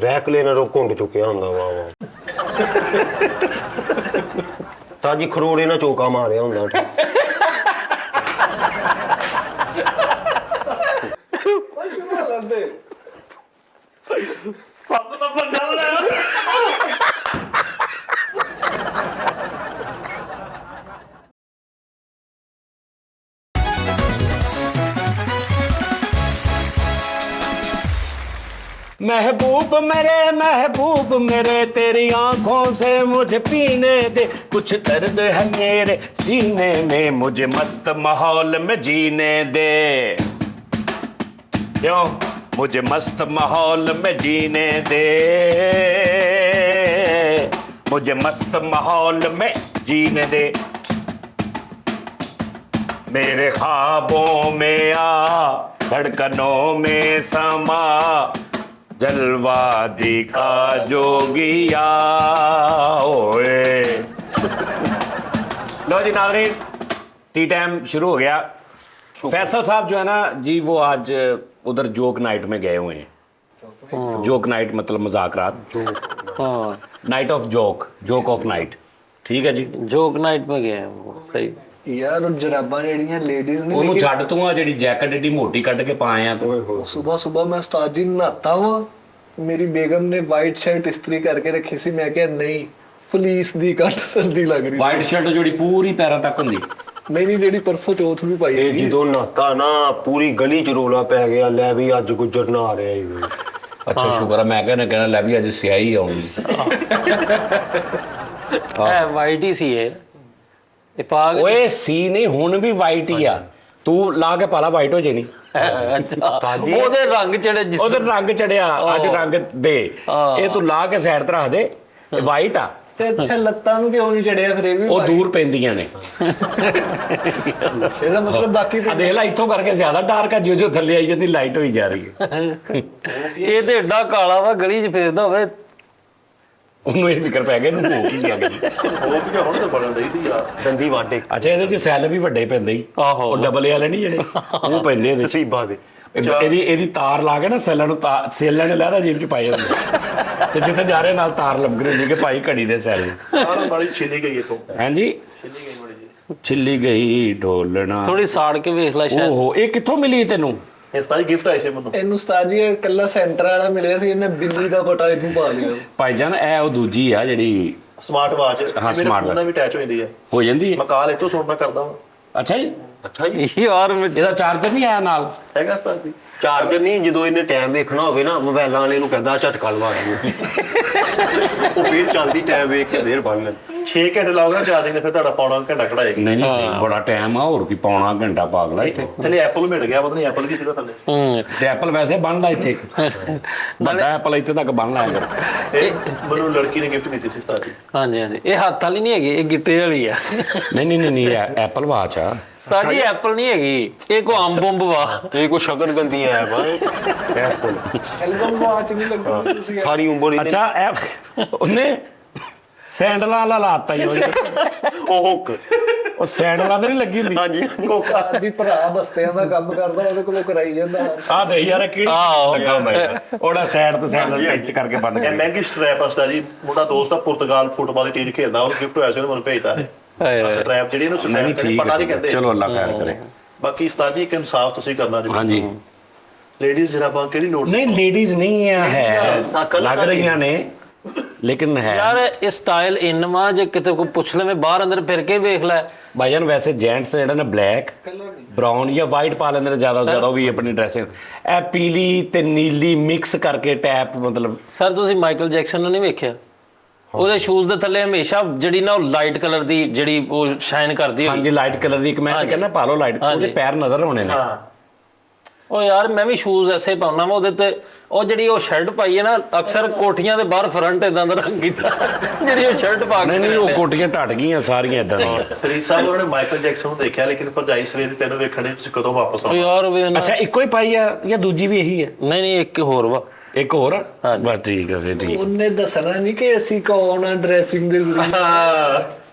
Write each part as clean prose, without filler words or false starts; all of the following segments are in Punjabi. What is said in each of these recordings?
ਰੈਕਲੇਨਰ ਘੁੰਡ ਚੁੱਕਿਆ ਹੁੰਦਾ ਵਾ ਤਾਜੀ ਖਰੋੜੇ ਨਾਲ ਚੋਕਾ ਮਾਰਿਆ ਹੁੰਦਾ ਸੱਸ ਦਾ ਪੰਡਾ ਲੈ महबूब मेरे तेरी आंखों से मुझे पीने दे कुछ दर्द है मेरे सीने में मुझे मस्त माहौल में जीने दे क्यों मुझे मस्त माहौल में जीने दे मुझे मस्त माहौल में जीने दे मेरे ख्वाबों में आ धड़कनों में समा जलवा दिखा जोगिया ओए लो जी नाज़रीन टी टाइम शुरू हो गया। फैसल साहब जो है ना जी वो आज उधर जोक नाइट में गए हुए हैं। जोक नाइट मतलब मजाक रात night of joke of night ठीक है जी जोक नाइट में गए हैं वो सही यार जराबां ਜਿਹੜੀਆਂ ਲੇਡੀਜ਼ ਨੇ ਉਹਨੂੰ ਛੱਡ ਤੂੰ ਆ ਜਿਹੜੀ ਜੈਕਟ ਏਡੀ ਮੋਟੀ ਕੱਢ ਕੇ ਪਾਇਆ ਤੂੰ ਸੁਬਹ ਮੈਂ ਉਸਤਾਦ ਜੀ ਨਹਾਤਾ ਵਾਂ ਮੇਰੀ ਬੇਗਮ ਨੇ ਵਾਈਟ ਸ਼ਰਟ ਇਸਤਰੀ ਕਰਕੇ ਰੱਖੀ ਸੀ ਮੈਂ ਕਿਹਾ ਨਹੀਂ ਫਲੀਸ ਦੀ ਕੱਟ ਸਰਦੀ ਲੱਗ ਰਹੀ ਵਾਈਟ ਸ਼ਰਟ ਜਿਹੜੀ ਪੂਰੀ ਪੈਰਾਂ ਤੱਕ ਹੁੰਦੀ ਨਹੀਂ ਜਿਹੜੀ ਪਰਸੋਂ ਚੌਥ ਵੀ ਪਾਈ ਇਹ ਸੀ ਜਦੋਂ ਨਹਾਤਾ ਨਾ ਪੂਰੀ ਗਲੀ ਚ ਰੋਲਾ ਪੈ ਗਿਆ ਲੈ ਵੀ ਅੱਜ ਗੁੱਜਰ ਨਹਾ ਰਿਹਾ ਹੀ ਅੱਛਾ ਸ਼ੁਕਰ ਆ ਮੈਂ ਕਹਿਣਾ ਲੈ ਵੀ ਅੱਜ ਸਿਆਹੀ ਆਉਣੀ ਹੈ ਵਾਈਟ ਹੀ ਸੀ ਇਹ ਪਾਗ ਓਏ ਸੀ ਨਹੀਂ ਹੁਣ ਵੀ ਵਾਈਟ ਹੀ ਆ ਤੂੰ ਲਾ ਕੇ ਪਾਲਾ ਵਾਈਟ ਹੋ ਜੇਣੀ ਅੱਛਾ ਉਹਦੇ ਰੰਗ ਚੜੇ ਉਹਦੇ ਰੰਗ ਚੜਿਆ ਅੱਜ ਰੰਗ ਦੇ ਇਹ ਤੂੰ ਲਾ ਕੇ ਸਾਈਡ ਤੇ ਰੱਖ ਦੇ ਵਾਈਟ ਆ ਤੇ ਅੱਛਾ ਲੱਤਾਂ ਨੂੰ ਕਿਉਂ ਨਹੀਂ ਚੜਿਆ ਫਿਰ ਇਹ ਵੀ ਉਹ ਦੂਰ ਪੈਂਦੀਆਂ ਨੇ ਇਹਦਾ ਮਤਲਬ ਬਾਕੀ ਆ ਦੇਖ ਲੈ ਇੱਥੋਂ ਕਰਕੇ ਜ਼ਿਆਦਾ ਡਾਰਕ ਆ ਜੋ ਥੱਲੇ ਆਈ ਜਾਂਦੀ ਲਾਈਟ ਹੋਈ ਜਾ ਰਹੀ ਹੈ ਇਹ ਤੇ ਏਡਾ ਕਾਲਾ ਵਾ ਗਲੀ 'ਚ ਫੇਰਦਾ ਹੋਵੇ ਉਹਨੂੰ ਇਹ ਫਿਕਰ ਪੈ ਗਿਆ ਇਹਨੂੰ ਹੋ ਕੀ ਗਿਆ ਉਹ ਵੀ ਹੁਣ ਤਾਂ ਬਣਨ ਰਹੀ ਸੀ ਯਾਰ ਦੰਦੀ ਵਾਡੇ ਅੱਛਾ ਇਹਦੇ ਚ ਸੈੱਲ ਵੀ ਵੱਡੇ ਪੈਂਦੇ ਹੀ ਉਹ ਡਬਲ ਵਾਲੇ ਨਹੀਂ ਜਿਹੜੇ ਉਹ ਪੈਂਦੇ ਇਹਦੇ ਚ ਨਸੀਬਾਂ ਦੇ ਇਹਦੀ ਤਾਰ ਲਾ ਕੇ ਨਾ ਸੈੱਲਾਂ ਨੂੰ ਸੈੱਲਾਂ ਨੇ ਲਹਿਰਾ ਜੇਬ ਚ ਪਾਏ ਹੁੰਦੇ ਤੇ ਜਿੱਥੇ ਜਾ ਰਹੇ ਨਾਲ ਤਾਰ ਲੱਗ ਰਹੀ ਕਿ ਭਾਈ ਘੜੀ ਦੇ ਸੈੱਲ ਸਾਰਾ ਬਾਲੀ ਛਿੱਲੀ ਗਈ ਇਥੋਂ ਹਾਂਜੀ ਛਿੱਲੀ ਗਈ ਬੜੀ ਜੀ ਛਿੱਲੀ ਗਈ ਢੋਲਣਾ ਥੋੜੀ ਸਾੜ ਕੇ ਵੇਖ ਲੈ ਸ਼ਾਇਦ ਓਹੋ ਇਹ ਕਿੱਥੋਂ ਮਿਲੀ ਤੈਨੂੰ ਇਸ ਤਰ੍ਹਾਂ ਗਿਫਟ ਆਈ ਸੀ ਮੈਨੂੰ ਇਹਨੂੰ ਉਸਤਾਦ ਜੀ ਇਕੱਲਾ ਸੈਂਟਰ ਵਾਲਾ ਮਿਲਿਆ ਸੀ ਇਹਨੇ ਬਿੱਲੀ ਦਾ ਕੋਟਾ ਇਹਨੂੰ ਪਾ ਲਿਆ ਭਾਈਜਾਨ ਇਹ ਉਹ ਦੂਜੀ ਆ ਜਿਹੜੀ ਸਮਾਰਟ ਵਾਚ ਹਾਂ, ਮੇਰੇ smart ਫੋਨ ਨਾਲ ਵੀ ਅਟੈਚ ਹੋ ਜਾਂਦੀ ਹੈ ਹੋ ਜਾਂਦੀ ਹੈ ਮੈਂ ਕਾਲ ਇਤੋਂ ਸੁਣਨਾ ਕਰਦਾ ਹਾਂ ਅੱਛਾ ਜੀ ਅੱਛਾ ਜੀ ਯਾਰ ਇਹਦਾ ਚਾਰਜਰ ਨਹੀਂ ਆਇਆ ਨਾਲ ਹੈਗਾ ਤਾਂ ਜੀ ਚਾਰਜਰ ਨਹੀਂ ਜਦੋਂ ਇਹਨੇ ਟਾਈਮ ਵੇਖਣਾ ਹੋਵੇ ਨਾ ਮੋਬਾਈਲਾਂ ਵਾਲੇ ਨੂੰ ਕਹਿੰਦਾ ਝਟਕਾ ਲਵਾ ਦੇ ਉਹ ਫੇਰ ਚੱਲਦੀ ਟਾਈਮ ਵੇਖ ਕੇ ਫੇਰ ਬੰਨ ਲੈ 6 ਘੰਟੇ ਲਾਓਗੇ ਚਾਰਜਿੰਗ ਨੇ ਫਿਰ ਤੁਹਾਡਾ ਪੌਣਾ ਘੰਟਾ ਕਢਾਏਗੀ ਨਹੀਂ ਨਹੀਂ ਬੜਾ ਟਾਈਮ ਆ ਹੋਰ ਕੀ ਪੌਣਾ ਘੰਟਾ ਪਾਗਲਾ ਇੱਥੇ ਥੱਲੇ ਐਪਲ ਮਿਲ ਗਿਆ ਪਤਾ ਨਹੀਂ ਐਪਲ ਕੀ ਸੀਗਾ ਥੱਲੇ ਤੇ ਐਪਲ ਵੈਸੇ ਬਣਦਾ ਇੱਥੇ ਵੱਡਾ ਐਪਲ ਇੱਥੇ ਤੱਕ ਬਣ ਲਾਇਆ ਕਰ ਇਹ ਮੈਨੂੰ ਲੜਕੀ ਨੇ ਗਿਫਟ ਦਿੱਤੀ ਸੀ ਉਸਤਾਦ ਜੀ ਹਾਂਜੀ ਇਹ ਹੱਥ ਵਾਲੀ ਨਹੀਂ ਹੈਗੀ ਇਹ ਗਿੱਟੇ ਵਾਲੀ ਆ ਨਹੀਂ ਐਪਲ ਵਾਚ ਆ ਸਾਡੀ ਐਪਲ ਨਹੀਂ ਹੈਗੀ ਇਹ ਕੋ ਅੰਬ ਵਾ ਇਹ ਕੋਈ ਸ਼ਗਨ ਗੰਦੀ ਹੈ ਵਾ ਐਪਲ ਐਲਬਮ ਵਾਚ ਨਹੀਂ ਲੱਗੀ ਤੁਸੀਂ ਸਾਰੀ ਉਮਰ ਇਹਨੇ ਅੱਛਾ ਉਹਨੇ ਸੈਂਡਲਾਂ ਵਾਲਾ ਲਾਤਾ ਹੀ ਉਹ ਹੁੱਕ ਉਹ ਸੈਂਡਲਾਂ ਤੇ ਨਹੀਂ ਲੱਗੀ ਹੁੰਦੀ ਹਾਂਜੀ ਉਸਤਾਦ ਜੀ ਭਰਾ ਬਸਤਿਆਂ ਦਾ ਕੰਮ ਕਰਦਾ ਉਹਦੇ ਕੋਲੋਂ ਕਰਾਈ ਜਾਂਦਾ ਆ ਦੇ ਯਾਰ ਕਿਹੜੀ ਲੱਗਾ ਹੁੰਦਾ ਯਾਰ ਉਹਦਾ ਸਾਈਡ ਤੋਂ ਸੈਂਡਲ ਟਿਚ ਕਰਕੇ ਬੰਦ ਇਹ ਕਰ ਮਹਿੰਗੀ ਸਟ੍ਰੈਪ ਉਸਤਾਦ ਜੀ ਮੁੰਡਾ ਦੋਸਤ ਆ ਪੁਰਤਗਾਲ ਫੁੱਟਬਾਲ ਦੀ ਟੀਮ ਖੇਡਦਾ ਉਹਨੂੰ ਗਿਫਟ ਹੋਇਆ ਸੀ ਉਹਨੇ ਮੈਨੂੰ ਭੇਜਤਾ ਹੈ ਸਟ੍ਰੈਪ ਜਿਹੜੀ ਇਹਨੂੰ ਨਹੀਂ ਸਟ੍ਰੈਪ ਠੀਕ ਪਤਾ ਨਹੀਂ ਹੈ ਕਹਿੰਦੇ ਚਲੋ ਅੱਲਾ ਖੈਰ ਕਰੇ ਬਾਕੀ ਉਸਤਾਦ ਜੀ ਇੱਕ ਇਨਸਾਫ ਤੁਸੀਂ ਕਰਨਾ ਜੀ ਹਾਂਜੀ ਲੇਡੀਜ਼ ਜਰਾਬਾਂ ਕਿਹੜੀ ਲੋੜ ਨਹੀਂ ਲੇਡੀਜ਼ ਨਹੀਂ ਹੈ ਲੱਗ ਰਹੀਆਂ ਨੇ ਲੇਕਿਨ ਹੈ ਯਾਰ ਇਹ ਸਟਾਈਲ ਇਨਵਾ ਜੇ ਕਿਤੇ ਕੋਈ ਪੁੱਛ ਲਵੇਂ ਬਾਹਰ ਅੰਦਰ ਫਿਰ ਕੇ ਵੇਖ ਲੈ ਭਾਈਜਾਨ ਵੈਸੇ ਜੈਂਟਸ ਜਿਹੜਾ ਨਾ ਬਲੈਕ ਬ੍ਰਾਊਨ ਜਾਂ ਵਾਈਟ ਪਾ ਲੈਂਦੇ ਨੇ ਜ਼ਿਆਦਾ ਤੋਂ ਜ਼ਿਆਦਾ ਉਹ ਵੀ ਆਪਣੀ ਡਰੈਸਿੰਗ ਇਹ ਪੀਲੀ ਤੇ ਨੀਲੀ ਮਿਕਸ ਕਰਕੇ ਟੈਪ ਮਤਲਬ ਸਰ ਤੁਸੀਂ ਮਾਈਕਲ ਜੈਕਸਨ ਨੂੰ ਨਹੀਂ ਵੇਖਿਆ ਉਹਦੇ ਸ਼ੂਜ਼ ਦੇ ਥੱਲੇ ਹਮੇਸ਼ਾ ਜਿਹੜੀ ਨਾ ਉਹ ਲਾਈਟ ਕਲਰ ਦੀ ਜਿਹੜੀ ਉਹ ਸ਼ਾਈਨ ਕਰਦੀ ਹਾਂਜੀ ਲਾਈਟ ਕਲਰ ਦੀ ਇੱਕ ਮੈਂ ਤਾਂ ਕਹਿੰਦਾ ਪਾ ਲਓ ਲਾਈਟ ਉਹਦੇ ਪੈਰ ਨਜ਼ਰ ਹੋਣੇ ਨੇ ਉਹ ਯਾਰ ਮੈਂ ਵੀ ਸ਼ੂਜ਼ ਐਸੇ ਪਾਉਂਦਾ ਵਾ ਉਹਦੇ ਤੇ ਉਹ ਜਿਹੜੀ ਉਹ ਸ਼ਰਟ ਪਾਈ ਹੈ ਨਾ ਅਕਸਰ ਕੋਠੀਆਂ ਦੇ ਬਾਹਰ ਫਰੰਟ ਇਦਾਂ ਦਾ ਰੰਗ ਕੀਤਾ ਜਿਹੜੀ ਉਹ ਸ਼ਰਟ ਪਾ ਕੇ ਨਹੀਂ ਉਹ ਕੋਟੀਆਂ ਟੱਟ ਗਈਆਂ ਸਾਰੀਆਂ ਇਦਾਂ ਦੀਆਂ ਫਰੀਦ ਸਾਹਿਬ ਉਹਨੇ ਮਾਈਕਲ ਜੈਕਸਨ ਨੂੰ ਦੇਖਿਆ ਲੇਕਿਨ ਭਰਜਾਈ ਸਵੇਰੇ ਤੈਨੂੰ ਵੇਖਣ ਦੇ ਤੁਸੀਂ ਕਦੋਂ ਵਾਪਸ ਉਹ ਆਉਣਾ ਯਾਰ ਵੇ ਨਾ ਅੱਛਾ ਇੱਕੋ ਹੀ ਪਾਈ ਆ ਜਾਂ ਦੂਜੀ ਵੀ ਇਹੀ ਹੈ ਨਹੀਂ ਇੱਕ ਹੋਰ ਵਾ ਇੱਕ ਹੋਰ ਬਸ ਠੀਕ ਹੈ ਫਿਰ ਠੀਕ ਉਹਨੇ ਦੱਸਣਾ ਨਹੀਂ ਕਿ ਅਸੀਂ ਕੌਣ ਆ ਡਰੈਸਿੰਗ ਦੇ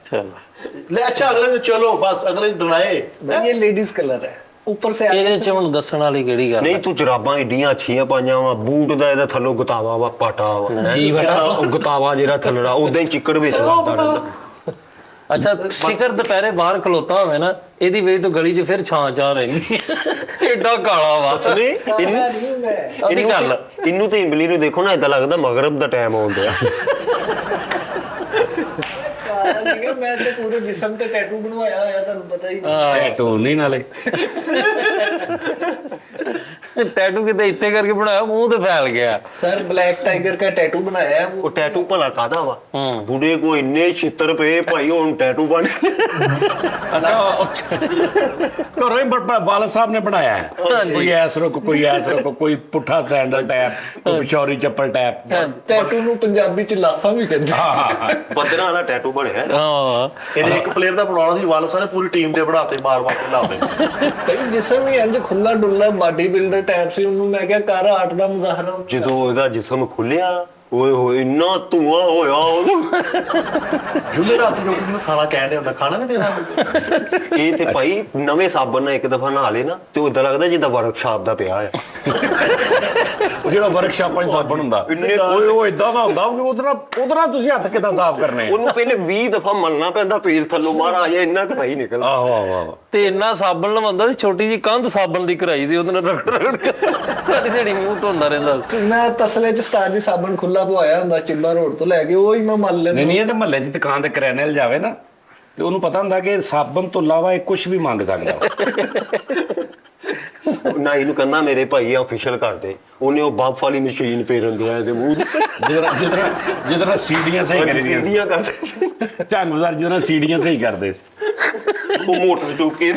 ਚਲ ਲੈ ਅੱਛਾ ਅਗਲੇ ਦਿਨ ਚਲੋ ਬਸ ਅਗਲੇ ਦਿਨ ਡਰਾਏ ਨਹੀਂ ਇਹ ਲੇਡੀਜ਼ ਕਲਰ ਹੈ ऊपर से ਇਹਦੇ आगे ਚ ਹੁਣ ਦੱਸਣ ਵਾਲੀ ਕਿਹੜੀ ਗੱਲ ਨਹੀਂ ਤੂੰ ਜਰਾਬਾਂ ਏਡੀਆਂ ਅੱਛੀਆਂ ਪਾਈਆਂ ਵਾ ਬੂਟ ਦਾ ਇਹਦਾ ਥੱਲੋਂ ਗਤਾਵਾ ਵਾ ਪਾਟਾ ਵਾ ਕੀ ਪਾਟਾ? ਉਹ ਗਤਾਵਾ ਜਿਹੜਾ ਥੱਲੜਾ ਉਦਾਂ ਹੀ ਚਿੱਕੜ ਵਿੱਚ ਲੱਗਦਾ ਰਹਿੰਦਾ ਅੱਛਾ ਸਿਖਰ ਦੁਪਹਿਰੇ ਬਾਹਰ ਖਲੋਤਾ ਹੋਵੇ ਨਾ ਇਹਦੀ ਵਜ੍ਹਾ ਤੋਂ ਗਲੀ 'ਚ ਫਿਰ ਛਾਂ ਰਹਿੰਦੀ ਏਡਾ ਕਾਲਾ ਵਾ ਨਹੀਂ नहीं मैं ਉਹਦੀ ਗੱਲ ਇਹਨੂੰ ਤੇ ਇੰਬਲੀ ਨੂੰ ਦੇਖੋ ਨਾ ਇਦਾਂ ਲੱਗਦਾ ਮਗਰਬ ਦਾ ਟਾਈਮ ਆਉਣ ਡਿਆ काला नहीं है, मैं तो पूरे जिस्म पे टैटू बनवाया होया ਤੁਹਾਨੂੰ ਪਤਾ ਹੀ ਟੈਟੂ ਨਹੀਂ ਨਾਲੇ ਟੈਟੂ ਕਿਤੇ ਇੱਥੇ ਕਰਕੇ ਬਣਾਇਆ ਮੂੰਹ ਤੇ ਫੈਲ ਗਿਆ सर ब्लैक टाइगर का टैटू बनाया है वो ਉਹ ਟੈਟੂ ਭਲਾ ਕਾਦਾ ਵਾ ਬੁੜੇ ਕੋ ਇੰਨੇ ਛਿੱਤਰ ਪਏ ਭਾਈ ਹੁਣ ਟੈਟੂ ਬਣ ਅੱਛਾ ਘਰੋਂ ਹੀ ਵਾਲ ਸਾਹਿਬ ਨੇ ਬਣਾਇਆ ਹੈ ਕੋਈ ਐਸ ਰੁਕ ਕੋਈ ਪੁੱਠਾ ਸੈਂਡਲ ਟੈਪ ਕੋਈ ਪਿਸ਼ੌਰੀ ਚੱਪਲ ਟੈਪ ਟੈਟੂ ਨੂੰ ਪੰਜਾਬੀ ਚ ਲਾਸਾਂ ਵੀ ਕਹਿੰਦੇ ਬੱਦਰਾਂ ਵਾਲਾ ਟੈਟੂ ਬਣਿਆ ਹਾਂ ਇਹਨੇ ਇੱਕ ਪਲੇਅਰ ਦਾ ਬਣਾਉਣਾ ਸੀ ਵਾਲ ਸਾਰੇ ਪੂਰੀ ਟੀਮ ਦੇ ਬਣਾਤੇ ਮਾਰ ਕੇ ਲਾਉਂਦੇ ਤੇ ਜਿਸਮ ਹੀ ਇੰਜ ਖੁੱਲਾ ਡੁੱਲਾ ਬਾਡੀ ਬਿਲਡਰ ਟਾਈਪ ਸੀ ਉਹਨੂੰ ਮੈਂ ਕਿਹਾ ਕਰ ਆਰਟ ਦਾ ਮੁਜ਼ਾਹਰਾ ਜਦੋਂ ਉਹਦਾ ਜਿਸਮ ਖੁੱਲਿਆ ਓਏ ਹੋਏ ਇੰਨਾ ਧੂਆਂ ਹੋਇਆ ਉਹਨੂੰ ਜੁਮੇਰਾਤ ਨੂੰ ਮੈਨੂੰ ਖਾਣਾ ਕਹਿੰਦੇ ਹੁੰਦਾ ਖਾਣਾ ਨਹੀਂ ਦੇਣਾ ਇਹ ਤੇ ਭਾਈ ਨਵੇਂ ਸਾਬਣ ਨਾਲ ਇੱਕ ਦਫਾ ਨਹਾ ਲੇ ਨਾ ਤੇ ਉਦਾਂ ਲੱਗਦਾ ਜਿੱਦਾਂ ਵਰਕਸ਼ਾਪ ਦਾ ਪਿਆ ਆ ਉਹ ਜਿਹੜਾ ਵਰਕਸ਼ਾਪਾਂ 'ਚ ਸਾਬਣ ਹੁੰਦਾ ਓਏ ਉਹ ਇਦਾਂ ਦਾ ਹੁੰਦਾ ਕਿ ਉਹਦੇ ਨਾਲ ਤੁਸੀਂ ਹੱਥ ਕਿੱਦਾਂ ਸਾਫ਼ ਕਰਨੇ ਉਹਨੂੰ ਪਹਿਲੇ 20 ਦਫਾ ਮਲਣਾ ਪੈਂਦਾ ਫੇਰ ਥੱਲੋਂ ਮਹਾਰਾਜ ਇੰਨਾ ਕੁ ਸਹੀ ਨਿਕਲਦਾ ਆਹੋ ਆਹੋ ਤੇ ਇੰਨਾ ਸਾਬਣ ਲਵਾਉਂਦਾ ਸੀ ਛੋਟੀ ਜੀ ਕੰਧ ਸਾਬਣ ਦੀ ਕਰਾਈ ਸੀ ਉਹਦੇ ਨਾਲ ਰਗੜ ਕੇ ਸਾਰੀ ਦਿਹਾੜੀ ਮੂੰਹ ਧੋਂਦਾ ਰਹਿੰਦਾ ਮੈਂ ਤਸਲੇ ਚ ਸਤਾਰ ਦੀ ਸਾਬਣ ਖੁੱਲਾ ਪਵਾਇਆ ਹੁੰਦਾ ਚਿੱਬਾ ਰੋਡ ਤੋਂ ਲੈ ਕੇ ਉਹ ਹੀ ਮੈਂ ਮਲ ਲੈਂਦਾ ਨਹੀਂ ਇਹ ਤਾਂ ਮਹੱਲੇ 'ਚ ਦੁਕਾਨ ਤੇ ਕਰਿਆਨੇ ਵਾਲ ਜਾਵੇ ਨਾ ਤੇ ਉਹਨੂੰ ਪਤਾ ਹੁੰਦਾ ਕਿ ਸਾਬਣ ਤੋਂ ਇਲਾਵਾ ਇਹ ਕੁਝ ਵੀ ਮੰਗ ਸਕਦਾ ਨਾ ਇਹਨੂੰ ਕਹਿੰਦਾ ਮੇਰੇ ਭਾਈ ਆਫੀਸ਼ੀਅਲ ਕਰ ਦੇ ਉਹਨੇ ਉਹ ਬਾਫ ਵਾਲੀ ਮਸ਼ੀਨ ਫੇਰਨ ਦਿਆ ਇਹਦੇ ਮੂੰਹ ਜਿਹਦੇ ਸੀੜੀਆਂ ਸਹੀ ਕਰੀ ਦੀਆਂ ਸੀੜੀਆਂ ਕਰਦੇ ਝੰਗ ਬਾਜ਼ਾਰ ਜਿਹਦੇ ਸੀੜੀਆਂ ਸਹੀ ਕਰਦੇ ਸੀ ਉਹ ਮੋਟਰ ਚੁੱਕ ਕੇ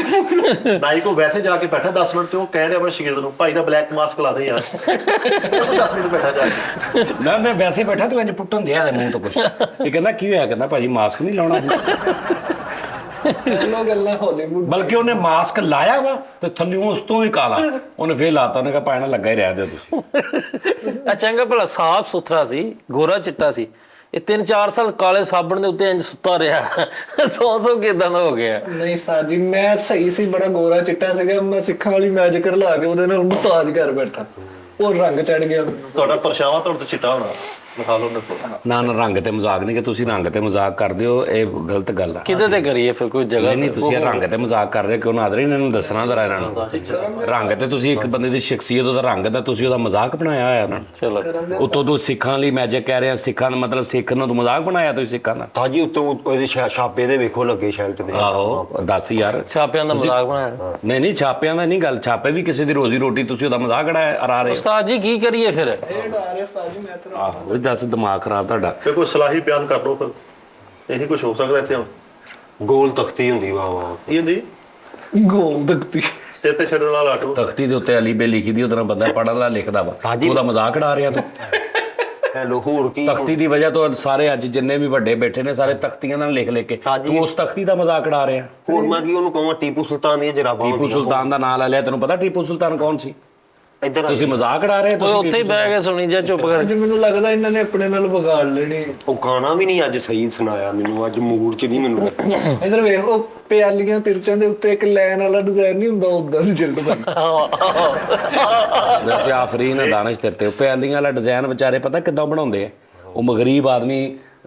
ਨਾਈ ਕੋ ਵੈਸੇ ਜਾ ਕੇ ਬੈਠਾ 10 ਮਿੰਟ ਤੇ ਉਹ ਕਹਿੰਦੇ ਆਪਣੇ ਸ਼ਗਿਰਦ ਨੂੰ ਭਾਈ ਦਾ ਬਲੈਕ ਮਾਸਕ ਲਾ ਦੇ ਯਾਰ ਉਸ 10 ਮਿੰਟ ਬੈਠਾ ਜਾ ਕੇ ਨਾ ਮੈਂ ਵੈਸੇ ਬੈਠਾ ਤੂੰ ਇੰਜ ਪੁੱਟਣ ਦਿਆ ਦੇ ਮੂੰਹ ਤੋਂ ਕੁਛ ਇਹ ਕਹਿੰਦਾ ਕੀ ਹੋਇਆ ਕਹਿੰਦਾ ਭਾਜੀ ਮਾਸਕ ਨਹੀਂ ਲਾਉਣਾ ਲੋਕ ਗੱਲਾਂ ਹਾਲੀਵੁੱਡ ਬਲਕਿ ਉਹਨੇ ਮਾਸਕ ਲਾਇਆ ਵਾ ਤੇ ਥੱਲਿਓਂ ਉਸ ਤੋਂ ਵੀ ਕਾਲਾ ਉਹਨੇ ਫੇਰ ਲਾਤਾ ਉਹਨੇ ਕਿਹਾ ਪਾਣਾ ਲੱਗਾ ਹੀ ਰਹਿ ਦਿਓ ਤੁਸੀਂ ਆ ਚੰਗਾ ਭਲਾ ਸਾਫ ਸੁਥਰਾ ਸੀ ਗੋਰਾ ਚਿੱਟਾ ਸੀ ਇਹ 3-4 ਸਾਲ ਕਾਲੇ ਸਾਬਣ ਦੇ ਉੱਤੇ ਇੰਜ ਸੁੱਤਾ ਰਿਹਾ ਸੌ ਕਿਦਾਂ ਦਾ ਹੋ ਗਿਆ ਨਹੀਂ ਸਰ ਜੀ ਮੈਂ ਸਹੀ ਸੀ ਬੜਾ ਗੋਰਾ ਚਿੱਟਾ ਸੀਗਾ ਮੈਂ ਸਿੱਖਾਂ ਵਾਲੀ ਮੈਜਿਕ ਲਾ ਕੇ ਉਹਦੇ ਨਾਲ ਮਸਾਜ ਕਰ ਬੈਠਾ ਉਹ ਰੰਗ ਚੜ ਗਿਆ ਤੁਹਾਡਾ ਪਰਛਾਵਾਂ ਤੁਹਾਡੇ ਤੋਂ ਚਿੱਟਾ ਹੋਣਾ ਦਿਖਾ ਲਓ ਨਾ ਰੰਗ ਤੇ ਮਜ਼ਾਕ ਨਹੀਂ ਕਿ ਤੁਸੀਂ ਰੰਗ ਤੇ ਮਜ਼ਾਕ ਕਰਦੇ ਹੋ ਇਹ ਗਲਤ ਗੱਲ ਆ ਕਿਤੇ ਤੇ ਕਰੀਏ ਫਿਰ ਕੋਈ ਜਗ੍ਹਾ ਨਹੀਂ ਤੁਸੀਂ ਇਹ ਰੰਗ ਤੇ ਮਜ਼ਾਕ ਕਰ ਰਹੇ ਕਿਉਂ ਨਾ ਆਦਰੇ ਇਹਨਾਂ ਨੂੰ ਦੱਸਣਾ ਜ਼ਰਾ ਇਹਨਾਂ ਨੂੰ ਰੰਗ ਤੇ ਤੁਸੀਂ ਇੱਕ ਬੰਦੇ ਦੀ ਸ਼ਖਸੀਅਤ ਉਹਦਾ ਰੰਗ ਦਾ ਤੁਸੀਂ ਉਹਦਾ ਮਜ਼ਾਕ ਬਣਾਇਆ ਹੋਇਆ ਨਾ ਚਲੋ ਉਤੋਂ ਤੋਂ ਸਿੱਖਾਂ ਲਈ ਮੈਜਿਕ ਕਹਿ ਰਿਹਾ ਸਿੱਖਾਂ ਦਾ ਮਤਲਬ ਸਿੱਖ ਨੂੰ ਤੂੰ ਮਜ਼ਾਕ ਬਣਾਇਆ ਤੁਸੀਂ ਸਿੱਖਾਂ ਦਾ ਤਾਜੀ ਉੱਤੋਂ ਉਹਦੇ ਛਾਪੇ ਦੇ ਵੇਖੋ ਲੱਗੇ ਸ਼ੈਲਟ ਦੇ ਆਹੋ ਦੱਸ ਯਾਰ ਛਾਪਿਆਂ ਦਾ ਮਜ਼ਾਕ ਬਣਾਇਆ ਨਹੀਂ ਛਾਪਿਆਂ ਦਾ ਨਹੀਂ ਗੱਲ ਛਾਪੇ ਵੀ ਕਿਸੇ ਦੀ ਰੋਜ਼ੀ ਰੋਟੀ ਤੁਸੀਂ ਉਹਦਾ ਮਜ਼ਾਕ ਅੜਾ ਰਹੇ ਹੋ ਉਸਤਾਦ ਜੀ ਕੀ ਕਰੀਏ ਫਿਰ ਇਹ ਡਾਰੇ ਉਸਤਾਦ ਜੀ ਮੈਂ ਤਾਂ ਆਹੋ ਦੱਸ ਦਿਮਾਗ ਖਰਾਬ ਤੁਹਾਡਾ ਫਿਰ ਕੋਈ ਸਲਾਹੀ ਬਿਆਨ ਕਰ ਲਓ ਫਿਰ ਇਹੀ ਕੁਝ ਹੋ ਸਕਦਾ ਇੱਥੇ ਹੁਣ ਗੋਲ ਤਖਤੀ ਹੁੰਦੀ ਵਾ ਕੀ ਹੁੰਦੀ ਗੋਲ ਦਕਤੀ ਸਿਰ ਤੇ ਛੱਡਣ ਵਾਲਾ ਆਟੋ ਤਖਤੀ ਦੇ ਉੱਤੇ ਅਲੀ ਬੇ ਲਿਖੀ ਦੀ ਉਹਦਾ ਬੰਦਾ ਪੜਨ ਵਾਲਾ ਲਿਖਦਾ ਵਾ ਉਹਦਾ ਮਜ਼ਾਕ ਉਡਾ ਰਿਹਾ ਤੂੰ ਹੈਲੋ ਹੋਰ ਕੀ ਤਖਤੀ ਦੀ ਵਜ੍ਹਾ ਤੋਂ ਸਾਰੇ ਅੱਜ ਜਿੰਨੇ ਵੀ ਵੱਡੇ ਬੈਠੇ ਨੇ ਸਾਰੇ ਤਖਤੀਆਂ ਨਾਲ ਲਿਖ ਕੇ ਤੂੰ ਉਸ ਤਖਤੀ ਦਾ ਮਜ਼ਾਕ ਉਡਾ ਰਿਹਾ ਹੋਰ ਮੈਂ ਕੀ ਉਹਨੂੰ ਕਹਾਂ ਟੀਪੂ ਸੁਲਤਾਨ ਦੀਆਂ ਜਰਾਬਾਂ ਟੀਪੂ ਸੁਲਤਾਨ ਦਾ ਨਾਂ ਲੈ ਲਿਆ ਤੈਨੂੰ ਪਤਾ ਟੀਪੂ ਸੁਲਤਾਨ ਕੌਣ ਸੀ ਇੱਧਰ ਤੁਸੀਂ ਮਜ਼ਾਕ ਉਡਾ ਰਹੇ ਓਏ ਉੱਥੇ ਹੀ ਬਹਿ ਕੇ ਸੁਣੀ ਜਾ ਚੁੱਪ ਕਰ ਅੱਜ ਮੈਨੂੰ ਲੱਗਦਾ ਇਹਨਾਂ ਨੇ ਆਪਣੇ ਨਾਲ ਵਿਗਾੜ ਲੈਣੀ ਉਹ ਗਾਣਾ ਵੀ ਨਹੀਂ ਅੱਜ ਸਹੀ ਸੁਣਾਇਆ ਮੈਨੂੰ ਅੱਜ ਮੂਡ 'ਚ ਨਹੀਂ ਮੈਨੂੰ ਇਧਰ ਵੇਖ ਉਹ ਪਿਆਲੀਆਂ ਪਿਰਚਾਂ ਦੇ ਉੱਤੇ ਇੱਕ ਲਾਈਨ ਵਾਲਾ ਡਿਜ਼ਾਈਨ ਨਹੀਂ ਹੁੰਦਾ ਉਦਾਂ ਰਿਜ਼ਲਟ ਬਣ ਵੈਸੇ ਆਫਰੀਨ ਹੈ ਦਾਨਿਸ਼ ਤੇਰੇ ਤੇ ਪਿਆਲੀਆਂ ਵਾਲਾ ਡਿਜ਼ਾਈਨ ਵਿਚਾਰੇ ਪਤਾ ਕਿੱਦਾਂ ਬਣਾਉਂਦੇ ਆ ਉਹ ਗਰੀਬ ਆਦਮੀ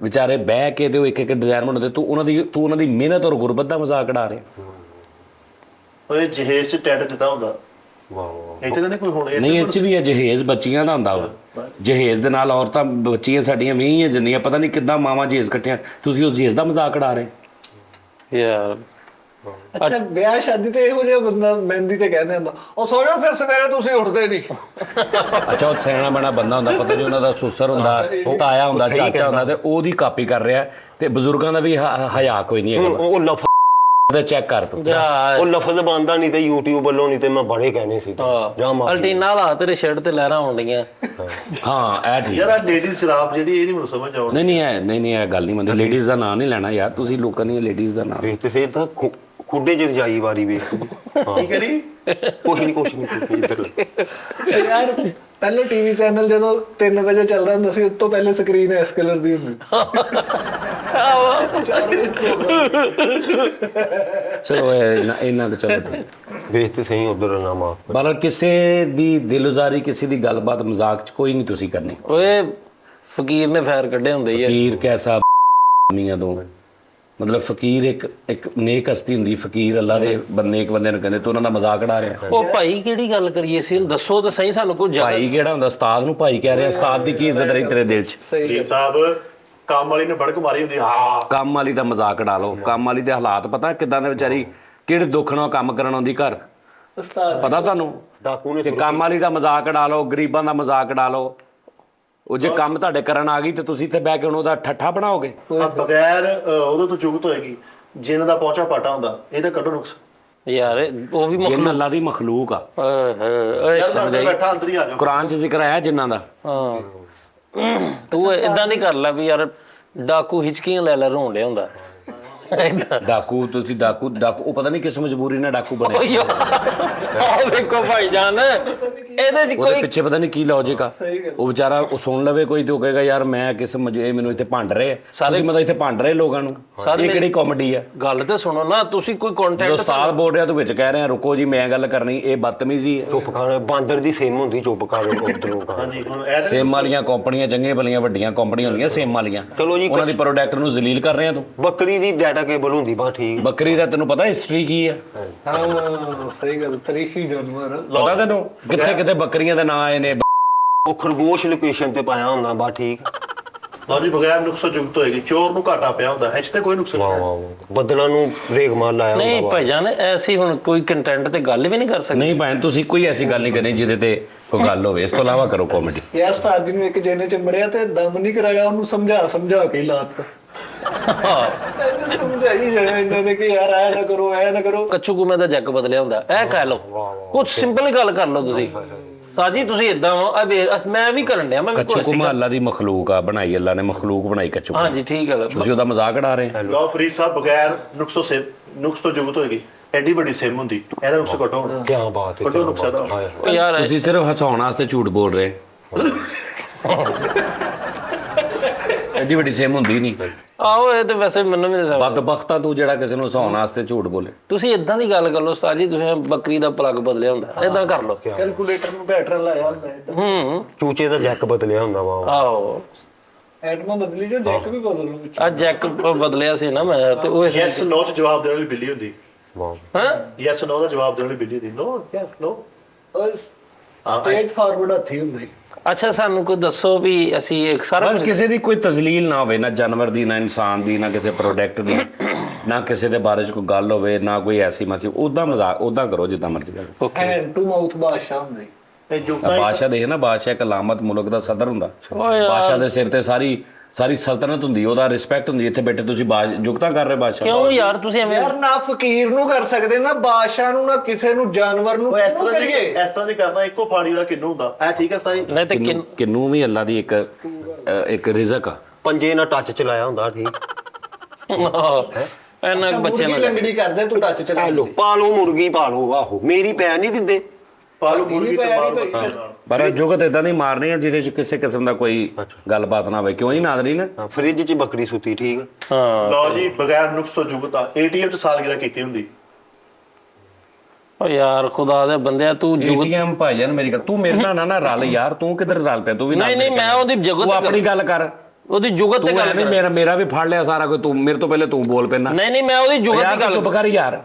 ਵਿਚਾਰੇ ਬਹਿ ਕੇ ਤੇ ਉਹ ਇੱਕ ਡਿਜ਼ਾਈਨ ਬਣਾਉਂਦੇ ਤੂੰ ਉਹਨਾਂ ਦੀ ਮਿਹਨਤ ਔਰ ਗੁਰਬਤ ਦਾ ਮਜ਼ਾਕ ਉਡਾ ਰਿਹਾ ਓਏ ਜਹੇਜ਼ ਚ ਟੈਟ ਦਿੱਤਾ ਹੁੰਦਾ ਇੱਥੇ ਤਾਂ ਨਹੀਂ ਕੋਈ ਹੁਣ ਨਹੀਂ ਇਹ ਚ ਵੀ ਹੈ ਜਹੇਜ਼ ਬੱਚੀਆਂ ਦਾ ਹੁੰਦਾ ਵਾ ਜਹੇਜ਼ ਦੇ ਨਾਲ ਔਰਤਾਂ ਬੱਚੀਆਂ ਸਾਡੀਆਂ ਮੀਂਹ ਜੰਨੀਆਂ ਪਤਾ ਨਹੀਂ ਕਿੱਦਾਂ ਮਾਵਾਂ ਜਹੇਜ਼ ਇਕੱਠੀਆਂ ਤੁਸੀਂ ਉਸ ਜਹੇਜ਼ ਦਾ ਮਜ਼ਾਕ ਉਡਾ ਰਹੇ ਯਾਰ ਅੱਛਾ ਵਿਆਹ ਸ਼ਾਦੀ ਤੇ ਇਹੋ ਜਿਹਾ ਬੰਦਾ ਮਹਿੰਦੀ ਤੇ ਕਹਿੰਦੇ ਹੁੰਦਾ ਉਹ ਸੋ ਜਾਓ ਫਿਰ ਸਵੇਰੇ ਤੁਸੀਂ ਉੱਠਦੇ ਨਹੀਂ ਅੱਛਾ ਉਹ ਸਿਆਣਾ ਬਣਾ ਬੰਦਾ ਹੁੰਦਾ ਪਤਾ ਨਹੀਂ ਉਹਨਾਂ ਦਾ ਸੁਸਰ ਹੁੰਦਾ ਤਾਇਆ ਹੁੰਦਾ ਚਾਚਾ ਹੁੰਦਾ ਤੇ ਉਹਦੀ ਕਾਪੀ ਕਰ ਰਿਹਾ ਤੇ ਬਜ਼ੁਰਗਾਂ ਦਾ ਵੀ ਹਯਾ ਕੋਈ ਨਹੀਂ ਹੈਗਾ ਉਹ ਲਫ਼ਜ਼ ਤੇ ਚੈੱਕ ਕਰ ਤੂੰ ਉਹ ਲਫ਼ਜ਼ ਬੰਦਾ ਨਹੀਂ ਤੇ YouTube ਵੱਲੋਂ ਨਹੀਂ ਤੇ ਮੈਂ ਬੜੇ ਕਹਿਣੇ ਸੀ ਜਾਂ ਮਾਰ ਅਲਟੀਨਾ ਲਾ ਤੇਰੇ ਸ਼ਰਟ ਤੇ ਲਹਿਰਾਂ ਆਉਣ ਡੀਆਂ ਹਾਂ ਇਹ ਠੀਕ ਯਾਰ ਆ ਲੇਡੀਜ਼ ਸ਼ਰਾਬ ਜਿਹੜੀ ਇਹ ਨਹੀਂ ਮੈਨੂੰ ਸਮਝ ਆਉਂਦੀ ਨਹੀਂ ਇਹ ਗੱਲ ਨਹੀਂ ਮੰਨਦੀ ਲੇਡੀਜ਼ ਦਾ ਨਾਂ ਨਹੀਂ ਲੈਣਾ ਯਾਰ ਤੁਸੀਂ ਲੋਕਾਂ ਦੀਆਂ ਲੇਡੀਜ਼ ਦਾ ਨਾਂ ਤੇ ਫੇਰ ਤਾਂ ਖੁੱਡੇ 'ਚ ਰਜਾਈ ਵਾਰੀ ਵੇਖ ਕੀ ਕਰੀ ਕੁਛ ਨਹੀਂ ਇੱਧਰ ਯਾਰ ਪਹਿਲੇ ਟੀਵੀ ਚੈਨਲ ਜਦੋਂ 3 ਵਜੇ ਚੱਲਦਾ ਹੁੰਦਾ ਸੀ ਉਸ ਤੋਂ ਪਹਿਲੇ ਸਕਰੀਨ ਇਸ ਕਲਰ ਦੀ ਹੁੰਦੀ ਚਲੋ ਇਹਨਾਂ ਦਾ ਚਲੋ ਵੇਖ ਤੇ ਸਹੀ ਉਧਰ ਨਾ ਮਾਫ ਪਰ ਕਿਸੇ ਦੀ ਦਿਲਜ਼ਾਰੀ ਕਿਸੇ ਦੀ ਗੱਲਬਾਤ ਮਜ਼ਾਕ 'ਚ ਕੋਈ ਨਹੀਂ ਤੁਸੀਂ ਕਰਨੀ। ਓਏ ਫਕੀਰ ਨੇ ਫੈਰ ਕੱਢੇ ਹੁੰਦੇ ਹੀ ਆ। ਫਕੀਰ ਕੈਸਾ ਮੀਆਂ ਦੋ ਮਤਲਬ ਫਕੀਰ ਇੱਕ ਨੇਕ ਹਸਤੀ ਹੁੰਦੀ। ਫਕੀਰ ਅੱਲਾ ਦੇ ਬੰਦੇ ਇੱਕ ਬੰਦੇ ਨੂੰ ਕਹਿੰਦੇ ਤੂੰ ਉਹਨਾਂ ਦਾ ਮਜ਼ਾਕ ਉਡਾ ਰਿਹਾ। ਉਹ ਭਾਈ ਕਿਹੜੀ ਗੱਲ ਕਰੀਏ ਸੀ ਦੱਸੋ ਤਾਂ ਸਹੀ ਸਾਨੂੰ ਕੋਈ ਭਾਈ ਕਿਹੜਾ ਹੁੰਦਾ? ਉਸਤਾਦ ਨੂੰ ਭਾਈ ਕਹਿ ਰਿਹਾ। ਉਸਤਾਦ ਦੀ ਕੀ ਇੱਜ਼ਤ ਰਹੀ ਤੇਰੇ ਦਿਲ 'ਚ? ਜੀ ਸਾਹਿਬ ਕੰਮ ਵਾਲੀ ਨੇ ਬੜਕ ਮਾਰੀ ਹੁੰਦੀ ਆ। ਕੰਮ ਵਾਲੀ ਦਾ ਮਜ਼ਾਕ ਉਡਾ ਲਓ। ਕੰਮ ਵਾਲੀ ਦੇ ਹਾਲਾਤ ਪਤਾ ਕਿੱਦਾਂ ਦੇ ਵਿਚਾਰੀ ਕਿਹੜੇ ਦੁੱਖ ਨਾਲ ਕੰਮ ਕਰਨ ਆਉਂਦੀ ਘਰ ਉਸਤਾਦ ਪਤਾ ਤੁਹਾਨੂੰ? ਡਾਕੂ ਨੇ ਤੇ ਕੰਮ ਵਾਲੀ ਦਾ ਮਜ਼ਾਕ ਉਡਾ ਲਓ, ਗਰੀਬਾਂ ਦਾ ਮਜ਼ਾਕ ਉਡਾ ਲਓ। ਉਹ ਜੇ ਕੰਮ ਤੁਹਾਡੇ ਕਰਨ ਆ ਗਈ ਤੇ ਤੁਸੀਂ ਇੱਥੇ ਬਹਿ ਕੇ ਹੁਣ ਉਹਦਾ ਠੱਠਾ ਬਣਾਓਗੇ? ਬਗੈਰ ਉਹਦੇ ਤੋਂ ਜੁਗਤ ਹੋਏਗੀ। ਜਿੰਨ ਦਾ ਪਹੁੰਚਾ ਪਾਟਾ ਹੁੰਦਾ ਇਹਦਾ ਕੱਢੋ ਨੁਕਸ। ਯਾਰ ਉਹ ਵੀ ਜਿੰਨ ਅੱਲਾ ਦੀ ਮਖਲੂਕ ਆ। ਓਏ ਯਾਰ ਮੈਂ ਅੰਦਰ ਬੈਠਾ ਅੰਦਰ ਹੀ ਆ ਜਾਓ। ਕੁਰਾਨ 'ਚ ਜ਼ਿਕਰ ਆਇਆ ਜਿੰਨਾਂ ਦਾ। ਹਾਂ ਤੂੰ ਇਦਾਂ ਨਹੀਂ ਕਰ ਲੈ ਵੀ ਯਾਰ ਡਾਕੂ ਹਿਚਕੀਆਂ ਲੈ ਲੈ ਰੋਣ ਡਿਆ ਹੁੰਦਾ। ਡਾਕੂ ਤੁਸੀਂ ਡਾਕੂ ਉਹ ਪਤਾ ਨਹੀਂ ਕਿਸ ਮਜਬੂਰੀ ਨਾਲ ਡਾਕੂ ਬਣੇ। ਆਹ ਵੇਖੋ ਭਾਈਜਾਨ ਇਹਦੇ 'ਚ ਉਹਦੇ ਕੋਈ ਪਿੱਛੇ ਪਤਾ ਨਹੀਂ ਕੀ ਲੌਜਿਕ ਆ। ਉਹ ਵਿਚਾਰਾ ਉਹ ਸੁਣ ਲਵੇ ਕੋਈ ਤੇ ਉਹ ਕਹੇਗਾ ਯਾਰ ਮੈਂ ਕਿਸ ਇਹ ਮੈਨੂੰ ਇੱਥੇ ਭੰਡ ਰਹੇ ਸਾਰੇ ਮਤਲਬ ਇੱਥੇ ਭੰਡ ਰਹੇ ਲੋਕਾਂ ਨੂੰ। ਇਹ ਕਿਹੜੀ ਕਾਮੇਡੀ ਆ? ਗੱਲ ਤੇ ਸੁਣੋ ਨਾ ਤੁਸੀਂ ਕੋਈ ਜੋ ਕੰਟੈਂਟ ਉਸਤਾਦ ਬੋਲ ਰਿਹਾ ਤੂੰ ਵਿੱਚ ਕਹਿ ਰਿਹਾ ਰੁਕੋ ਜੀ ਮੈਂ ਗੱਲ ਕਰਨੀ। ਇਹ ਬਦਤਮੀਜ਼ੀ ਹੈ। ਚੁੱਪ ਕਰ। ਬਾਂਦਰ ਦੀ ਸੇਮ ਹੁੰਦੀ ਚੁੱਪ ਕਰ ਉਧਰੋਂ ਕਰ। ਹਾਂਜੀ ਹੁਣ ਇਹ ਸੇਮ ਵਾਲੀਆਂ ਕੰਪਨੀਆਂ ਚੰਗੀਆਂ ਭਲੀਆਂ ਵੱਡੀਆਂ ਕੰਪਨੀਆਂ ਹੁੰਦੀਆਂ ਸੇਮ ਵਾਲੀਆਂ। ਚਲੋ ਜੀ ਉਹਨਾਂ ਦੀ ਪ੍ਰੋਡਕਟ ਨੂੰ ਜ਼ਲੀਲ ਕਰ ਰਿਹਾ ਤੂੰ। ਬੱਕਰੀ ਦੀ ਡਾਟਾ ਕੇਬਲ ਹੁੰਦੀ ਬਾ ਠੀਕ। ਬੱਕਰੀ ਦਾ ਤੈਨੂੰ ਪਤਾ ਹਿਸਟਰੀ ਕੀ ਆ? ਹਾਂ ਸਹੀ ਗੱਲ ਤਰੀਖੀ ਜਾਨਵਰ ਪਤਾ ਤੈਨੂੰ ਕਿੱਥੇ ਕਿੱਥੇ ਬੱਕਰੀਆਂ ਦੇ ਨਾਂ ਆਏ ਨੇ? ਉਹ ਖਰਗੋਸ਼ ਲੋਕੇਸ਼ਨ ਤੇ ਪਾਇਆ ਹੁੰਦਾ ਬਾ ਠੀਕ। ਲਓ ਜੀ ਬਗੈਰ ਨੁਕਸੋ ਜੁਗਤ ਹੋਏਗੀ। ਚੋਰ ਨੂੰ ਘਾਟਾ ਪਿਆ ਹੁੰਦਾ ਇਸ ਤੇ ਕੋਈ ਨੁਕਸ ਨਹੀਂ। ਬੱਦਲਾਂ ਨੂੰ ਰੇਗਮਾਲ ਲਾਇਆ ਨਹੀਂ ਹੁੰਦਾ ਭਾਈਜਾਨ ਐਸੀ ਹੁਣ ਕੋਈ ਕੰਟੈਂਟ ਤੇ ਗੱਲ ਵੀ ਨਹੀਂ ਕਰ ਸਕਦੇ। ਨਹੀਂ ਭੈਣ ਤੁਸੀਂ ਕੋਈ ਐਸੀ ਗੱਲ ਨਹੀਂ ਕਰਨੀ ਜਿਹਦੇ ਤੇ ਕੋਈ ਗੱਲ ਹੋਵੇ। ਇਸ ਤੋਂ ਇਲਾਵਾ ਕਰੋ ਕਾਮੇਡੀ। ਯਾਰ ਉਸਤਾਦ ਜੀ ਨੂੰ ਇੱਕ ਜੇਨੇ ਚੰਬੜਿਆ ਤੇ ਦਮ ਨਹੀਂ ਕਰਾਇਆ ਉਹਨੂੰ ਸਮਝਾ ਕੇ ਹੀ ਲਾਤ ਸਮਝਾਈ ਜਾਣਾ ਇਹਨਾਂ ਨੇ ਕਿ ਯਾਰ ਐ ਨਾ ਕਰੋ ਐ ਨਾ ਕਰੋ। ਕੱਚੂ ਗੁਮੇ ਦਾ ਜੱਗ ਬਦਲਿਆ ਹੁੰਦਾ ਇਹ ਕਹਿ ਲਓ। ਕੁਝ ਸਿੰਪਲ ਗੱਲ ਕਰ ਲਓ ਤੁਸੀਂ। ਸਾਜੀ ਤੁਸੀਂ ਇਦਾਂ ਮੈਂ ਵੀ ਕਰਨ ਡਿਆ ਮੈਂ ਵੀ ਕੱਚੂ ਕੁਮਾ ਅੱਲਾ ਦੀ ਮਖਲੂਕ ਆ ਬਣਾਈ। ਅੱਲਾ ਨੇ ਮਖਲੂਕ ਬਣਾਈ ਕੱਚੂ ਕੁਮਾ। ਹਾਂਜੀ ਠੀਕ ਹੈ ਤੁਸੀਂ ਉਹਦਾ ਮਜ਼ਾਕ ਉਡਾ ਰਹੇ। ਲਓ ਫਰੀਦ ਸਾਹਿਬ ਬਗੈਰ ਨੁਕਸ ਤੋਂ ਜੁਗਤ ਹੋਏਗੀ। ਐਡੀ ਵੱਡੀ ਸਿਮ ਹੁੰਦੀ ਇਹਦਾ ਨੁਕਸ ਕੱਢੋ ਹੁਣ। ਕੀ ਬਾਤ ਹੈ। ਕੱਢੋ ਨੁਕਸ ਇਹਦਾ। ਉਹ ਯਾਰ ਤੁਸੀਂ ਸਿਰਫ ਹਸਾਉਣ ਵਾਸਤੇ ਝੂਠ ਬੋਲ ਰਹੇ। ਐਡੀ ਵੱਡੀ ਸੇਮ ਹੁੰਦੀ ਨਹੀਂ। ਆਹੋ ਇਹ ਤੇ ਵੈਸੇ ਮੈਨੂੰ ਵੀ ਨਹੀਂ ਸਮਝ। ਬਦਬਖਤਾ ਤੂੰ ਜਿਹੜਾ ਕਿਸੇ ਨੂੰ ਹਸਾਉਣ ਵਾਸਤੇ ਝੂਠ ਬੋਲੇ। ਤੁਸੀਂ ਇਦਾਂ ਦੀ ਗੱਲ ਕਰ ਲਓ ਸਾਜੀ ਤੁਸੀਂ ਬੱਕਰੀ ਦਾ ਪਲੱਗ ਬਦਲਿਆ ਹੁੰਦਾ ਇਦਾਂ ਕਰ ਲਓ। ਕੈਲਕੂਲੇਟਰ ਨੂੰ ਬੈਟਰਾ ਲਾਇਆ ਹੁੰਦਾ ਏਦਾਂ। ਚੂਚੇ ਦਾ ਜੈਕ ਬਦਲਿਆ ਹੁੰਦਾ ਵਾ। ਆਹੋ ਐਟਮਾਂ ਬਦਲੀ ਜੋ ਜੈਕ ਵੀ ਬਦਲ ਲਓ ਵਿੱਚ। ਆ ਜੈਕ ਬਦਲਿਆ ਸੀ ਨਾ ਮੈਂ ਤੇ ਉਹ ਯੈਸ ਨੋ ਚ ਜਵਾਬ ਦੇਣ ਵਾਲੀ ਬਿੱਲੀ ਹੁੰਦੀ। ਵਾਹ ਹਾਂ ਯੈਸ ਨੋ ਦਾ ਜਵਾਬ ਦੇਣ ਵਾਲੀ ਬਿੱਲੀ ਹੁੰਦੀ। ਨੋ ਯੈਸ ਨੋ। ਸਟੇਟ ਫਾਰਵਰਡ ਹੱਥੀ ਹੁੰਦੀ। ਅੱਛਾ ਸਾਨੂੰ ਕੋਈ ਦੱਸੋ ਵੀ ਅਸੀਂ ਇੱਕ ਸਾਰਾ ਬਸ ਕਿਸੇ ਦੀ ਕੋਈ ਤਜ਼ਲੀਲ ਨਾ ਹੋਵੇ। ਨਾ ਜਾਨਵਰ ਦੀ ਨਾ ਇਨਸਾਨ ਦੀ ਨਾ ਕਿਸੇ ਪ੍ਰੋਡਕਟ ਦੀ ਨਾ ਕਿਸੇ ਦੇ ਬਾਰੇ 'ਚ ਕੋਈ ਗੱਲ ਹੋਵੇ ਨਾ ਕੋਈ ਐਸੀ ਮਾਸੀ ਉਦਾਂ ਮਜ਼ਾਕ ਉਦਾਂ ਕਰੋ ਜਿੱਦਾਂ ਮਰਜ਼ੀ ਕਰੋ। ਹੈਂਡ ਟੂ ਮਾਊਥ ਬਾਦਸ਼ਾਹ ਹੁੰਦੀ। ਇਹ ਜੁਗਤਾਂ ਬਾਦਸ਼ਾਹ ਦੇ ਨਾ ਬਾਦਸ਼ਾਹ ਇੱਕ ਅਲਾਮਤ ਮੁਲਕ ਦਾ ਸਦਰ ਹੁੰਦਾ। ਬਾਦਸ਼ਾਹ ਦੇ ਸਿਰ ਤੇ ਸਾਰੀ ਸਲਤਨਤ ਹੁੰਦੀ। ਉਹਦਾ ਰਿਸਪੈਕਟ ਹੁੰਦੀ। ਇੱਥੇ ਬੈਠੇ ਤੁਸੀਂ ਜੁਗਤਾਂ ਕਰ ਰਹੇ ਬਾਦਸ਼ਾਹ। ਕਿਉਂ ਯਾਰ ਤੁਸੀਂ ਐਵੇਂ ਯਾਰ ਨਾ ਫਕੀਰ ਨੂੰ ਕਰ ਸਕਦੇ ਨਾ ਬਾਦਸ਼ਾਹ ਨੂੰ ਨਾ ਕਿਸੇ ਨੂੰ ਜਾਨਵਰ ਨੂੰ ਇਸ ਕਿਉਂ ਕਰੀਏ? ਤਰ੍ਹਾਂ ਦੀ ਕਰਨਾ ਇੱਕੋ ਪਾਣੀ ਵਾਲਾ ਕਿੰਨੂ ਹੁੰਦਾ। ਇਹ ਠੀਕ ਹੈ ਸਾਈ। ਨਹੀਂ ਤੇ ਕਿੰਨੂ ਵੀ ਅੱਲਾ ਦੀ ਇੱਕ ਰਿਜ਼ਕ ਆ। ਪੰਜੇ ਨਾਲ ਟੱਚ ਚਲਾਇਆ ਹੁੰਦਾ ਠੀਕ। ਇਹਨਾਂ ਬੱਚੇ ਮੁਰਗੀ ਨਾਲ ਲੰਗੜੀ ਕਰਦੇ ਤੂੰ ਟੱਚ ਚਲਾ ਲੋ ਪਾਲੋ ਮੁਰਗੀ ਪਾਲੋ। ਆਹੋ ਮੇਰੀ ਪੈਰ ਨਹੀਂ ਦਿੰਦੇ। ਪਾਲੂ ਮੁਰਗੀ ਤੇ ਮਾਰੋ ਭਾਈ। ਬੱਕਰੀ ਨਾਲ। ਪਰ ਜੁਗਤ ਇਦਾਂ ਦੀ ਮਾਰਨੀ ਆ ਜਿਹਦੇ 'ਚ ਕਿਸੇ ਕਿਸਮ ਦਾ ਕੋਈ ਗੱਲਬਾਤ ਨਾ ਹੋਵੇ। ਕਿਉਂ ਹੀ ਨਾਜ਼ਰੀਨ? ਫ੍ਰਿਜ 'ਚ ਬੱਕਰੀ ਸੁੱਤੀ ਠੀਕ। ਹਾਂ ਲਓ ਜੀ ਬਗੈਰ ਨੁਕਸ ਤੋਂ ਜੁਗਤ ਆ। ਏਟੀਐਮ ਚ ਸਾਲਗਿਰਾ ਕੀਤੀ ਹੁੰਦੀ। ਓ ਯਾਰ ਖੁਦਾ ਦੇ ਬੰਦਿਆ ਤੂੰ ਏਟੀਐਮ ਭਾਈਜਾਨ ਮੇਰੀ ਗੱਲ ਤੂੰ ਮੇਰੇ ਨਾਲ ਨਾ ਰਲ ਯਾਰ। ਤੂੰ ਕਿੱਧਰ ਰਲ ਪਿਆ? ਤੂੰ ਵੀ ਨਾਲ ਨਹੀਂ ਮੈਂ ਉਹਦੀ ਤੂੰ ਜੁਗਤ ਆਪਣੀ ਗੱਲ ਕਰ। ਉਹਦੀ ਜੁਗਤ ਤੇ ਤੂੰ ਗੱਲ ਐਵੇਂ ਮੇਰਾ ਵੀ ਫੜ ਲਿਆ ਸਾਰਾ ਕੋਈ। ਤੂੰ ਮੇਰੇ ਤੋਂ ਪਹਿਲੇ ਤੂੰ ਬੋਲ ਪੈਣਾ। ਨਹੀਂ ਮੈਂ ਉਹਦੀ ਜੁਗਤ ਯਾਰ ਦੀ ਗੱਲ ਚੁੱਪ ਕਰ ਯਾਰ।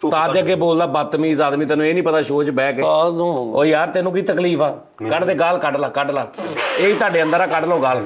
ਉਸਤਾਦ ਦੇ ਅੱਗੇ ਬੋਲਦਾ ਬਦਤਮੀਜ਼ ਆਦਮੀ। ਤੈਨੂੰ ਇਹ ਨਹੀਂ ਪਤਾ ਸ਼ੋਅ 'ਚ ਬਹਿ ਕੇ ਸਾਧੂ ਓ ਯਾਰ ਤੈਨੂੰ ਕੀ ਤਕਲੀਫ ਆ? ਕੱਢ ਦੇ ਗਾਲ ਕੱਢ ਲਾ। ਇਹ ਹੀ ਤੁਹਾਡੇ ਅੰਦਰ ਆ ਕੱਢ ਲਓ ਗਾਲ।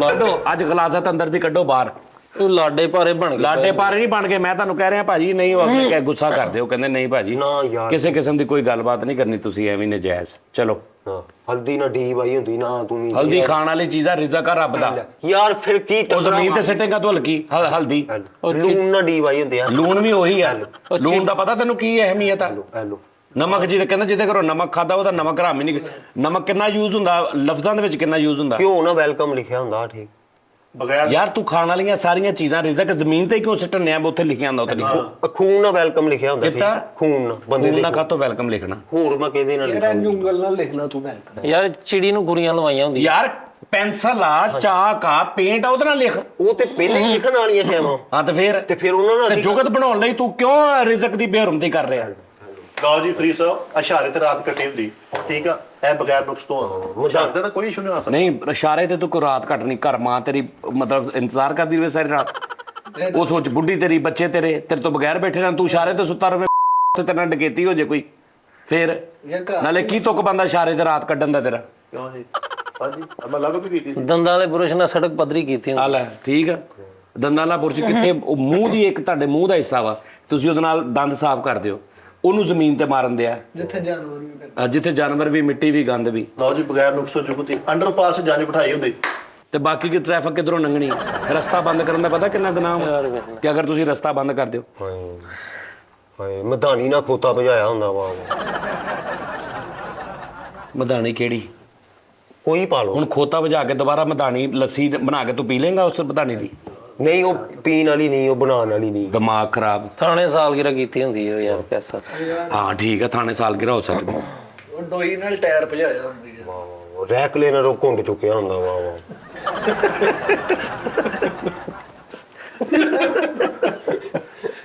ਕੱਢੋ ਅੱਜ ਗਲਾਸਤ ਅੰਦਰ ਦੀ ਕੱਢੋ ਬਾਹਰ। ਤੂੰ ਲਾਡੇ ਭਾਰੇ ਬਣ ਗਿਆ। ਲਾਡੇ ਪਾਰੇ ਨਹੀਂ ਬਣ ਕੇ ਮੈਂ ਤੁਹਾਨੂੰ ਕਹਿ ਰਿਹਾ ਭਾਜੀ। ਨਹੀਂ ਉਹ ਅੱਗੇ ਗੁੱਸਾ ਕਰਦੇ ਹੋ ਕਹਿੰਦੇ ਨਹੀਂ ਭਾਜੀ ਨਾ ਯਾਰ ਕਿਸੇ ਕਿਸਮ ਦੀ ਕੋਈ ਗੱਲਬਾਤ ਨਹੀਂ ਕਰਨੀ। ਤੁਸੀਂ ਐਵੇਂ ਨਜਾਇਜ਼ ਚਲੋ। ਹਾਂ ਹਲਦੀ ਨਾ ਡੀ ਵਾਈ ਹੁੰਦੀ ਨਾ ਤੂੰ ਵੀ। ਹਲਦੀ ਖਾਣ ਵਾਲੀ ਚੀਜ਼ ਆ। ਰਿਜ਼ਕ ਆ ਰੱਬ ਦਾ। ਯਾਰ ਫਿਰ ਕੀ ਉਹ ਜ਼ਮੀਨ ਤੇ ਸਿੱਟੇਗਾ ਤੂੰ ਹਲਕੀ ਹਲਦੀ। ਲੂਣ ਨਾ ਡੀ ਵਾਈ ਹੁੰਦੇ ਆ। ਲੂਣ ਵੀ ਉਹੀ ਆ। ਲੂਣ ਦਾ ਪਤਾ ਤੈਨੂੰ ਕੀ ਅਹਿਮੀਅਤ ਆ? ਹੈਲੋ ਨਮਕ ਜਿਹਦੇ ਕਹਿੰਦਾ ਜਿਹਦੇ ਘਰੋਂ ਨਮਕ ਖਾਦਾ ਉਹਦਾ ਨਮਕ ਹਰਾਮ ਹੀ ਨਹੀਂ। ਨਮਕ ਕਿੰਨਾ ਯੂਜ਼ ਹੁੰਦਾ ਲਫ਼ਜ਼ਾਂ ਦੇ ਵਿੱਚ ਕਿੰਨਾ ਯੂਜ਼ ਹੁੰਦਾ? ਕਿਉਂ ਨਾ ਵੈਲਕਮ ਲਿਖਿਆ ਹੁੰਦਾ ਠੀਕ। ਬਗੈਰ ਯਾਰ ਤੂੰ ਖਾਣ ਵਾਲੀਆਂ ਸਾਰੀਆਂ ਚੀਜ਼ਾਂ ਰਿਜ਼ਕ ਜ਼ਮੀਨ ਤੇ ਕਿਉਂ ਸਿੱਟਣੇ ਆ? ਉੱਥੇ ਲਿਖਿਆ ਹੁੰਦਾ ਉੱਥੇ ਖੂਨ ਨਾ ਵੈਲਕਮ ਲਿਖਿਆ ਹੁੰਦਾ ਠੀਕ। ਕਿੱਦਾਂ? ਖੂਨ ਨਾ ਬੰਦੇ ਖੂਨ ਦੇ ਨਾ ਖਾਤੋਂ ਵੈਲਕਮ ਲਿਖਣਾ। ਹੋਰ ਮੈਂ ਕਿਹਦੇ ਨਾਲ ਯਾਰ ਲਿਖਾਂ? ਇੰਜ ਉਂਗਲ ਨਾਲ ਲਿਖ ਲਾ ਤੂੰ ਬੈਠ। ਯਾਰ ਚਿੜੀ ਨੂੰ ਗੁਰੀਆਂ ਲਵਾਈਆਂ ਹੁੰਦੀਆਂ। ਯਾਰ ਪੈਨਸਲ ਆ, ਚਾਕ ਆ, ਪੇਂਟ ਆ, ਉਹਦੇ ਨਾਲ ਲਿਖ। ਉਹ ਤੇ ਪਹਿਲੇ ਹੀ ਲਿਖਣ ਵਾਲੀਆਂ ਸ਼ੈਵਾਂ। ਹਾਂ ਤੇ ਫਿਰ ਉਹਨਾਂ ਨਾਲ ਤੇ ਅਸੀਂ- ਜੁਗਤ ਬਣਾਉਣ ਲਈ ਤੂੰ ਕਿਉਂ ਰਿਜ਼ਕ ਦੀ ਬੇਰੁਮਦੀ ਕਰ ਰਿਹਾ? ਲਓ ਜੀ ਫਰੀਦ ਸਾਹਿਬ, ਇਸ਼ਾਰੇ ਤੇ ਰਾਤ ਕੱਟੀ ਹੁੰਦੀ, ਠੀਕ ਆ, ਇਹ ਬਗੈਰ ਨੁਕਸ ਤੋਂ ਆ। ਇਸ਼ਾਰੇ ਦਾ ਕੋਈ ਇਸ਼ੂ ਨਹੀਂ ਆ ਸਕਦਾ। ਨਹੀਂ, ਇਸ਼ਾਰੇ ਤੇ ਤੂੰ ਕੋਈ ਰਾਤ ਕੱਟਣੀ, ਘਰ ਮਾਂ ਤੇਰੀ ਮਤਲਬ ਇੰਤਜ਼ਾਰ ਕਰਦੀ ਰਹੇ ਸਾਰੀ ਰਾਤ। ਉਹ ਸੋਚ ਬੁੱਢੀ ਤੇਰੀ, ਬੱਚੇ ਤੇਰੇ ਤੋਂ ਬਗੈਰ ਬੈਠੇ ਰਹਿਣ, ਤੂੰ ਇਸ਼ਾਰੇ ਤੇ ਸੁੱਤਾ ਰਵੇਂ ਤੇ ਤੇਰੇ ਨਾਲ ਡਕੈਤੀ ਹੋ ਜੇ ਕੋਈ, ਫਿਰ ਨਾਲੇ ਕੀ ਤੁੱਕ ਬੰਦਾ ਇਸ਼ਾਰੇ ਤੇ ਰਾਤ ਕੱਢਣ ਦਾ ਤੇਰਾ? ਕਿਉਂ ਜੀ? ਹਾਂਜੀ, ਮੈਂ ਲੱਗ ਵੀ ਕੀਤੀ ਸੀ। ਦੰਦਾਂ ਵਾਲੇ ਬੁਰਸ਼ ਨਾਲ ਸੜਕ ਪੱਧਰੀ ਕੀਤੀ ਆ ਲੈ, ਠੀਕ ਆ। ਦੰਦਾਂ ਵਾਲਾ ਬੁਰਸ਼ ਕਿੱਥੇ? ਉਹ ਮੂੰਹ ਦੀ ਇੱਕ ਤੁਹਾਡੇ ਮੂੰਹ ਦਾ ਹਿੱਸਾ ਵਾ, ਤੁਸੀਂ ਉਹਦੇ ਨਾਲ ਦੰਦ ਸਾਫ਼ ਕਰ ਦਿਓ, ਉਹਨੂੰ ਜ਼ਮੀਨ ਤੇ ਮਾਰਨ ਦਿਆ, ਜਿੱਥੇ ਜਾਨਵਰ ਵੀ ਕਰਦੇ। ਜਿੱਥੇ ਜਾਨਵਰ ਵੀ, ਮਿੱਟੀ ਵੀ, ਗੰਦ ਵੀ। ਲਓ ਜੀ ਬਗੈਰ ਨੁਕਸ ਤੋਂ ਜੁਗਤੀ ਅੰਡਰਪਾਸ ਜਾਨੀ ਬਿਠਾਈ ਹੁੰਦੀ। ਤੇ ਬਾਕੀ ਕੀ ਟ੍ਰੈਫਿਕ ਕਿਧਰੋਂ ਲੰਘਣੀ? ਰਸਤਾ ਬੰਦ ਕਰਨ ਦਾ ਪਤਾ ਕਿੰਨਾ ਗੁਨਾਹ ਵਾ? ਕਿ ਅਗਰ ਤੁਸੀਂ ਰਸਤਾ ਬੰਦ ਕਰ ਦਿਓ। ਹਾਏ ਮਧਾਣੀ ਨਾਲ ਖੋਤਾ ਭਜਾਇਆ ਹੁੰਦਾ ਵਾ। ਮਧਾਣੀ ਕਿਹੜੀ? ਕੋਈ ਪਾ ਲਓ। ਹੁਣ ਖੋਤਾ ਵਜਾ ਕੇ ਦੁਬਾਰਾ ਮਧਾਣੀ ਲੱਸੀ ਬਣਾ ਕੇ ਤੂੰ ਪੀ ਲੇਗਾ ਉਸ ਮਧਾਣੀ ਦੀ? ਨਹੀਂ, ਉਹ ਪੀਣ ਵਾਲੀ ਨਹੀਂ, ਉਹ ਬਣਾਉਣ ਵਾਲੀ ਨਹੀਂ। ਦਿਮਾਗ ਖਰਾਬ। ਥਾਣੇ ਸਾਲਗਿਰਾ ਕੀਤੀ ਹੁੰਦੀ ਹੈ ਯਾਰ, ਕੈਸਾ। ਹਾਂ ਠੀਕ ਆ, ਥਾਣੇ ਸਾਲਗਿਰਾ ਹੋ ਸਕਦੀ। ਉਹ ਡੋਈ ਨਾਲ ਟਾਇਰ ਭਜਾਇਆ ਹੁੰਦੀ ਹੈ। ਰੈਕਲੇ ਨਾਲ ਉਹ ਘੁੰਡ ਚੁੱਕਿਆ ਹੁੰਦਾ ਵਾ।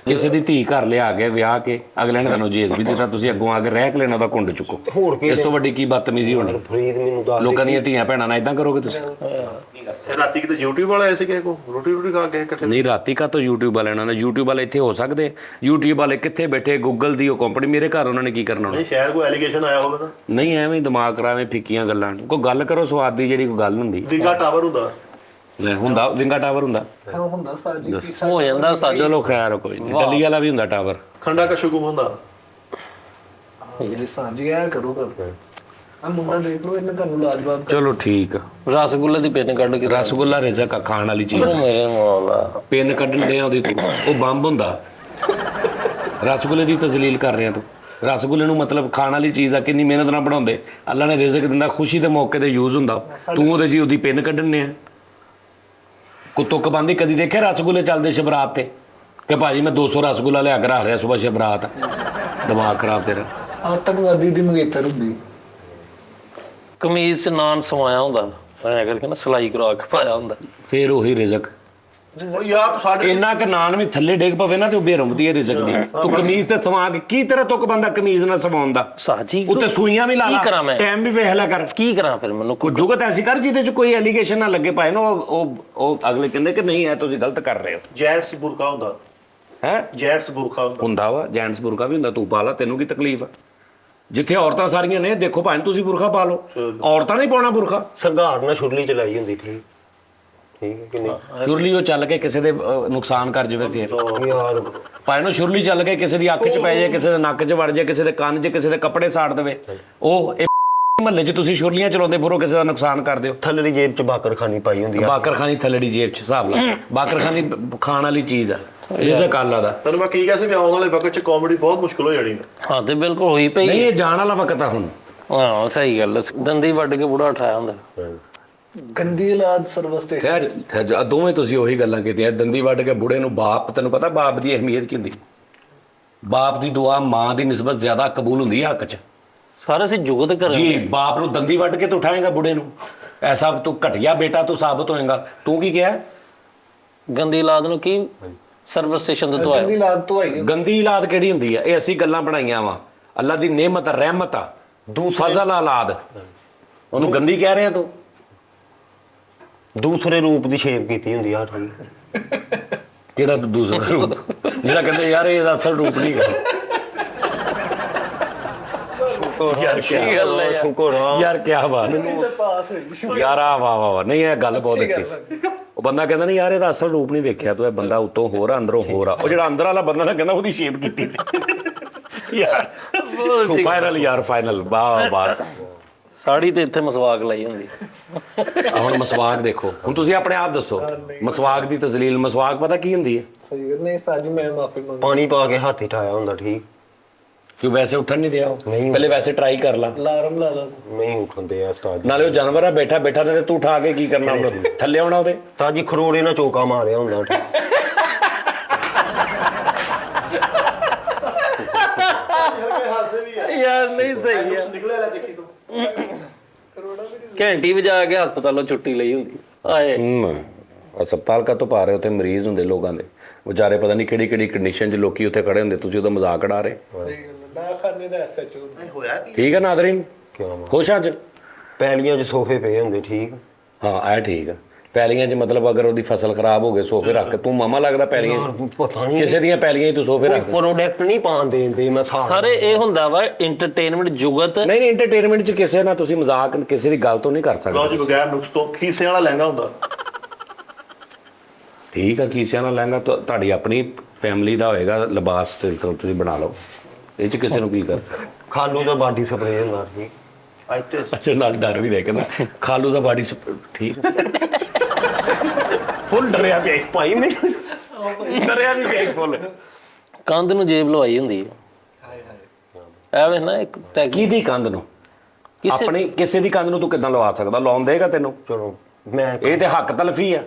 ਕਿਸੇ ਦੀ ਧੀ ਘਰ ਲਿਆ ਕੇ ਵਿਆਹ ਕੇ ਅਗਲੇ ਨੇ ਤੁਹਾਨੂੰ ਜੇਜ਼ ਵੀ ਦਿੱਤਾ, ਤੁਸੀਂ ਅੱਗੋਂ ਆ ਕੇ ਰਹਿ ਲੈਣਾ ਦਾ ਘੁੰਡ ਚੁੱਕੋ। ਹੋਰ ਕੀ ਇਸ ਤੋਂ ਵੱਡੀ ਕੀ ਬਦਤਮੀਜ਼ੀ ਹੋਣੀ? ਫਰੀਦ ਮੈਨੂੰ ਦੱਸ ਲੋਕਾਂ ਦੀਆਂ ਧੀਆਂ ਭੈਣਾਂ ਨਾਲ ਇਦਾਂ ਕਰੋਗੇ ਤੁਸੀਂ? ਰਾਤੀ ਕਿਤੇ YouTube ਵਾਲਾ ਆਏ ਸੀ ਕਿਸੇ ਕੋ, ਰੋਟੀ ਖਾ ਕੇ ਇਕੱਠੇ। ਨਹੀਂ, ਰਾਤੀ ਕਾ ਤੋਂ YouTube ਵਾਲਿਆਂ ਨਾਲ? YouTube ਵਾਲੇ ਇੱਥੇ ਹੋ ਸਕਦੇ? YouTube ਵਾਲੇ ਕਿੱਥੇ ਬੈਠੇ? ਗੂਗਲ ਦੀ ਉਹ ਕੰਪਨੀ, ਮੇਰੇ ਘਰ ਉਹਨਾਂ ਨੇ ਕੀ ਕਰਨਾ? ਨਹੀਂ ਸ਼ਾਇਦ ਕੋਈ ਐਲੀਗੇਸ਼ਨ ਆਇਆ ਹੋਵੇ ਨਾ। ਨਹੀਂ, ਐਵੇਂ ਹੀ ਦਿਮਾਗ ਖਰਾਬ, ਫਿੱਕੀਆਂ ਗੱਲਾਂ। ਕੋਈ ਗੱਲ ਕਰੋ ਸਵਾਦ ਦੀ, ਜਿਹੜੀ ਕੋਈ ਗੱਲ ਹੁੰਦੀ। ਵਿੰਗਾ ਟਾਵਰ ਹੁੰਦਾ। ਲੈ ਹੁੰਦਾ, ਵਿੰਗਾ ਟਾਵਰ ਹੁੰਦਾ? ਹਾਂ ਹੁੰਦਾ ਸਾਜੀ ਪੀਸਾ ਹੋ ਜਾਂਦਾ ਸਾਜੀ। ਚਲੋ ਖੈਰ, ਕੋਈ ਨਹੀਂ। ਦਿੱਲੀ ਵਾਲਾ ਵੀ ਹੁੰਦਾ ਟਾਵਰ। ਖੰਡਾ ਕਸ਼ੂਗੁਮ ਹੁੰਦਾ। ਇਹ ਸਾਜੀ ਆ ਕਰੋ ਕਰ। ਆ ਮੁੰਡਾ ਦੇਖ ਲਓ, ਇਹਨੇ ਤੁਹਾਨੂੰ ਲਾਜਵਾਬ ਚਲੋ ਠੀਕ ਆ। ਰਸਗੁੱਲੇ ਦੀ ਪਿੰਨ ਕੱਢ ਕੇ ਰਸਗੁੱਲਾ ਰਿਜ਼ਕ ਆ, ਖਾਣ ਵਾਲੀ ਚੀਜ਼। ਮੇਰੇ ਮੌਲਾ। ਪਿੰਨ ਕੱਢਣ ਦੇ ਆ ਉਹਦੀ ਤੂੰ, ਉਹ ਬੰਬ ਹੁੰਦਾ। ਰਸਗੁੱਲੇ ਦੀ ਤਜ਼ਲੀਲ ਕਰ ਰਿਹਾ ਤੂੰ। ਰਸਗੁੱਲੇ ਨੂੰ ਮਤਲਬ ਖਾਣ ਵਾਲੀ ਚੀਜ਼ ਆ, ਕਿੰਨੀ ਮਿਹਨਤ ਨਾਲ ਬਣਾਉਂਦੇ, ਅੱਲਾ ਨੇ ਰਿਜ਼ਕ ਦਿੰਦਾ, ਖੁਸ਼ੀ ਦੇ ਮੌਕੇ ਤੇ ਯੂਜ਼ ਹੁੰਦਾ। ਤੂੰ ਉਹਦੇ ਜੀ ਉਹਦੀ ਪਿੰਨ ਕੱਢਣੇ ਆ। ਕੁੱਤੋਂ ਕਬਾਂਦੀ ਕਦੀ ਦੇਖਿਆ ਰਸਗੁੱਲੇ ਚੱਲਦੇ ਸ਼ਬਰਾਤ ਤੇ? ਕਿ ਭਾਜੀ ਮੈਂ 200 ਰਸਗੁੱਲਾ ਲਿਆ ਕੇ ਰੱਖ ਰਿਹਾ ਸੁਬਹ ਸ਼ਬਰਾਤ। ਦਿਮਾਗ ਖਰਾਬ ਤੇਰਾ। ਆਤੰਕਵਾਦੀ ਦੀ ਮੰਗੇਤਰ ਹੁੰਦੀ। ਕਮੀਜ਼ 'ਚ ਨਾਨ ਸਵਾਇਆ ਹੁੰਦਾ, ਐਂ ਕਰਕੇ ਨਾ ਸਿਲਾਈ ਕਰਵਾ ਕੇ ਪਾਇਆ ਹੁੰਦਾ। ਫੇਰ ਉਹੀ ਰਿਜ਼ਕ। ਉਹ ਯਾਰ ਸਾਡੇ ਇੰਨਾ ਕਿ ਨਾਨ ਵੀ ਥੱਲੇ ਡਿੱਗ ਪਵੇ ਨਾ ਤੇ ਉਹ ਬੇਰੁਮਦੀ ਹੈ ਰਿਜ਼ਕ ਦੀ। ਤੂੰ ਕਮੀਜ਼ ਤੇ ਸਵਾ ਕੇ ਕੀ ਤੇਰਾ ਤੁੱਕ ਬੰਦਾ ਕਮੀਜ਼ ਨਾਲ ਸਵਾਉਣ ਦਾ? ਸਾਜੀ ਉੱਤੇ ਸੂਈਆਂ ਵੀ ਲਾ ਕੀ ਕਰਾਂ ਮੈਂ? ਟਾਈਮ ਵੀ ਵੇਖ ਲਿਆ ਕਰ। ਕੀ ਕਰਾਂ ਫਿਰ? ਮੈਨੂੰ ਕੋਈ ਜੁਗਤ ਐਸੀ ਕਰ ਜਿਹਦੇ ਚ ਕੋਈ ਐਲੀਗੇਸ਼ਨ ਨਾ ਲੱਗੇ ਪਾਏ ਨਾ। ਉਹ ਅਗਲੇ ਕਹਿੰਦੇ ਕਿ ਨਹੀਂ, ਇਹ ਤੁਸੀਂ ਗਲਤ ਕਰ ਰਹੇ ਹੋ। ਜੈਂਟਸ ਬੁਰਕਾ ਹੁੰਦਾ। ਹੈ ਜੈਂਟਸ ਬੁਰਕਾ ਹੁੰਦਾ। ਹੁੰਦਾ ਵਾ, ਜੈਂਟਸ ਬੁਰਕਾ ਵੀ ਹੁੰਦਾ। ਤੂੰ ਪਾ ਲਾ, ਤੈਨੂੰ ਕੀ ਤਕਲੀਫ ਆ? ਜਿੱਥੇ ਔਰਤਾਂ ਸਾਰੀਆਂ ਨੇ, ਦੇਖੋ ਭਾਵੇਂ ਤੁਸੀਂ ਬੁਰਖਾ ਪਾ ਲਓ, ਔਰਤਾਂ ਨਹੀਂ ਪਾਉਣਾ ਬੁਰਖਾ। ਸੰਘਾਰ ਨਾਲ ਛੁਰਲੀ ਚਲਾਈ ਹੁੰਦੀ। ਠੀਕ ਠੀਕ ਹੈ ਕਿ ਨਹੀਂ? ਸ਼ੁਰਲੀ ਉਹ ਚੱਲ ਕੇ ਕਿਸੇ ਦੇ ਨੁਕਸਾਨ ਕਰ ਜਾਵੇ ਫੇਰ। ਯਾਰ ਭਾਵੇਂ ਨੂੰ ਸ਼ੁਰਲੀ ਚੱਲ ਕੇ ਕਿਸੇ ਦੀ ਅੱਖ 'ਚ ਪੈ ਜਾਏ, ਕਿਸੇ ਦੇ ਨੱਕ 'ਚ ਵੜ ਜਾਏ, ਕਿਸੇ ਦੇ ਕੰਨ 'ਚ, ਕਿਸੇ ਦੇ ਕੱਪੜੇ ਸਾੜ ਦੇਵੇ। ਉਹ ਮਹੱਲੇ 'ਚ ਤੁਸੀਂ ਸ਼ੁਰਲੀਆਂ ਚਲਾਉਂਦੇ ਫਿਰੋ, ਕਿਸੇ ਦਾ ਨੁਕਸਾਨ ਕਰ ਦਿਓ। ਥੱਲੜੀ ਜੇਬ ਚ ਬਾਕਰਖਾਨੀ ਪਾਈ ਹੁੰਦੀ ਆ। ਬਾਕਰਖਾਨੀ ਥੱਲੜੀ ਜੇਬ 'ਚ, ਹਿਸਾਬ ਲਾ। ਬਾਕਰਖਾਨੀ ਖਾਣ ਵਾਲੀ ਚੀਜ਼ ਆ, ਰਿਜ਼ਕ ਅੱਲਾ ਦਾ। ਤੈਨੂੰ ਮੈਂ ਕੀ ਕਹਿ ਸੀ, ਆਉਣ ਵਾਲੇ ਵਕਤ 'ਚ ਕਾਮੇਡੀ ਬਹੁਤ ਮੁਸ਼ਕਲ ਹੋ ਜਾਣੀ ਹੈ। ਹਾਂ ਤੇ ਬਿਲਕੁਲ ਹੋਈ ਪਈ। ਨਹੀਂ, ਇਹ ਜਾਣ ਵਾਲਾ ਵਕਤ ਆ ਹੁਣ। ਹਾਂ ਸਹੀ ਗੱਲ। ਦੰਦੀ ਵੱਢ ਕੇ ਬੁੜਾ ਉਠਾਇਆ ਹੁੰਦਾ। ਗੰਦੀ ਔਲਾਦ ਸਰਵਿਸ ਸਟੇਸ਼ਨ। ਖੈਰ ਦੋਵੇਂ ਤੁਸੀਂ ਉਹੀ ਗੱਲਾਂ ਕੀਤੀਆਂ। ਦੰਦੀ ਵੱਢ ਕੇ ਬੁੜੇ ਨੂੰ ਬਾਪ, ਤੈਨੂੰ ਪਤਾ ਬਾਪ ਦੀ ਅਹਿਮੀਅਤ ਕੀ ਹੁੰਦੀ? ਬਾਪ ਦੀ ਦੁਆ ਮਾਂ ਦੀ ਨਿਸਬਤ ਜ਼ਿਆਦਾ ਕਬੂਲ ਹੁੰਦੀ ਹੈ ਹੱਕ 'ਚ। ਸਾਰੇ ਅਸੀਂ ਜੁਗਤ ਕਰ ਜੀ, ਬਾਪ ਨੂੰ ਦੰਦੀ ਵੱਢ ਕੇ ਤੂੰ ਉਠਾਏਗਾ ਬੁੜੇ ਨੂੰ, ਐਸਾ ਤੂੰ ਘਟੀਆ ਬੇਟਾ ਤੂੰ ਸਾਬਤ ਹੋਏਗਾ। ਤੂੰ ਕੀ ਕਿਹਾ? ਗੰਦੀ ਔਲਾਦ ਨੂੰ ਕੀ ਸਰਵਿਸ ਸਟੇਸ਼ਨ ਤੇ ਗੰਦੀ ਧਵਾਇਆ। ਔਲਾਦ ਤੋਂ ਆਈ। ਗੰਦੀ ਔਲਾਦ ਕਿਹੜੀ ਹੁੰਦੀ ਆ? ਇਹ ਅਸੀਂ ਗੱਲਾਂ ਬਣਾਈਆਂ ਵਾ। ਅੱਲਾ ਦੀ ਨਿਮਤ, ਰਹਿਮਤ ਆ। ਫਜ਼ਲ ਔਲਾਦ, ਉਹਨੂੰ ਗੰਦੀ ਕਹਿ ਰਿਹਾ ਤੂੰ? ਦੂਸਰੇ ਰੂਪ ਦੀ ਸ਼ੇਪ ਕੀਤੀ ਹੁੰਦੀ ਆ। ਕਿਹੜਾ ਦੂਸਰਾ ਰੂਪ? ਜਿਹੜਾ ਕਹਿੰਦੇ ਯਾਰ ਇਹਦਾ ਅਸਲ ਰੂਪ ਨਹੀਂ ਹੈ। ਯਾਰ ਕੀ ਗੱਲ ਹੈ ਸ਼ੁਕਰ ਆ। ਯਾਰ ਕੀ ਬਾਤ ਤੇ ਪਾਸ ਹੋਈ। ਯਾਰ, ਆ ਵਾਹ ਵਾਹ ਵਾਹ। ਨਹੀਂ, ਇਹ ਗੱਲ ਬਹੁਤ ਅੱਛੀ ਸੀ। ਉਹ ਬੰਦਾ ਕਹਿੰਦਾ ਨਹੀਂ ਯਾਰ ਇਹਦਾ ਅਸਲ ਰੂਪ ਨਹੀਂ ਵੇਖਿਆ ਤੂੰ, ਇਹ ਬੰਦਾ ਉੱਤੋਂ ਹੋਰ ਆ ਅੰਦਰੋਂ ਹੋਰ ਆ। ਉਹ ਜਿਹੜਾ ਅੰਦਰ ਵਾਲਾ ਬੰਦਾ ਨਾ ਕਹਿੰਦਾ ਉਹਦੀ ਸ਼ੇਪ ਕੀਤੀ ਯਾਰ। ਫਾਈਨਲ ਯਾਰ, ਫਾਈਨਲ। ਵਾਹ ਵਾਹ। ਸਾੜੀ ਤੇ ਇੱਥੇ ਮਸਵਾਕ ਲਾਈ ਹੁੰਦੀ। ਹੁਣ ਮਸਵਾਕ ਦੇਖੋ, ਹੁਣ ਤੁਸੀਂ ਆਪਣੇ ਆਪ ਦੱਸੋ ਮਸਵਾਕ ਦੀ ਤਜ਼ਲੀਲ। ਮਸਵਾਕ ਪਤਾ ਕੀ ਹੁੰਦੀ ਹੈ? ਸਹੀ ਗੱਲ ਨਹੀਂ ਸਾਜੀ, ਮੈਂ ਮਾਫੀ ਮੰਗਦਾ। ਪਾਣੀ ਪਾ ਕੇ ਹੱਥ ਠਾਇਆ ਹੁੰਦਾ। ਠੀਕ ਕਿ ਵੈਸੇ ਉੱਠਣ ਨਹੀਂ ਦਿਆ ਉਹ? ਨਹੀਂ। ਪਹਿਲੇ ਵੈਸੇ ਟਰਾਈ ਕਰ ਲਾ। ਅਲਾਰਮ ਲਾ ਲਾ। ਨਹੀਂ ਉਠਾਉਂਦੇ ਆ ਉਸਤਾਦ ਜੀ। ਨਾਲੇ ਉਹ ਜਾਨਵਰ ਆ ਬੈਠਾ ਬੈਠਾ ਤੇ ਤੂੰ ਉਠਾ ਕੇ ਕੀ ਕਰਨਾ? ਉਹਨੂੰ ਥੱਲੇ ਆਉਣਾ ਉਹਦੇ। ਤਾਂ ਜੀ ਖਰੋੜੇ ਨਾਲ ਚੋਕਾ ਮਾਰਿਆ ਹੁੰਦਾ। ਯਾਰ ਨਹੀਂ ਸਹੀ ਹੈ। ਨਿਕਲਿਆ ਲੈ ਦੇਖੀ ਤੂੰ। ਕਰੋੜਾ ਵੀ ਨਹੀਂ ਘੰਟੀ ਵਜਾ ਕੇ ਹਸਪਤਾਲੋਂ ਛੁੱਟੀ ਲਈ ਹੁੰਦੀ ਆਏ ਹਸਪਤਾਲ ਕਾ ਤੋਂ ਪਾ ਰਹੇ ਉੱਥੇ ਮਰੀਜ਼ ਹੁੰਦੇ ਲੋਕਾਂ ਦੇ ਵਿਚਾਰੇ ਪਤਾ ਨਹੀਂ ਕਿਹੜੀ ਕਿਹੜੀ ਕੰਡੀਸ਼ਨ 'ਚ ਲੋਕੀ ਉੱਥੇ ਖੜੇ ਹੁੰਦੇ ਤੁਸੀਂ ਉਹਦਾ ਮਜ਼ਾਕ ਉਡਾ ਰਹੇ ਡਾਕਖਾਨੇ ਦਾ ਐਸਐਚਓ ਹੋਇਆ ਕੀ ਠੀਕ ਹੈ ਨਾਦਰੀਨ ਖੁਸ਼ ਅੱਜ ਪੈਲੀਆਂ 'ਚ ਸੋਫੇ ਪਏ ਹੁੰਦੇ ਠੀਕ। ਹਾਂ ਇਹ ਠੀਕ ਆ ਪੈਲੀਆਂ 'ਚ ਮਤਲਬ ਅਗਰ ਉਹਦੀ ਫਸਲ ਖਰਾਬ ਹੋ ਗਏ ਸੋਫੇ ਰੱਖ ਕੇ ਤੂੰ ਮਾਮਾ ਲੱਗਦਾ ਪੈਲੀਆਂ 'ਚ ਪਤਾ ਨਹੀਂ ਕਿਸੇ ਦੀਆਂ ਪੈਲੀਆਂ 'ਚ ਤੂੰ ਸੋਫੇ ਰੱਖ ਪ੍ਰੋਡਕਟ ਨਹੀਂ ਪਾਣ ਦੇਂਦੇ ਮੈਂ ਸਾਰਾ ਸਾਰੇ ਇਹ ਹੁੰਦਾ ਵਾ ਐਂਟਰਟੇਨਮੈਂਟ ਜੁਗਤ ਨਹੀਂ ਨਹੀਂ entertainment 'ਚ ਕਿਸੇ ਨਾਲ ਤੁਸੀਂ ਮਜ਼ਾਕ ਕਿਸੇ ਦੀ ਗੱਲ ਤੋਂ ਨਹੀਂ ਕਰ ਲਓ ਸਕਦੇ ਜੀ ਬਗੈਰ ਨੁਕਸ ਤੋਂ ਖੀਸੇ ਵਾਲਾ ਲਹਿੰਗਾ ਹੁੰਦਾ। ਠੀਕ ਆ ਕੀਸਿਆਂ ਨਾਲ ਲਹਿੰਗਾ ਤੁਹਾਡੀ ਆਪਣੀ ਫੈਮਿਲੀ ਦਾ ਹੋਏਗਾ ਲਿਬਾਸ ਤੇ ਤੁਸੀਂ ਬਣਾ ਲਓ ਇਹ 'ਚ ਕਿਸੇ ਨੂੰ ਕੀ ਕਰ ਖਾਲੂ ਦਾ ਬਾਡੀ ਸਪਰੇਅ ਹੁੰਦਾ ਠੀਕ। ਇੱਥੇ ਅੱਛਾ ਨਾਲ ਡਰ ਵੀ ਦੇ ਕਹਿੰਦਾ ਖਾਲੂ ਦਾ ਬਾਡੀ ਠੀਕ ਫੁੱਲ ਡਰਿਆ ਪਿਆ ਭਾਈ ਮੈਨੂੰ ਡਰਿਆ ਵੀ ਪਿਆ ਫੁੱਲ ਕੰਧ ਨੂੰ ਜੇਬ ਲਵਾਈ ਹੁੰਦੀ ਹੈ ਐਵੇਂ ਨਾ ਇੱਕ ਟੈਗ ਕਿਹਦੀ ਕੰਧ ਨੂੰ ਆਪਣੀ ਕਿਸੇ ਦੀ ਕੰਧ ਨੂੰ ਤੂੰ ਕਿੱਦਾਂ ਲਵਾ ਸਕਦਾ ਲਾਉਣ ਦੇਗਾ ਤੈਨੂੰ ਚਲੋ ਮੈਂ ਇਹ ਤੇ ਹੱਕ ਤਲਫੀ ਆ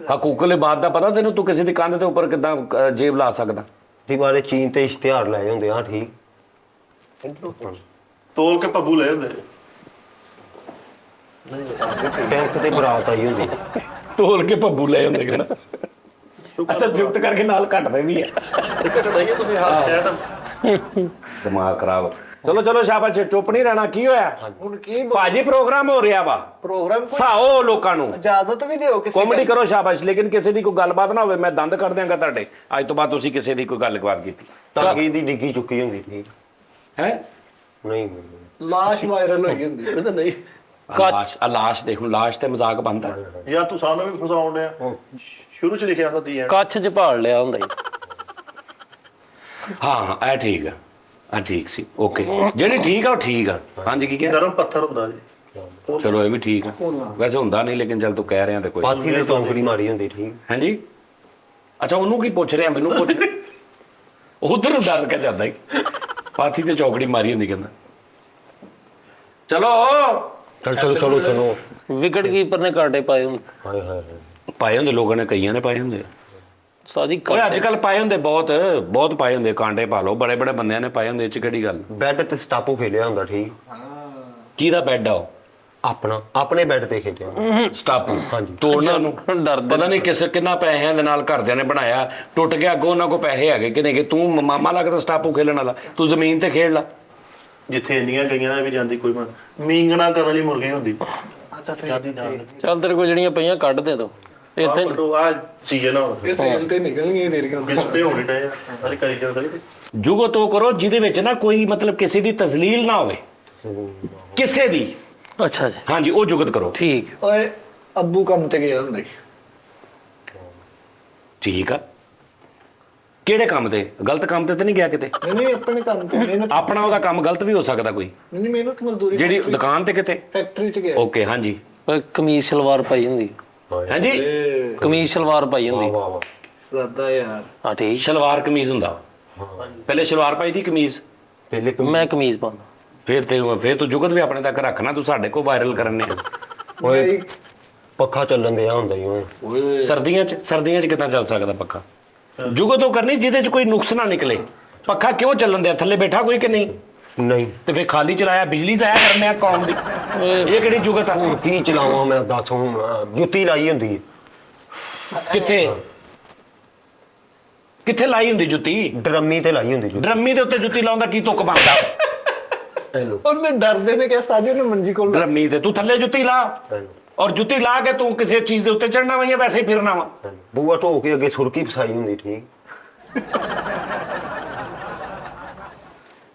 ਹਕੂਕਲ ਬਾਤ ਦਾ ਪਤਾ ਤੈਨੂੰ ਤੂੰ ਕਿਸੇ ਦੀ ਕੰਧ ਦੇ ਉੱਪਰ ਕਿੱਦਾਂ ਜੇਬ ਲਾ ਸਕਦਾ ਦੀਵਾਰੇ ਚੀਨ ਤੇ ਇਸ਼ਤਿਹਾਰ ਲਾਏ ਹੁੰਦੇ ਆ ਠੀਕ। ਤੋਲ ਕੇ ਪੱਬੂ ਲੈ ਹੁੰਦੇ। ਟੈਂਕ ਤੇ ਬਰਾਤ ਆਈ ਹੁੰਦੀ। ਤੋਲ ਕੇ ਭੱਬੂ ਲੈ ਹੁੰਦੇ ਕਹਿੰਦਾ ਅੱਛਾ ਜੁਗਤ ਕਰਕੇ ਨਾਲ ਘਟਦੇ ਵੀ ਆ ਇੱਕ ਚੜਾਈਏ ਤੁਸੀਂ ਹੱਥ ਹੈ ਤਾਂ ਦਿਮਾਗ ਖਰਾਬ ਚਲੋ ਚਲੋ ਸ਼ਾਬਾਸ਼ ਚੁੱਪ ਨਹੀਂ ਰਹਿਣਾ ਕੀ ਹੋਇਆ ਹੁਣ ਕੀ ਭਾਜੀ ਪ੍ਰੋਗਰਾਮ ਹੋ ਰਿਹਾ ਵਾ ਪ੍ਰੋਗਰਾਮ ਸਾਓ ਲੋਕਾਂ ਨੂੰ ਇਜਾਜ਼ਤ ਵੀ ਦਿਓ ਕਿਸੇ ਕਾਮੇਡੀ ਕਰੋ ਸ਼ਾਬਾਸ਼ ਲੇਕਿਨ ਕਿਸੇ ਦੀ ਕੋਈ ਗੱਲਬਾਤ ਨਾ ਹੋਵੇ ਮੈਂ ਦੰਦ ਕਰ ਦਿਆਂਗਾ ਤੁਹਾਡੇ ਅੱਜ ਤੋਂ ਬਾਅਦ ਤੁਸੀਂ ਕਿਸੇ ਦੀ ਕੋਈ ਗੱਲਬਾਤ ਕੀਤੀ ਤਾਗੀ ਦੀ ਡਿੱਗੀ ਚੁੱਕੀ ਹੁੰਦੀ ਠੀਕ। ਹੈ ਨਹੀਂ ਲਾਸ਼ ਵਾਇਰਲ ਹੋਈ ਹੁੰਦੀ ਇਹ ਤਾਂ ਨਹੀਂ ਲਾਸ਼ ਦੇਖ ਹੁਣ ਲਾਸ਼ ਤੇ ਮਜ਼ਾਕ ਬਣਦਾ ਯਾਰ ਤੂੰ ਸਾਨੂੰ ਵੀ ਫਸਾਉਣ ਡਿਆ ਸ਼ੁਰੂ ਚ ਲਿਖਿਆ ਹੁੰਦਾ ਤੀ ਕੱਛ ਚ ਭਾਲ ਲਿਆ ਹੁੰਦਾ ਜੀ ਹਾਂ ਇਹ ਠੀਕ ਆ ਆ ਠੀਕ ਸੀ ਓਕੇ ਜਿਹੜੀ ਠੀਕ ਆ ਉਹ ਠੀਕ ਆ ਹਾਂਜੀ ਕੀ ਕਿਹਾ ਨਰਮ ਪੱਥਰ ਹੁੰਦਾ ਜੀ। ਚਲੋ ਇਹ ਵੀ ਠੀਕ ਆ ਵੈਸੇ ਹੁੰਦਾ ਨਹੀਂ ਲੇਕਿਨ ਚੱਲ ਤੂੰ ਕਹਿ ਰਿਹਾ ਤੇ ਕੋਈ ਪਾਥੀ ਦੇ ਚੌਂਕੜੀ ਮਾਰੀ ਹੁੰਦੀ ਠੀਕ। ਹਾਂਜੀ ਅੱਛਾ ਉਹਨੂੰ ਕੀ ਪੁੱਛ ਰਿਹਾ ਮੈਨੂੰ ਪੁੱਛ ਉਧਰ ਨੂੰ ਡਰ ਕੇ ਜਾਂਦਾ ਪਾਥੀ ਤੇ ਚੌਕੜੀ ਮਾਰੀ ਹੁੰਦੀ ਕਹਿੰਦਾ ਚਲੋ ਚਲੋ ਚਲੋ ਵਿਕਟ ਕੀਪਰ ਨੇ ਕਾਂਟੇ ਪਾਏ ਹੁੰਦੇ ਹਾਏ ਹਾਏ ਹਾਏ। ਪਾਏ ਹੁੰਦੇ ਲੋਕਾਂ ਨੇ ਕਈਆਂ ਨੇ ਪਾਏ ਹੁੰਦੇ ਸਾਜੀ ਓਏ ਅੱਜ ਕੱਲ ਪਾਏ ਹੁੰਦੇ ਬਹੁਤ ਪਾਏ ਹੁੰਦੇ ਕਾਂਟੇ ਪਾ ਲਓ ਬੜੇ ਬੜੇ ਬੰਦਿਆਂ ਨੇ ਪਾਏ ਹੁੰਦੇ ਇਹ ਚ ਕਿਹੜੀ ਗੱਲ ਬੈੱਡ ਤੇ ਸਟਾਪੂ ਫੇਲਿਆ ਹੁੰਦਾ ਠੀਕ। ਕਿਹਦਾ ਬੈੱਡ ਆ ਉਹ ਆਪਣਾ ਆਪਣੇ ਬੈੱਡ ਤੇ ਖੇਡਿਆ ਸਟਾਪੂ ਹਾਂਜੀ। ਤੋੜਨਾ ਨੂੰ ਡਰਦੇ ਪਤਾ ਨਹੀਂ ਕਿੰਨਾ ਪੈਸਿਆਂ ਦੇ ਨਾਲ ਘਰਦਿਆਂ ਨੇ ਬਣਾਇਆ ਟੁੱਟ ਗਿਆ ਅੱਗੋਂ ਉਹਨਾਂ ਕੋ ਪੈਸੇ ਹੈਗੇ ਕਿ ਨਹੀਂ ਕਿ ਤੂੰ ਮਾਮਾ ਲੱਗਦਾ ਸਟਾਪੂ ਖੇਲਣ ਵਾਲਾ ਤੂੰ ਜ਼ਮੀਨ ਤੇ ਖੇਡ ਲਾ ਜਿੱਥੇ ਇੰਨੀਆਂ ਗਈਆਂ ਵੀ ਜਾਂਦੀ ਕੋਈ ਮਨ ਮੀਂਗਣਾ ਕਰਨ ਵਾਲੀ ਮੁਰਗੀ ਹੁੰਦੀ ਜਾਂਦੀ ਨਾਲ ਚੱਲ ਤੇਰੇ ਕੋਲ ਜਿਹੜੀਆਂ ਪਈਆਂ ਕੱਢ ਦੇ ਦੋ ਇੱਥੇ ਆ ਸੀਜ਼ਨ ਆ ਇਹ ਸੇਲ ਤੇ ਨਿਕਲਣਗੀਆਂ ਤੇਰੀਆਂ ਡਿਸਪਲੇ ਹੋਣੀ ਟਾਇਆ ਅਰੇ ਕਰੀ ਜਾਂਦੇ ਜੁਗੋ ਤੋਂ ਕਰੋ ਜਿਹਦੇ ਵਿੱਚ ਨਾ ਕੋਈ ਮਤਲਬ ਕਿਸੇ ਦੀ ਤਜ਼ਲੀਲ ਨਾ ਹੋਵੇ ਕਿਸੇ ਦੀ ਅੱਛਾ ਜੀ ਹਾਂਜੀ ਉਹ ਜੁਗਤ ਕਰੋ ਠੀਕ ਓਏ ਅੱਬੂ ਕੰਮ ਤੇ ਗਿਆ ਹੁੰਦਾ ਠੀਕ ਆ ਕਿਹੜੇ ਕੰਮ ਤੇ ਗਲਤ ਕੰਮ ਤੇ ਨਹੀਂ ਗਿਆ ਕਿਤੇ ਨਹੀਂ ਆਪਣੇ ਕੰਮ ਤੇ ਮਿਹਨਤ ਆਪਣਾ ਉਹਦਾ ਕੰਮ ਗਲਤ ਵੀ ਹੋ ਸਕਦਾ ਕੋਈ ਨਹੀਂ ਮਿਹਨਤ ਮਜ਼ਦੂਰੀ ਜਿਹੜੀ ਦੁਕਾਨ ਤੇ ਕਿਤੇ ਫੈਕਟਰੀ ਚ ਗਿਆ ਓਕੇ ਹਾਂਜੀ ਓਏ ਕਮੀਜ਼ ਸਲਵਾਰ ਪਾਈ ਹੁੰਦੀ ਹਾਂਜੀ ਕਮੀਜ਼ ਸਲਵਾਰ ਪਾਈ ਹੁੰਦੀ ਵਾਹ ਵਾਹ ਸਦਾ ਯਾਰ ਹਾਂ ਠੀਕ ਸ਼ਲਵਾਰ ਕਮੀਜ਼ ਹੁੰਦਾ ਪਹਿਲੇ ਸ਼ਲਵਾਰ ਪਾਈ ਦੀ ਕਮੀਜ਼ ਪਹਿਲੇ ਮੈਂ ਕਮੀਜ਼ ਪਾਉਂਦਾ ਫਿਰ ਤੂੰ ਜੁਗਤ ਵੀ ਆਪਣੇ ਤੱਕ ਰੱਖਣਾ ਤੂੰ ਸਾਡੇ ਕੋਲ ਵਾਇਰਲ ਕਰਨੇ ਆ ਓਏ ਪੱਖਾ ਚੱਲਣ ਦਿਆ ਹੁੰਦਾ ਹੀ ਓਏ ਸਰਦੀਆਂ 'ਚ ਕਿੱਦਾਂ ਚੱਲ ਸਕਦਾ ਪੱਖਾ ਜੁਗਤ ਉਹ ਕਰਨੀ ਜਿਹਦੇ 'ਚ ਕੋਈ ਨੁਕਸ ਨਾ ਨਿਕਲੇ ਪੱਖਾ ਕਿਉਂ ਚੱਲਣ ਦਿਆ ਥੱਲੇ ਬੈਠਾ ਕੋਈ ਕਿ ਨਹੀਂ ਨਹੀਂ ਤੇ ਫਿਰ ਖਾਲੀ ਚਲਾਇਆ ਬਿਜਲੀ ਤਾਂ ਆਇਆ ਕਰਨੇ ਆ ਕੌਮ ਦੀ ਇਹ ਕਿਹੜੀ ਜੁਗਤ ਆ ਹੁਣ ਕੀ ਚਲਾਵਾਂ ਮੈਂ ਦੱਸ ਹੁਣ ਜੁੱਤੀ ਲਾਈ ਹੁੰਦੀ ਹੈ। ਕਿੱਥੇ ਲਾਈ ਹੁੰਦੀ ਜੁੱਤੀ ਡਰਮੀ ਤੇ ਲਾਈ ਹੁੰਦੀ ਜੁੱਤੀ। ਡਰਮੀ ਦੇ ਉੱਤੇ ਜੁੱਤੀ ਲਾਉਂਦਾ ਕੀ ਤੁੱਕ ਬਣਦਾ ਉਹਨੇ ਡਰਦੇ ਨੇ ਕਿ ਸਾਜੀ ਉਹਨੇ ਮੰਜੀ ਕੋਲ ਡਰਮੀ ਤੇ ਤੂੰ ਥੱਲੇ ਜੁੱਤੀ ਲਾ ਔਰ ਜੁੱਤੀ ਲਾ ਕੇ ਤੂੰ ਕਿਸੇ ਚੀਜ਼ ਦੇ ਉੱਤੇ ਚੜਨਾ ਵਾ ਜਾਂ ਵੈਸੇ ਹੀ ਫਿਰਨਾ ਵਾ ਬੂਆ ਢੋ ਕੇ ਅੱਗੇ ਸੁਰਕੀ ਫਸਾਈ ਹੁੰਦੀ ਠੀਕ।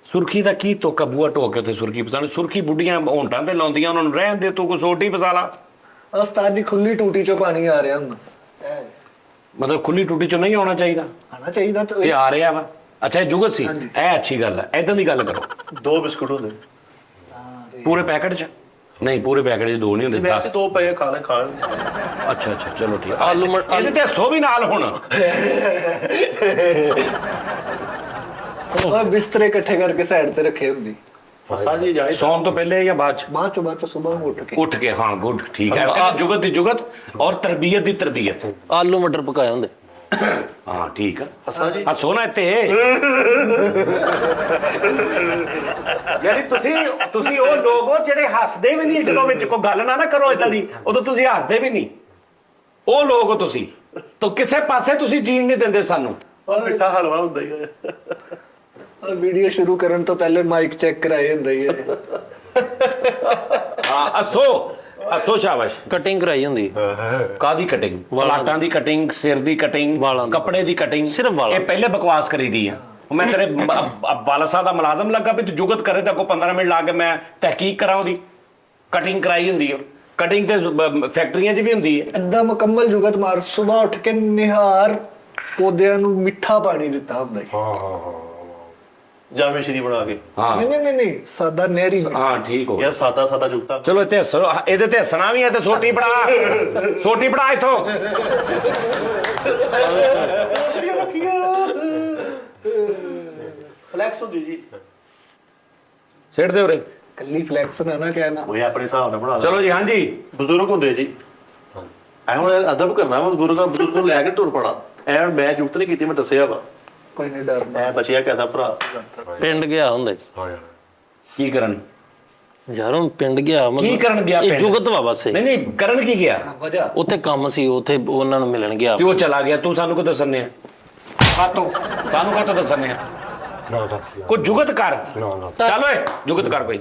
ਸੁਰਖੀ ਦਾ ਕੀ ਤੁੱਕ ਆ ਬੂਆ ਢੋ ਕੇ ਉੱਤੇ ਸੁਰਖੀ ਫਸਾਉਣੀ ਸੁਰਖੀ ਬੁੱਢੀਆਂ ਹੋਂਟਾਂ ਤੇ ਲਾਉਂਦੀਆਂ ਉਹਨਾਂ ਨੂੰ ਰਹਿਣ ਦੇ ਤੂੰ ਕੋਈ ਸੋਟੀ ਫਸਾ ਲਾ ਉਸਤਾਦ ਦੀ ਖੁੱਲੀ ਟੂਟੀ ਚੋਂ ਪਾਣੀ ਆ ਰਿਹਾ ਹੁਣ ਮਤਲਬ ਖੁੱਲੀ ਟੂਟੀ ਚੋਂ ਨਹੀਂ ਆਉਣਾ ਚਾਹੀਦਾ ਆਣਾ ਚਾਹੀਦਾ ਤਾਂ ਇਹ ਆ ਰਿਹਾ ਵਾ ਅੱਛਾ ਇਹ ਜੁਗਤ ਸੀ ਇਹ ਅੱਛੀ ਗੱਲ ਹੈ ਏਦਾਂ ਦੀ ਗੱਲ ਕਰੋ 2 ਬਿਸਕੁਟ ਹੁੰਦੇ ਪੂਰੇ ਪੈਕਟ 'ਚ ਨਹੀਂ ਪੂਰੇ ਪੈਕਟ 'ਚ 2 ਨਹੀਂ ਹੁੰਦੇ 10 ਵੈਸੇ 2 ਪਏ ਖਾ ਲੈ ਖਾਣ ਅੱਛਾ ਚਲੋ ਠੀਕ ਆਲੂ ਇਹਦੇ ਤੇ ਹੱਸੋ ਵੀ ਨਾਲ ਹੁਣ ਉਹ ਬਿਸਤਰੇ ਇਕੱਠੇ ਕਰਕੇ ਸਾਈਡ ਤੇ ਰੱਖੇ ਹੁੰਦੀ ਸਾਜੀ ਜਾਏ ਸੌਣ ਤੋਂ ਪਹਿਲੇ ਜਾਂ ਬਾਅਦ 'ਚ ਬਾਅਦ ਚ ਸਵੇਰ ਨੂੰ ਉੱਠ ਕੇ ਉੱਠ ਕੇ ਹਾਂ ਗੁੱਡ ਠੀਕ ਹੈ ਇਹ ਜੁਗਤ ਦੀ ਜੁਗਤ ਔਰ ਤਰਬੀਅਤ ਦੀ ਤਰਬੀਅਤ ਆਲੂ ਮਟਰ ਪਕਾਏ ਹੁੰਦੇ ਹਾਂ ਠੀਕ ਆ ਹੱਸਾਂ ਜੀ ਹੱਸੋ ਨਾ ਇੱਥੇ ਯਾਨੀ ਤੁਸੀਂ ਉਹ ਲੋਕ ਹੋ ਜਿਹੜੇ ਹੱਸਦੇ ਵੀ ਨਹੀਂ, ਜਦੋਂ ਵਿੱਚ ਕੋਈ ਗੱਲ ਨਾ ਕਰੋ ਇਦਾਂ ਦੀ, ਉਦੋਂ ਤੁਸੀਂ ਹੱਸਦੇ ਵੀ ਨਹੀਂ। ਉਹ ਲੋਕ ਹੋ ਤੁਸੀਂ, ਤਾਂ ਕਿਸੇ ਪਾਸੇ ਤੁਸੀਂ ਜੀਣ ਨਹੀਂ ਦਿੰਦੇ ਸਾਨੂੰ। ਉਹ ਮਿੱਠਾ ਹਲਵਾ ਹੁੰਦਾ ਹੀ ਹੈ। ਵੀਡੀਓ ਸ਼ੁਰੂ ਕਰਨ ਤੋਂ ਪਹਿਲੇ ਮਾਈਕ ਚੈੱਕ ਕਰਾਏ ਹੁੰਦਾ ਹੀ ਹੈ। ਹਾਂ ਹੱਸੋ ਸ਼ਾਬਾਸ਼। ਕਟਿੰਗ ਕਰਾਈ ਹੁੰਦੀ ਕਾਦੀ ਕਟਿੰਗ? ਪਲਾਟਾਂ ਦੀ ਕਟਿੰਗ, ਸਿਰ ਦੀ ਕਟਿੰਗ, ਕੱਪੜੇ ਦੀ ਕਟਿੰਗ, ਸਿਰਫ ਵਾਲਾਂ। ਇਹ ਪਹਿਲੇ ਬਕਵਾਸ ਕਰੀਦੀ ਆ। ਮੈਂ ਤੇਰੇ ਵਾਲਸਾ ਦਾ ਮੁਲਾਜ਼ਮ ਲੱਗਾ ਵੀ ਤੂੰ ਜੁਗਤ ਕਰੇ ਤਾਂ ਕੋ 15 ਮਿੰਟ ਲਾ ਕੇ ਮੈਂ ਤਹਿਕੀਕ ਕਰਾਂ ਉਹਦੀ। ਕਟਿੰਗ ਕਰਾਈ ਹੁੰਦੀ ਹੈ, ਕਟਿੰਗ ਤੇ ਫੈਕਟਰੀਆਂ 'ਚ ਵੀ ਹੁੰਦੀ ਹੈ। ਏਦਾਂ ਮੁਕੰਮਲ ਜੁਗਤ ਮਾਰ, ਸਵੇਰ ਉੱਠ ਕੇ ਨਿਹਾਰ ਪੌਦਿਆਂ ਨੂੰ ਮਿੱਠਾ ਪਾਣੀ ਦਿੱਤਾ ਹੁੰਦਾ ਹੈ। ਜਾਮੇ ਸ਼ਰੀ ਬਣਾ ਕੇ। ਹਾਂ ਨਹੀਂ ਸਾਦਾ ਨਹਿਰੀ। ਹਾਂ ਠੀਕ ਹੋ ਯਾਰ ਸਾਦਾ ਜੁਗਤਾ। ਚਲੋ ਇੱਥੇ ਹੱਸੋ, ਇਹਦੇ ਤੇ ਹੱਸਣਾ ਵੀ ਹੈ ਤੇ ਸੋਟੀ ਬਣਾ ਇੱਥੋਂ। ਫਲੈਕਸ ਹੁੰਦੀ ਜੀ। ਸਿੱਟ ਦੇ ਉਰੇ। ਕੱਲੀ ਫਲੈਕਸ ਨਾ ਕਹਿਣਾ। ਉਹ ਆਪਣੇ ਹਿਸਾਬ ਨਾਲ ਬਣਾ ਲਓ। ਚਲੋ ਜੀ ਹਾਂਜੀ। ਬਜ਼ੁਰਗ ਹੁੰਦੇ ਜੀ, ਐ ਹੁਣ ਅਦਬ ਕਰਨਾ ਵਾ, ਬਜ਼ੁਰਗ ਨੂੰ ਲੈ ਕੇ ਤੁਰ ਪੜਾ। ਐ ਹੁਣ ਮੈਂ ਜੁਗਤ ਨਹੀਂ ਕੀਤੀ, ਮੈਂ ਦੱਸਿਆ ਵਾ। ਕੋਈ ਨਹੀਂ ਡਰਨਾ। ਮੈਂ ਬਚਿਆ ਕਹਦਾ ਭਰਾ। ਪਿੰਡ ਗਿਆ ਹੁੰਦਾ ਕੀ ਕਰਨ? ਯਾਰ ਹੁਣ ਪਿੰਡ ਗਿਆ ਕੀ ਕਰਨ ਗਿਆ ਇਹ ਪਿੰਡ? ਜੁਗਤ ਵਾ ਬਸ ਇਹ। ਨਹੀਂ ਕਰਨ ਕੀ ਗਿਆ? ਵਜ੍ਹਾ ਉੱਥੇ ਕੰਮ ਸੀ, ਉੱਥੇ ਉਹਨਾਂ ਨੂੰ ਮਿਲਣ ਗਿਆ ਤੇ ਉਹ ਚਲਾ ਗਿਆ, ਤੂੰ ਸਾਨੂੰ ਕੋ ਦੱਸਣੇ ਆ? ਸਾਨੂੰ ਕਾ ਦੱਸਣੇ ਆ? ਕੋਈ ਜੁਗਤ ਕਰ। ਚੱਲ ਓਏ ਜੁਗਤ ਕਰ, ਕੋਈ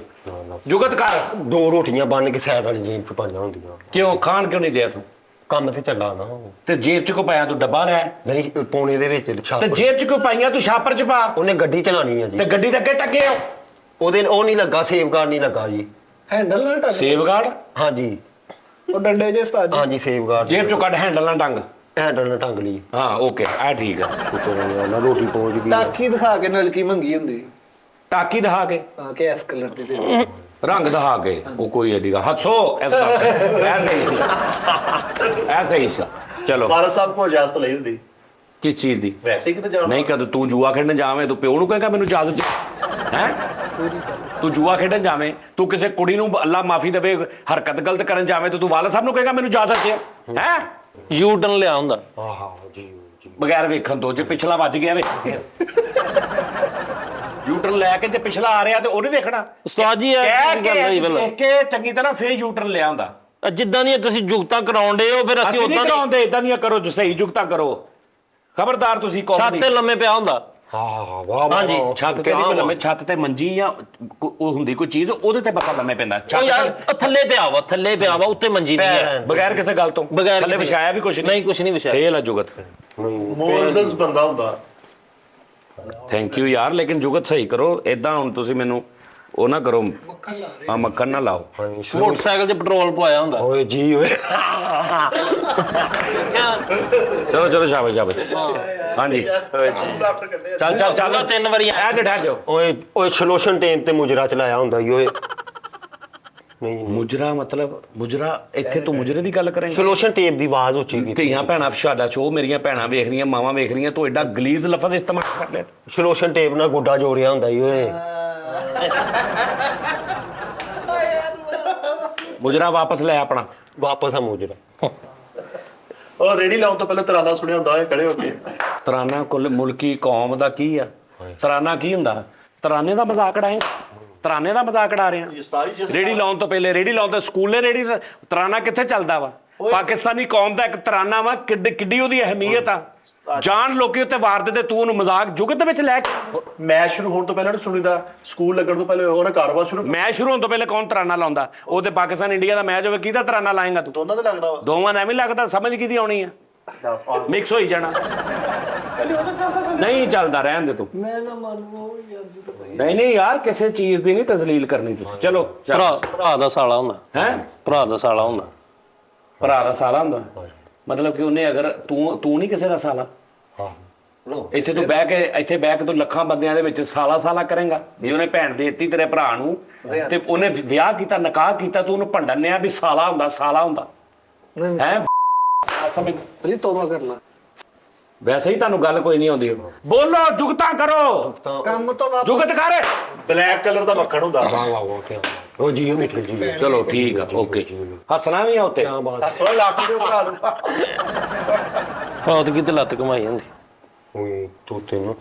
ਜੁਗਤ ਕਰ। 2 ਰੋਟੀਆਂ ਬੰਨ ਕੇ ਸਾਈਡ ਵਾਲੀ ਜੇਬ 'ਚ ਪਾਈਆਂ ਹੁੰਦੀਆਂ। ਕਿਉਂ ਖਾਣ ਕਿਉਂ ਨਹੀਂ ਦਿਆ ਤੂੰ? ਕੰਮ ਤੇ ਚੱਲਾ ਨਾ। ਤੇ ਜੇਬ 'ਚ ਕੋ ਪਾਇਆ ਤੂੰ? ਡੱਬਾ ਲੈ। ਨਹੀਂ ਪੌਣੇ ਦੇ ਵਿੱਚ ਤੇ ਛਾਪ। ਜੇਬ 'ਚ ਕਿਉਂ ਪਾਈਆਂ ਤੂੰ? ਛਾਪਰ 'ਚ ਪਾ। ਉਹਨੇ ਗੱਡੀ ਚਲਾਣੀ ਆ ਜੀ। ਤੇ ਗੱਡੀ ਦੇ ਅੱਗੇ ਟੱਕੇ ਹੋ। ਉਹ ਨਹੀਂ ਲੱਗਾ, ਸੇਫਗਾਰਡ ਨਹੀਂ ਲੱਗਾ ਜੀ। ਹੈਂਡਲ ਨਾਲ ਟੱਕ। ਸੇਵਗਾਰਡ? ਹਾਂਜੀ ਉਹ ਡੰਡੇ ਜੇ ਸਤਾਜ। ਹਾਂਜੀ ਸੇਫਗਾਰਡ। ਜੇਬ 'ਚੋਂ ਕੱਢ, ਹੈਂਡਲ ਨਾਲ ਟੰਗ। ਹੈਂਡਲ ਨਾਲ ਟੰਗ ਲਈ। ਹਾਂ ਓਕੇ, ਆ ਠੀਕ ਆ। ਰੋਟੀ ਪਹੁੰਚ ਗਈ। ਟਾਕੀ ਦਿਖਾ ਕੇ ਨਲਕੀ ਮੰਗੀ ਹੁੰਦੀ। ਟਾਕੀ ਦਿਖਾ ਕੇ, ਹਾਂ ਕਿ ਇਸ ਕਲਰ ਦੀ ਦੇ। ਰੰਗ ਦਿਖਾ ਕੇ, ਉਹ ਕੋਈ ਐਡੀਗਾ ਹੱਸੋ। ਐਸੇ ਹੀ ਸੀ। ਚਲੋ ਵਾਰਸ ਸਾਹਿਬ ਕੋਲ ਇਜਾਜ਼ਤ ਲਈ ਹੁੰਦੀ। ਕਿਸ ਚੀਜ਼ ਦੀ? ਵੈਸੇ ਕਿਤੇ ਜਾਣਾ ਨਹੀਂ ਕਦ ਤੂੰ ਜੂਆ ਖੇਡਣ ਜਾਵੇਂ ਤੂੰ ਪਿਓ ਨੂੰ ਕਹੇਗਾ ਮੈਨੂੰ ਇਜਾਜ਼ਤ ਦੇ? ਹੈ ਤੂੰ ਜੂਆ ਖੇਡਣ ਜਾਵੇਂ, ਤੂੰ ਕਿਸੇ ਕੁੜੀ ਨੂੰ ਅੱਲਾ ਮਾਫੀ ਦੇਵੇ ਹਰਕਤ ਗਲਤ ਕਰਨ ਜਾਵੇਂ, ਤੂੰ ਵਾਲਾ ਸਾਹਿਬ ਨੂੰ ਕਹੇਗਾ ਮੈਨੂੰ ਇਜਾਜ਼ਤ ਦੇ? ਹੈ ਯੂ ਟਰਨ ਲਿਆ ਹੁੰਦਾ ਬਗੈਰ ਵੇਖਣ ਤੋਂ। ਜੇ ਪਿਛਲਾ ਵੱਜ ਗਿਆ ਵੇ ਯੂਟਰਨ ਲੈ ਕੇ, ਜੇ ਪਿਛਲਾ ਆ ਰਿਹਾ ਤੇ ਉਹ ਨਹੀਂ ਦੇਖਣਾ। ਉਸਤਾਦ ਜੀ ਇਹ ਕਹਿ ਗੱਲ ਨਹੀਂ ਪਹਿਲਾਂ ਦੇਖ ਕੇ ਚੰਗੀ ਤਰ੍ਹਾਂ ਫੇਰ ਯੂਟਰਨ ਲਿਆ ਹੁੰਦਾ। ਜਿੱਦਾਂ ਦੀਆਂ ਤੁਸੀਂ ਜੁਗਤਾਂ ਕਰਾਉਂਦੇ ਹੋ ਫਿਰ ਅਸੀਂ ਅਸੀਂ ਨਹੀਂ ਉਦਾਂ ਕਰਾਉਂਦੇ, ਇਦਾਂ ਦੀਆਂ ਕਰੋ ਜੋ ਸਹੀ ਜੁਗਤਾ ਕਰੋ। ਖਬਰਦਾਰ ਤੁਸੀਂ ਕੌਮ ਛੱਤ ਦੀ। ਤੇ ਲੰਮੇ ਪਿਆ ਹੁੰਦਾ। ਹਾਂ ਵਾਹ ਹਾਂਜੀ, ਛੱਤ ਤੇ ਨਹੀਂ ਲੰਮੇ, ਛੱਤ ਤੇ ਮੰਜੀ ਜਾਂ ਉਹ ਹੁੰਦੀ ਕੋਈ ਚੀਜ਼, ਉਹਦੇ ਤੇ ਪੱਕਾ ਲੰਮੇ ਪੈਂਦਾ। ਉਹ ਯਾਰ ਥੱਲੇ ਪਿਆ ਵਾ, ਉੱਤੇ ਮੰਜੀ ਨਹੀਂ ਹੈ। ਬਗੈਰ ਕਿਸੇ ਗੱਲ ਤੋਂ ਬਗੈਰ ਥੱਲੇ ਵਿਛਾਇਆ ਵੀ ਕੁਛ ਨਹੀਂ, ਕੁਛ ਨਹੀਂ ਵਿਛਾਇਆ। ਫੇਲ ਆ ਜੁਗਤ। ਮੋਜ਼ਸ ਬੰਦਾ ਹੁੰਦਾ। ਥੈਂਕ ਯੂ ਯਾਰ, ਲੇਕਿਨ ਜੁਗਤ ਸਹੀ ਕਰੋ। ਇਦਾਂ ਹੁਣ ਤੁਸੀਂ ਮੈਨੂੰ ਉਹ ਨਾ ਕਰੋ, ਹਾਂ ਮੱਖਣ ਨਾ ਲਾਓ। ਮੋਟਰਸਾਈਕਲ 'ਚ ਪੈਟਰੋਲ ਪਵਾਇਆ ਹੁੰਦਾ। ਓਏ ਜੀ ਓਏ। ਚਲੋ ਸ਼ਾਬਾਸ਼ ਹਾਂਜੀ ਚੱਲ 3 ਵਾਰੀ ਐ ਠਹਿਰ ਜਾਓ। ਓਏ ਸੋਲੂਸ਼ਨ ਟਾਈਮ ਤੇ ਮੁਜਰਾ ਚਲਾਇਆ ਹੁੰਦਾ ਈ ਓਏ। ਨਹੀਂ ਮੁਜਰਾ ਮਤਲਬ ਮੁਜਰਾ, ਇੱਥੇ ਤੂੰ ਮੁਜਰੇ ਦੀ ਗੱਲ ਕਰੇਂਗਾ? ਸੋਲੂਸ਼ਨ ਟੇਪ ਦੀ ਆਵਾਜ਼ ਉੱਚੀ ਕੀਤੀ। ਧੀਆਂ ਭੈਣਾਂ ਸਾਡਾ ਸ਼ੋਅ, ਮੇਰੀਆਂ ਭੈਣਾਂ ਵੇਖ ਰਹੀਆਂ, ਮਾਵਾਂ ਵੇਖ ਰਹੀਆਂ, ਤੂੰ ਐਡਾ ਗਲੀਜ਼ ਲਫ਼ਜ਼ ਇਸਤੇਮਾਲ ਕਰ ਲਿਆ। ਸੋਲੂਸ਼ਨ ਟੇਪ ਨਾਲ ਗੋਡਾ ਜੋੜਿਆ ਹੁੰਦਾ ਈ ਓਏ। ਮੁਜਰਾ ਵਾਪਸ ਲੈ ਆਪਣਾ। ਵਾਪਸ ਆ ਮੁਜਰਾ। ਉਹ ਰੇੜੀ ਲਾਉਣ ਤੋਂ ਪਹਿਲਾਂ ਤਰਾਨਾ ਸੁਣਿਆ ਹੁੰਦਾ ਹੈ ਖੜੇ ਹੋ ਕੇ। ਤਰਾਨਾ ਕੁੱਲ ਮੁਲਕੀ ਕੌਮ ਦਾ ਕੀ ਆ? ਤਰਾਨਾ ਕੀ ਹੁੰਦਾ? ਤਰਾਨੇ ਦਾ ਮਜ਼ਾਕ ਉਡਾਏ, ਤਰਾਨੇ ਦਾ ਮਜ਼ਾਕ ਉਡਾ ਰਹੇ ਆ। ਰੇੜੀ ਲਾਉਣ ਤੋਂ ਪਹਿਲੇ, ਰੇੜੀ ਲਾਉਣ ਤੋਂ ਸਕੂਲੇ ਰੇੜੀ ਦਾ ਤਰਾਨਾ ਕਿੱਥੇ ਚੱਲਦਾ ਵਾ? ਪਾਕਿਸਤਾਨੀ ਕੌਮ ਦਾ ਇੱਕ ਤਰਾਨਾ ਵਾ, ਕਿੱਡੀ ਉਹਦੀ ਅਹਿਮੀਅਤ ਆ। ਜਾਣ ਲੋਕੀ ਉੱਤੇ ਵਾਰ ਦਿੰਦੇ, ਤੂੰ ਉਹਨੂੰ ਮਜ਼ਾਕ ਜੁਗਤ ਵਿੱਚ ਲੈ ਕੇ। ਮੈਚ ਸ਼ੁਰੂ ਹੋਣ ਤੋਂ ਪਹਿਲਾਂ ਨਹੀਂ ਸੁਣੀਦਾ, ਸਕੂਲ ਲੱਗਣ ਤੋਂ ਪਹਿਲੇ ਉਹਨੇ ਕਾਰੋਬਾਰ ਸ਼ੁਰੂ। ਮੈਚ ਸ਼ੁਰੂ ਹੋਣ ਤੋਂ ਪਹਿਲੇ ਕੌਣ ਤਰਾਨਾ ਲਾਉਂਦਾ? ਉਹ ਤੇ ਪਾਕਿਸਤਾਨ ਇੰਡੀਆ ਦਾ ਮੈਚ ਹੋਵੇ, ਕਿਹਦਾ ਤਰਾਨਾ ਲਾਏਗਾ ਤੂੰ? ਦੋਨਾਂ ਦੇ ਲੱਗਦਾ ਵਾ। ਦੋਵਾਂ ਦਾ ਐਵੇਂ ਲੱਗਦਾ, ਸਮਝ ਕਿਹਦੀ ਆਉਣੀ ਆ? ਮਿਕਸ ਹੋਈ ਜਾਣਾ। ਨਹੀਂ ਚੱਲਦਾ, ਰਹਿਣ ਦੇ ਤੂੰ। ਮੈਂ ਨਾ ਮੰਨੂ ਯਾਰ। ਨਹੀਂ ਯਾਰ, ਕਿਸੇ ਚੀਜ਼ ਦੀ ਨਹੀਂ ਤਜ਼ਲੀਲ ਕਰਨੀ ਤੁਸੀਂ। ਚਲੋ ਭਰਾ ਦਾ ਸਾਲਾ ਹੁੰਦਾ ਹੈ, ਭਰਾ ਦਾ ਸਾਲਾ ਹੁੰਦਾ। ਭਰਾ ਦਾ ਸਾਲਾ ਹੁੰਦਾ ਮਤਲਬ ਕਿ ਉਹਨੇ ਅਗਰ ਤੂੰ ਨਹੀਂ ਕਿਸੇ ਦਾ ਸਾਲਾ। ਇੱਥੇ ਤੂੰ ਬਹਿ ਕੇ ਤੂੰ ਲੱਖਾਂ ਬੰਦਿਆਂ ਦੇ ਵਿੱਚ ਸਾਲਾ ਕਰੇਗਾ। ਜੇ ਉਹਨੇ ਭੈਣ ਦੇ ਦਿੱਤੀ ਤੇਰੇ ਭਰਾ ਨੂੰ ਤੇ ਉਹਨੇ ਵਿਆਹ ਕੀਤਾ, ਨਿਕਾਹ ਕੀਤਾ, ਤੂੰ ਉਹਨੂੰ ਭੰਡਨਿਆ ਵੀ ਸਾਲਾ ਹੁੰਦਾ ਹੈ। ਸਮਝ ਅਰੇ ਤੋਬਾ ਕਰ ਲਾ। ਵੈਸੇ ਹੀ ਤੁਹਾਨੂੰ ਗੱਲ ਕੋਈ ਨਹੀਂ ਆਉਂਦੀ। ਬੋਲੋ, ਜੁਗਤਾਂ ਕਰੋ, ਕੰਮ ਤੋਂ ਵਾਪਸ। ਜੁਗਤ ਕਰ। ਬਲੈਕ ਕਲਰ ਦਾ ਮੱਖਣ ਹੁੰਦਾ। ਉਹ ਜੀ ਮਿੱਠੇ ਜੀ। ਚਲੋ ਠੀਕ ਆ, ਓਕੇ। ਹੱਸਣਾ ਵੀ ਆ ਉੱਤੇ। ਥੋੜਾ ਲਾਕੀ ਦੇ ਭਰਾ ਨੂੰ ਫੌਤਗੀ ਤੇ ਲੱਤ ਕਮਾਈ ਹੁੰਦੀ। ਓਏ ਤੂੰ ਤੈਨੂੰ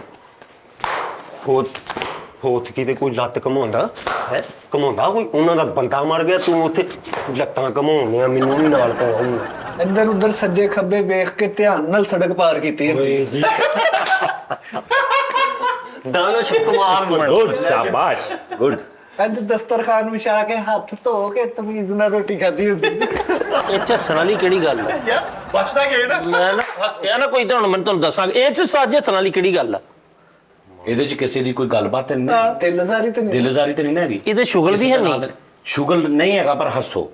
ਹੋਤ ਕੀ ਤੇ ਕੋਈ ਲੱਤ ਘਮਾਉਂਦਾ ਹੈ? ਘਮਾਉਂਦਾ ਕੋਈ? ਉਹਨਾਂ ਦਾ ਬੰਦਾ ਮਰ ਗਿਆ, ਤੂੰ ਉੱਥੇ ਲੱਤਾਂ ਘਮਾਉਣੀਆਂ, ਮੈਨੂੰ ਵੀ ਨਾਲ ਪਾਉਂਦਾ। ਇੱਧਰ ਉੱਧਰ ਸੱਜੇ ਖੱਬੇ ਵੇਖ ਕੇ ਧਿਆਨ ਨਾਲ ਸੜਕ ਪਾਰ ਕੀਤੀ ਓਏ ਜੀ ਦਾਨਸ਼ ਕੁਮਾਰ ਗੁੱਡ, ਸ਼ਾਬਾਸ਼, ਗੁੱਡ। ਅੱਜ ਦਸਤਰਖਾਨ ਵਿਛਾ ਕੇ ਹੱਥ ਧੋ ਕੇ ਤਮੀਜ਼ ਨਾਲ ਰੋਟੀ ਖਾਦੀ ਹੁੰਦੀ। ਇਹ ਝੱਸਣ ਵਾਲੀ ਕਿਹੜੀ ਗੱਲ ਹੈ? ਯਾਰ ਬਚਦਾ ਗਏ ਨਾ। ਮੈਂ ਨਾ ਹੱਸਿਆ ਨਾ ਕੋਈ, ਤੁਹਾਨੂੰ ਦੱਸਾਂਗਾ ਇਹ ਚ ਸਾਜੇ ਵਾਲੀ ਕਿਹੜੀ ਗੱਲ ਆ? ਇਹਦੇ ਚ ਕਿਸੇ ਦੀ ਕੋਈ ਗੱਲਬਾਤ ਤੇ ਨਹੀਂ, ਦਿਲਜ਼ਾਰੀ ਤੇ ਨਹੀਂ। ਦਿਲਜ਼ਾਰੀ ਤੇ ਨਹੀਂ ਨਾ ਹੈਗੀ। ਇਹਦੇ ਸ਼ੁਗਲ ਵੀ ਹੈ ਨਹੀਂ। ਸ਼ੁਗਲ ਨਹੀਂ ਹੈਗਾ, ਪਰ ਹੱਸੋ।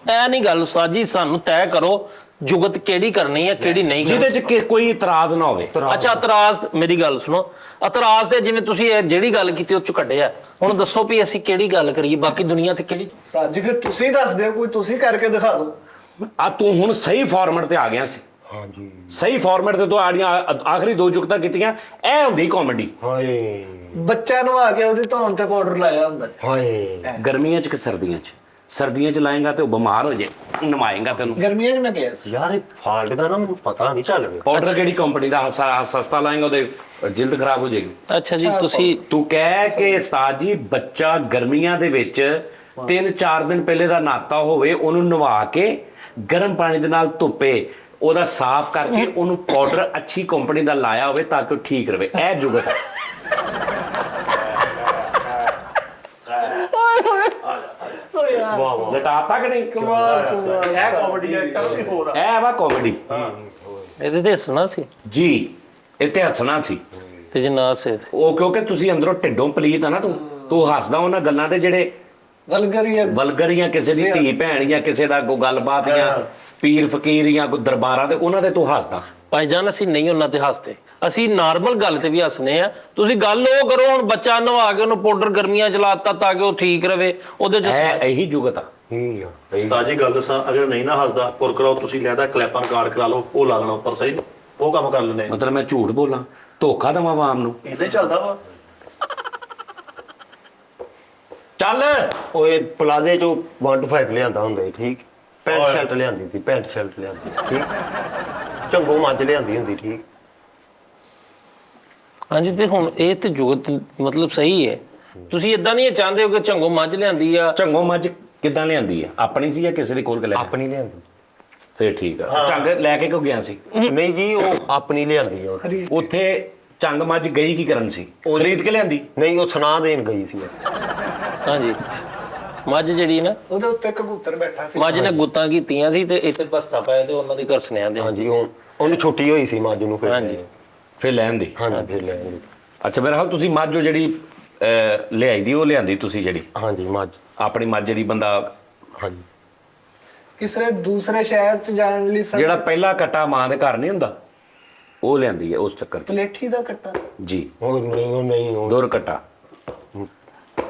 ਐ ਨਹੀਂ ਗੱਲ ਉਸਤਾਦ ਜੀ, ਸਾਨੂੰ ਤੈਅ ਕਰੋ ਜੁਗਤ ਕਿਹੜੀ ਕਰਨੀ ਹੈ ਕਿਹੜੀ ਨਹੀਂ ਕਰਨੀ। ਜਿਹਦੇ ਚ ਕੋਈ ਇਤਰਾਜ਼ ਨਾ ਹੋਵੇ। ਅੱਛਾ ਇਤਰਾਜ਼, ਮੇਰੀ ਗੱਲ ਸੁਣੋ, ਇਤਰਾਜ਼ ਤੇ ਜਿਵੇਂ ਤੁਸੀਂ ਇਹ ਜਿਹੜੀ ਗੱਲ ਕੀਤੀ ਉਹ ਚ ਕੱਢਿਆ, ਹੁਣ ਦੱਸੋ ਵੀ ਅਸੀਂ ਕਿਹੜੀ ਗੱਲ ਕਰੀਏ, ਬਾਕੀ ਦੁਨੀਆ ਤੇ ਕਿਹੜੀ? ਸਾਜੀ ਫਿਰ ਤੁਸੀਂ ਦੱਸ ਦਿਓ, ਕੋਈ ਤੁਸੀਂ ਕਰਕੇ ਦਿਖਾ ਦਿਓ। ਆ ਤੂੰ ਹੁਣ ਸਹੀ ਫਾਰਮੈਟ ਤੇ ਆ ਗਿਆ ਸੀ। ਹਾਂਜੀ ਸਹੀ ਫਾਰਮੈਟ ਤੇ ਤੂੰ ਆੜੀਆਂ ਆਖਰੀ ਦੋ ਜੁਗਤਾਂ ਕੀਤੀਆਂ, ਇਹ ਹੁੰਦੀ ਕਾਮੇਡੀ। ਹਾਏ ਬੱਚਾ ਨਵਾ ਕੇ ਉਹਦੀ ਧੌਣ ਤੇ ਪਾਊਡਰ ਲਾਇਆ ਹੁੰਦਾ। ਹਾਏ ਗਰਮੀਆਂ ਚ ਕਿ ਸਰਦੀਆਂ ਚ? ਸਰਦੀਆਂ ਚ ਲਾਏਗਾ ਤੇ ਉਹ ਬਿਮਾਰ ਹੋ ਜਾਏ, ਨਵਾਏਗਾ ਤੈਨੂੰ। ਗਰਮੀਆਂ 'ਚ ਮੈਂ ਗਿਆ ਸੀ। ਯਾਰ ਇਹ ਫਾਲਟ ਦਾ ਨਾ ਮੈਨੂੰ ਪਤਾ ਨਹੀਂ ਚੱਲ ਰਿਹਾ। ਪਾਊਡਰ ਕਿਹੜੀ ਕੰਪਨੀ ਦਾ? ਸਸਤਾ ਲਾਏਗਾ ਉਹਦੇ ਜਿਲਦ ਖਰਾਬ ਹੋ ਜਾਏਗੀ। ਅੱਛਾ ਜੀ ਤੁਸੀਂ ਤੂੰ ਕਹਿ ਕਿ ਉਸਤਾਦ ਜੀ ਬੱਚਾ ਗਰਮੀਆਂ ਦੇ ਵਿੱਚ 3-4 ਦਿਨ ਪਹਿਲੇ ਦਾ ਨਾਤਾ ਹੋਵੇ, ਉਹਨੂੰ ਨਵਾ ਕੇ ਗਰਮ ਪਾਣੀ ਦੇ ਨਾਲ ਧੁੱਪੇ ਉਹਦਾ ਸਾਫ਼ ਕਰਕੇ ਉਹਨੂੰ ਪਾਊਡਰ ਅੱਛੀ ਕੰਪਨੀ ਦਾ ਲਾਇਆ ਹੋਵੇ ਤਾਂ ਕਿ ਉਹ ਠੀਕ ਰਵੇ, ਇਹ ਜੁਗਤ ਹੈ। ਵਾਹ ਵਾਹ ਲਟਾਤਾ ਕਿ ਨਹੀਂ? ਇਹ ਕਾਮੇਡੀ ਐਕਟਰ ਵੀ ਹੋਰ ਆ। ਇਹ ਵਾ ਕਾਮੇਡੀ ਇਹਦੇ ਤੇ ਹੱਸਣਾ ਸੀ ਜੀ, ਇਹ ਤੇ ਹੱਸਣਾ ਸੀ। ਤੇ ਜੇ ਨਾ ਹੱਸੇ ਤੇ? ਉਹ ਕਿਉਂਕਿ ਤੁਸੀਂ ਅੰਦਰੋਂ ਢਿੱਡੋਂ ਪਲੀਤ ਆ ਨਾ, ਤੂੰ ਹੱਸਦਾ ਉਹਨਾਂ ਗੱਲਾਂ ਤੇ ਜਿਹੜੇ ਵਲਗਰ ਜਾਂ ਕਿਸੇ ਦੀ ਧੀ ਭੈਣ ਜਾਂ ਕਿਸੇ ਦਾ ਕੋਈ ਗੱਲਬਾਤ ਜਾਂ ਪੀਰ ਫਕੀਰ ਜਾਂ ਕੋਈ ਦਰਬਾਰਾਂ ਤੇ ਉਹਨਾਂ ਤੇ ਤੂੰ ਹੱਸਦਾ। ਭਾਈਜਾਨ ਅਸੀਂ ਨਹੀਂ ਉਹਨਾਂ ਤੇ ਹੱਸਦੇ, ਅਸੀਂ ਨਾਰਮਲ ਗੱਲ ਤੇ ਵੀ ਹੱਸਨੇ ਆ। ਤੁਸੀਂ ਗੱਲ ਉਹ ਕਰੋ, ਹੁਣ ਬੱਚਾ ਨਵਾ ਕੇ ਉਹਨੂੰ ਪਾਊਡਰ ਗਰਮੀਆਂ ਚ ਲਾਤਾ ਤਾਂ ਕਿ ਉਹ ਠੀਕ ਰਵੇ, ਉਹਦੇ ਚ ਇਹੀ ਜੁਗਤ ਆ। ਠੀਕ ਆ ਤਾਜੀ ਗੱਲ ਦੱਸਾਂ, ਅਗਰ ਨਹੀਂ ਨਾ ਹੱਸਦਾ ਪੁਰ ਕਰਾਓ, ਤੁਸੀਂ ਲੈਦਾ ਕਲੈਪਰ ਕਾਰਡ ਕਰਾ ਲਓ, ਉਹ ਲਾ ਲੈਣਾ ਉੱਪਰ, ਸਹੀ ਉਹ ਕੰਮ ਕਰ ਲੈਣੇ। ਮਤਲਬ ਮੈਂ ਝੂਠ ਬੋਲਾਂ, ਧੋਖਾ ਦੇਵਾਂ ਆਵਾਮ ਨੂੰ? ਇਦਾਂ ਹੀ ਚੱਲਦਾ ਵਾ। ਚੱਲ ਓਏ ਪਲਾਜ਼ੇ ਚੋਂ 1 to 5 ਲਿਆਂਦਾ ਹੁੰਦਾ ਸੀ, ਠੀਕ। ਪੈਂਟ ਸ਼ਰਟ ਲਿਆਂਦੀ ਸੀ, ਪੈਂਟ ਸ਼ਰਟ ਲਿਆਂਦੀ, ਠੀਕ। ਝੰਗੋ ਮੱਝ ਲਿਆਂਦੀ ਹੁੰਦੀ, ਠੀਕ। ਹਾਂਜੀ ਤੇ ਹੁਣ ਇਹ ਤੇ ਜੁਗਤ ਮਤਲਬ ਸਹੀ ਹੈ। ਤੁਸੀਂ ਇਦਾਂ ਨਹੀਂ ਚਾਹੁੰਦੇ ਹੋ ਕਿ ਝੰਗੋ ਮੱਝ ਲਿਆਂਦੀ ਆ? ਝੰਗੋ ਮੱਝ ਕਿੱਦਾਂ ਲਿਆਂਦੀ ਆ? ਆਪਣੀ ਸੀ ਜਾਂ ਕਿਸੇ ਦੇ ਕੋਲ ਕੇ ਲੈ ਕੇ? ਆਪਣੀ ਲਿਆਂਦੀ। ਫੇਰ ਠੀਕ ਆ। ਝੰਗ ਲੈ ਕੇ ਕਿਉਂ ਗਿਆ ਸੀ? ਨਹੀਂ ਜੀ, ਉਹ ਆਪਣੀ ਲਿਆਂਦੀ ਆ। ਉੱਥੇ ਝੰਗ ਮੱਝ ਗਈ ਕੀ ਕਰਨ ਸੀ? ਖਰੀਦ ਕੇ ਲਿਆਂਦੀ? ਨਹੀਂ, ਉਹ ਸੁਣਾ ਦੇਣ ਗਈ ਸੀ। ਹਾਂਜੀ ਮੱਝ ਜਿਹੜੀ ਨਾ, ਉਹਦੇ ਉੱਤੇ ਕਬੂਤਰ ਬੈਠਾ ਸੀ। ਮੱਝ ਨੇ ਗੁੱਤਾਂ ਕੀਤੀਆਂ ਸੀ ਤੇ ਇੱਥੇ ਬਸਤਾ ਪਾਇਆ ਤੇ ਉਹਨਾਂ ਦੀ ਘਰ ਸੁਨਿਆਂ ਦੇ। ਹਾਂਜੀ, ਉਹਨੂੰ ਛੁੱਟੀ ਹੋਈ ਸੀ ਮੱਝ ਨੂੰ, ਫਿਰ ਹਾਂਜੀ ਫੇਰ ਲੈਣ ਦੀ? ਹਾਂਜੀ ਫਿਰ ਲੈ ਆਈ। ਅੱਛਾ, ਮੇਰਾ ਹਾਲ ਤੁਸੀਂ ਮੱਝ ਉਹ ਜਿਹੜੀ ਲਿਆਈ ਦੀ ਉਹ ਲਿਆਂਦੀ ਤੁਸੀਂ ਜਿਹੜੀ ਹਾਂਜੀ ਮੱਝ, ਆਪਣੀ ਮੱਝ ਜਿਹੜੀ ਬੰਦਾ ਹਾਂਜੀ। ਕਿਸੇ ਦੂਸਰੇ ਸ਼ਹਿਰ 'ਚ ਜਾਣ ਲਈ ਜਿਹੜਾ ਪਹਿਲਾ ਕੱਟਾ ਮਾਂ ਦੇ ਘਰ ਨਹੀਂ ਹੁੰਦਾ, ਉਹ ਲਿਆਂਦੀ ਹੈ ਉਸ ਚੱਕਰ 'ਚ। ਪਲੇਠੀ ਦਾ ਕੱਟਾ। ਜੀ, ਉਹ ਨਹੀਂ ਦੁਰ ਕੱਟਾ।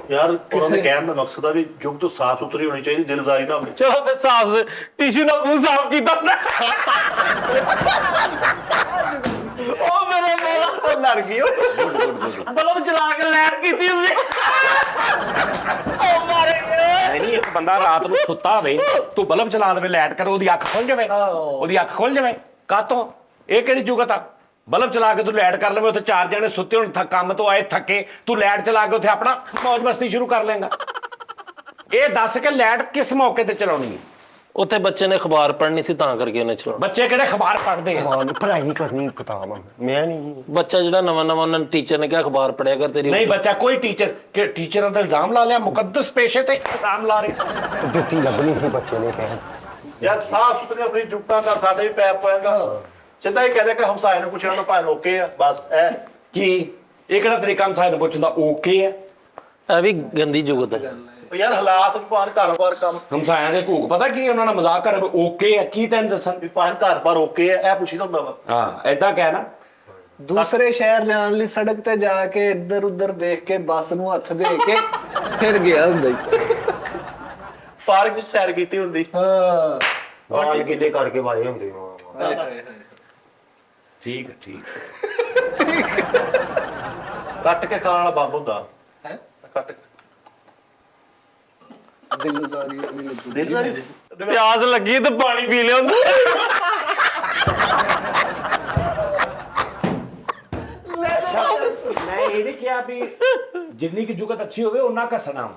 ਯਾਰ ਉਹਨਾਂ ਦੇ ਕਹਿਣ ਦਾ ਮਕਸਦ ਆ ਵੀ ਜੁਗ ਤੋਂ ਸਾਫ਼ ਸੁਥਰੀ ਹੋਣੀ ਚਾਹੀਦੀ, ਦਿਲਜ਼ਾਰੀ ਨਾ ਹੋਵੇ। ਚਲੋ ਫਿਰ ਸਾਫ ਟਿਸ਼ੂ ਨਾਲ ਮੂੰਹ ਸਾਫ ਕੀਤਾ ਉਹ ਮੇਰੇ ਮੋਲਾ ਲੜ ਗਈ ਬਲਬ ਚਲਾ ਕੇ ਲੈਟ ਕੀਤੀ ਉਹਨੇ। ਉਹ ਮਾਰੇ ਨਹੀਂ, ਇੱਕ ਬੰਦਾ ਰਾਤ ਨੂੰ ਸੁੱਤਾ ਹੋਵੇ, ਤੂੰ ਬਲਬ ਚਲਾ ਦੇਵੇ, ਲਾਈਟ ਕਰੋ, ਉਹਦੀ ਅੱਖ ਖੁੱਲ ਜਾਵੇ। ਉਹਦੀ ਅੱਖ ਖੁੱਲ ਜਾਵੇ ਕਾਤੋਂ? ਇਹ ਕਿਹੜੀ ਜੁਗਤ ਆ? ਬਲਬ ਚਲਾ ਕੇ ਤੂੰ ਲਾਈਟ ਕਰ ਲਵੇਂ, ਉੱਥੇ 4 ਜਣੇ ਸੁੱਤੇ ਹੋਣ, ਕੰਮ ਤੋਂ ਆਏ ਥੱਕੇ, ਤੂੰ ਲਾਈਟ ਚਲਾ ਕੇ ਉੱਥੇ ਆਪਣਾ ਮौज ਮਸਤੀ ਸ਼ੁਰੂ ਕਰ ਲੇਗਾ। ਇਹ ਦੱਸ ਕੇ ਲਾਈਟ ਕਿਸ ਮੌਕੇ ਤੇ ਚਲਾਉਣੀ ਹੈ? ਉੱਥੇ ਬੱਚੇ ਨੇ ਅਖਬਾਰ ਪੜ੍ਹਨੀ ਸੀ ਤਾਂ ਕਰਕੇ ਉਹਨੇ ਚਲਾਉਣਾ। ਬੱਚੇ ਕਿਹੜੇ ਅਖਬਾਰ ਪੜ੍ਹਦੇ ਆ? ਹਾਂ, ਪੜ੍ਹਾਈ ਕਰਨੀ ਕਿਤਾਬ ਆ, ਮੈਂ ਨਹੀਂ। ਬੱਚਾ ਜਿਹੜਾ ਨਵਾਂ ਉਹਨਾਂ ਨੇ ਟੀਚਰ ਨੇ ਕਿਹਾ ਅਖਬਾਰ ਪੜ੍ਹਿਆ ਕਰ ਤੇਰੀ। ਨਹੀਂ, ਬੱਚਾ ਕੋਈ ਟੀਚਰਾਂ ਦਾ ਇਲਜ਼ਾਮ ਲਾ ਲਿਆ, ਮੁਕੱਦਸ ਪੇਸ਼ੇ ਤੇ ਇਲਜ਼ਾਮ ਲਾ ਰਹੇ। ਜੁੱਤੀ ਲੱਭਣੀ ਸੀ ਬੱਚੇ ਨੇ ਕਹਿ। ਯਾਰ ਸਾਫ਼ ਸੁਥਰੀ ਆਪਣੀ ਜੁਗਤਾਂ ਦਾ ਸਾਡੇ ਵੀ ਪੈਪ ਪਾਏਗਾ। ਸਿੱਧਾ ਹੀ ਕਹਦੇ ਕਿ ਹਮਸਾਏ ਨੂੰ ਪੁੱਛਿਆ ਤਾਂ ਭਾਵੇਂ ਓਕੇ ਆ, ਬਸ ਇਹ ਕੀ ਇਹ ਕਿਹੜਾ ਤਰੀਕਾ ਹਮਸਾਏ ਨੂੰ ਪੁੱਛਣ ਦਾ? ਓਕੇ ਹੈ? ਇਹ ਵੀ ਗੰਦੀ ਜੁਗਤ ਹੈ। ਯਾਰ ਹਾਲਾਤ ਵੀ ਭਾਵੇਂ ਘਰ-ਬਾਰ ਕੰਮ ਹਮਸਾਇਆਂ ਦੇ ਘੂਕ ਪਤਾ ਕੀ ਉਹਨਾਂ ਨਾਲ ਮਜ਼ਾਕ ਕਰ ਓਕੇ ਹੈ ਕੀ ਤੈਨੂੰ ਦੱਸਣ? ਵੀ ਭਾਵੇਂ ਘਰ-ਬਾਰ ਓਕੇ ਆ, ਇਹ ਪੁੱਛੀਦਾ ਹੁੰਦਾ ਵਾ। ਹਾਂ, ਏਦਾਂ ਕਹਿ ਨਾ। ਦੂਸਰੇ ਸ਼ਹਿਰ ਜਾਣ ਲਈ ਸੜਕ ਤੇ ਜਾ ਕੇ ਇੱਧਰ ਉੱਧਰ ਦੇਖ ਕੇ ਬੱਸ ਨੂੰ ਹੱਥ ਦੇ ਕੇ ਫਿਰ ਗਿਆ ਹੁੰਦਾ ਹੀ। ਪਾਰਕ ਵਿੱਚ ਸੈਰ ਕੀਤੀ ਹੁੰਦੀ। ਹਾਂ ਵਾਲ ਕਿੱਡੇ ਕਰਕੇ ਵਾਏ ਹੁੰਦੇ ਆ। ਠੀਕ ਹੈ, ਠੀਕ। ਕੱਟ ਕੇ ਖਾਣ ਵਾਲਾ ਬੰਬ ਹੁੰਦਾ ਹੈ। ਕੱਟ ਦਿਲਜ਼ਾਰੀ ਵਾਲੀ ਲੱਗੀ। ਦਿਲਦਾਰੀ ਪਿਆਸ ਲੱਗੀ ਤੇ ਪਾਣੀ ਪੀ ਲਿਆ ਹੁੰਦਾ। ਮੈਂ ਇਹ ਨਹੀਂ ਕਿਹਾ ਵੀ ਜਿੰਨੀ ਕਿ ਜੁਗਤ ਅੱਛੀ ਹੋਵੇ ਉਹਨਾਂ ਘਸਣਾ